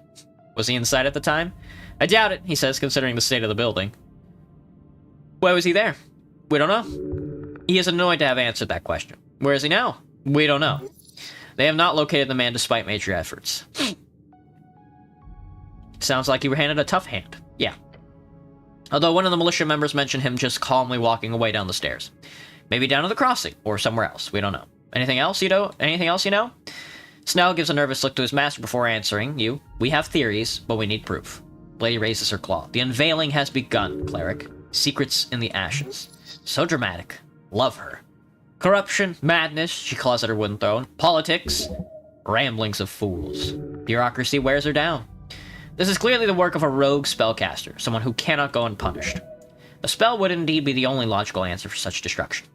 Was he inside at the time? I doubt it, he says, considering the state of the building. Why was he there? We don't know. He is annoyed to have answered that question. Where is he now? We don't know. They have not located the man despite major efforts. Sounds like you were handed a tough hand. Yeah. Although one of the militia members mentioned him just calmly walking away down the stairs. Maybe down to the crossing, or somewhere else. We don't know. Anything else you know? Anything else you know? Snell gives a nervous look to his master before answering. We have theories, but we need proof. Lady raises her claw. The unveiling has begun, cleric. Secrets in the ashes. So dramatic. Love her. Corruption, madness, she claws at her wooden throne. Politics, ramblings of fools. Bureaucracy wears her down. This is clearly the work of a rogue spellcaster, someone who cannot go unpunished. A spell would indeed be the only logical answer for such destruction.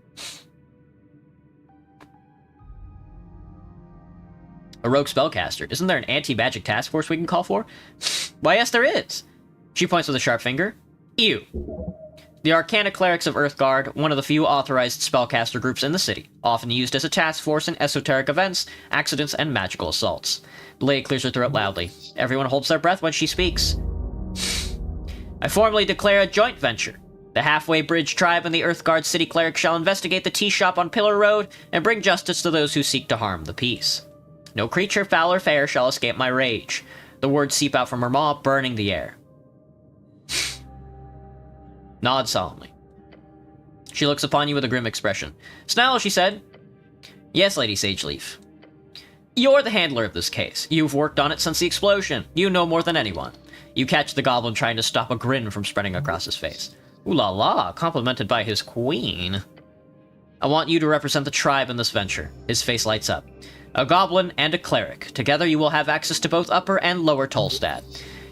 A rogue spellcaster? Isn't there an anti-magic task force we can call for? Why, yes, there is. She points with a sharp finger. Ew. The Arcana Clerics of Earthguard, one of the few authorized spellcaster groups in the city, often used as a task force in esoteric events, accidents, and magical assaults. The lady clears her throat loudly. Everyone holds their breath when she speaks. I formally declare a joint venture. The Halfway Bridge tribe and the Earthguard city cleric shall investigate the tea shop on Pillar Road and bring justice to those who seek to harm the peace. No creature, foul or fair, shall escape my rage. The words seep out from her maw, burning the air. Nod solemnly. She looks upon you with a grim expression. Snell, she said. Yes, Lady Sageleaf. You're the handler of this case. You've worked on it since the explosion. You know more than anyone. You catch the goblin trying to stop a grin from spreading across his face. Ooh la la, complimented by his queen. I want you to represent the tribe in this venture. His face lights up. A goblin and a cleric. Together you will have access to both Upper and Lower Tolstad.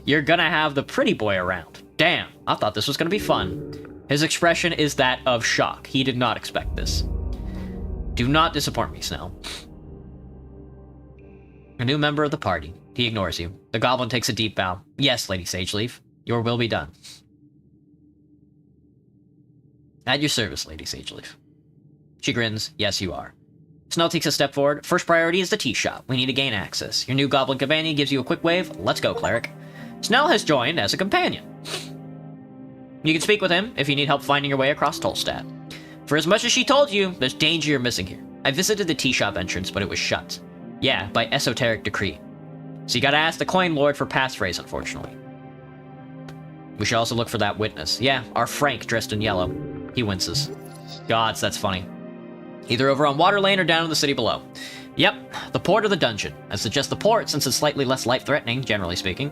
You're gonna have the pretty boy around. Damn, I thought this was gonna be fun. His expression is that of shock. He did not expect this. Do not disappoint me, Snell. A new member of the party. He ignores you. The goblin takes a deep bow. Yes, Lady Sageleaf. Your will be done. At your service, Lady Sageleaf. She grins. Yes, you are. Snell takes a step forward. First priority is the tea shop. We need to gain access. Your new goblin companion gives you a quick wave. Let's go, cleric. Snell has joined as a companion. You can speak with him if you need help finding your way across Tolstad. For as much as she told you, there's danger you're missing here. I visited the tea shop entrance, but it was shut. Yeah, by esoteric decree. So you gotta ask the coin lord for passphrase, unfortunately. We should also look for that witness. Yeah, our Frank dressed in yellow. He winces. Gods, that's funny. Either over on Water Lane or down in the city below. Yep, the port or the dungeon. I suggest the port since it's slightly less life-threatening, generally speaking.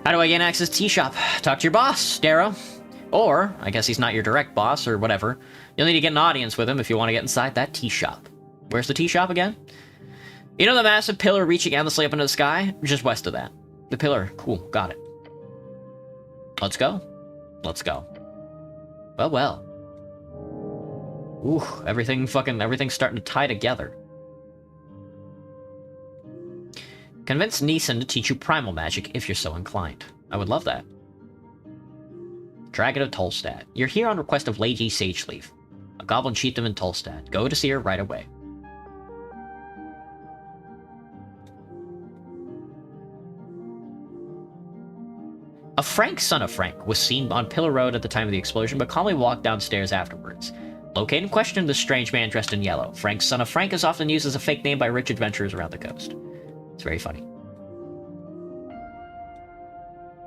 How do I gain access to tea shop? Talk to your boss, Darrow. Or, I guess he's not your direct boss or whatever. You'll need to get an audience with him if you want to get inside that tea shop. Where's the tea shop again? You know the massive pillar reaching endlessly up into the sky? Just west of that. The pillar. Cool, got it. Let's go. Let's go. Well, well. Ooh, everything's starting to tie together. Convince Neeson to teach you primal magic if you're so inclined. I would love that. Dragon of Tolstad. You're here on request of Lady Sageleaf, a goblin chieftain in Tolstad. Go to see her right away. A Frank, son of Frank, was seen on Pillar Road at the time of the explosion, but calmly walked downstairs afterwards. Locate and question the strange man dressed in yellow. Frank, son of Frank, is often used as a fake name by rich adventurers around the coast. It's very funny.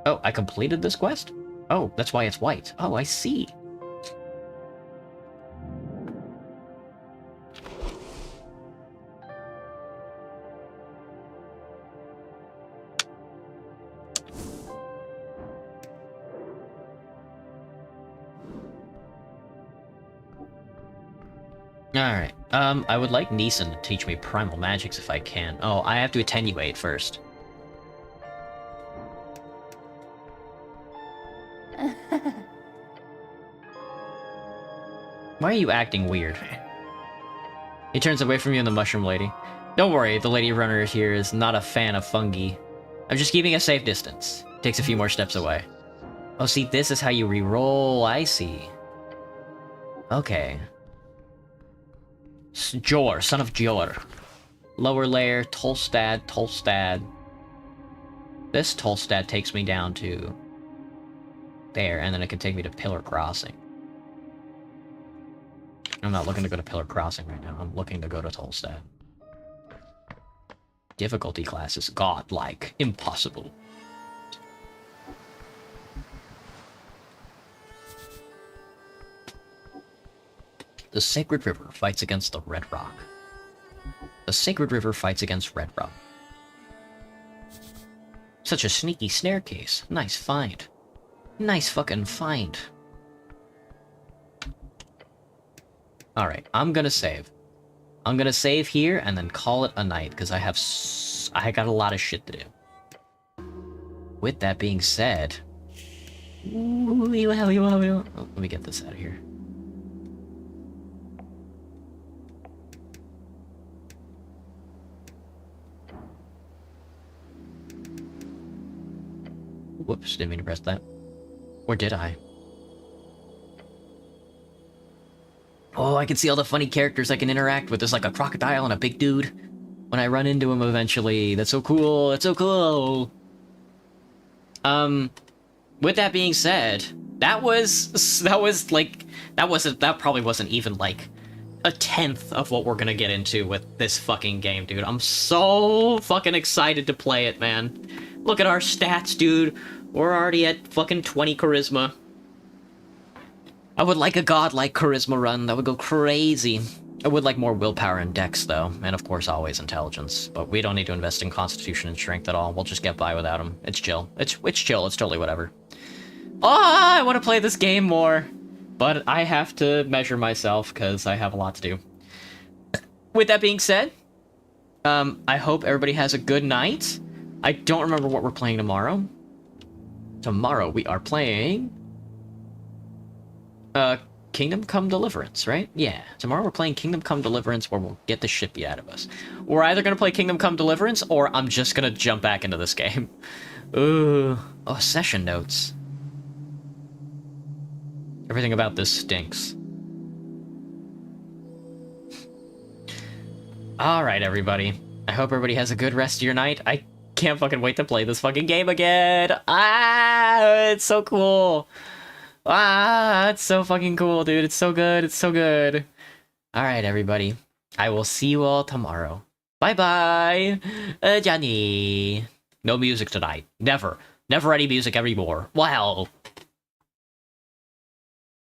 Oh, I completed this quest? Oh, that's why it's white. Oh, I see. Alright, I would like Neeson to teach me primal magics if I can. Oh, I have to attenuate first. Why are you acting weird? He turns away from you and the mushroom lady. Don't worry, the lady runner here is not a fan of fungi. I'm just keeping a safe distance. Takes a few more steps away. Oh, see, this is how you re-roll. I see. Okay. Jor, son of Jor. Lower layer, Tolstad. This Tolstad takes me down to there, and then it can take me to Pillar Crossing. I'm not looking to go to Pillar Crossing right now. I'm looking to go to Tolstad. Difficulty class is godlike. Impossible. The Sacred River fights against the Red Rock. The Sacred River fights against Red Rock. Such a sneaky snare case. Nice find. Nice fucking find. Alright, I'm gonna save. I'm gonna save here and then call it a night, because I got a lot of shit to do. With that being said... let me get this out of here. Whoops, didn't mean to press that. Or did I? Oh, I can see all the funny characters I can interact with. There's like a crocodile and a big dude. When I run into him eventually. That's so cool. That's so cool. With that being said, that probably wasn't even like a tenth of what we're gonna get into with this fucking game, dude. I'm so fucking excited to play it, man. Look at our stats, dude. We're already at fucking 20 charisma. I would like a godlike charisma run. That would go crazy. I would like more willpower and dex, though. And of course, always intelligence. But we don't need to invest in constitution and strength at all. We'll just get by without them. It's chill. It's chill. It's totally whatever. Oh, I want to play this game more. But I have to measure myself, because I have a lot to do. With that being said, I hope everybody has a good night. I don't remember what we're playing tomorrow. Tomorrow we are playing... Kingdom Come Deliverance, right? Yeah, tomorrow we're playing Kingdom Come Deliverance, where we'll get the shit beat out of us. We're either gonna play Kingdom Come Deliverance, or I'm just gonna jump back into this game. Ooh. Oh, session notes. Everything about this stinks. Alright, everybody. I hope everybody has a good rest of your night. I can't fucking wait to play this fucking game again. Ah, it's so cool. Ah, it's so fucking cool, dude. It's so good. It's so good. Alright, everybody. I will see you all tomorrow. Bye-bye. Johnny. No music tonight. Never. Never any music anymore. Wow.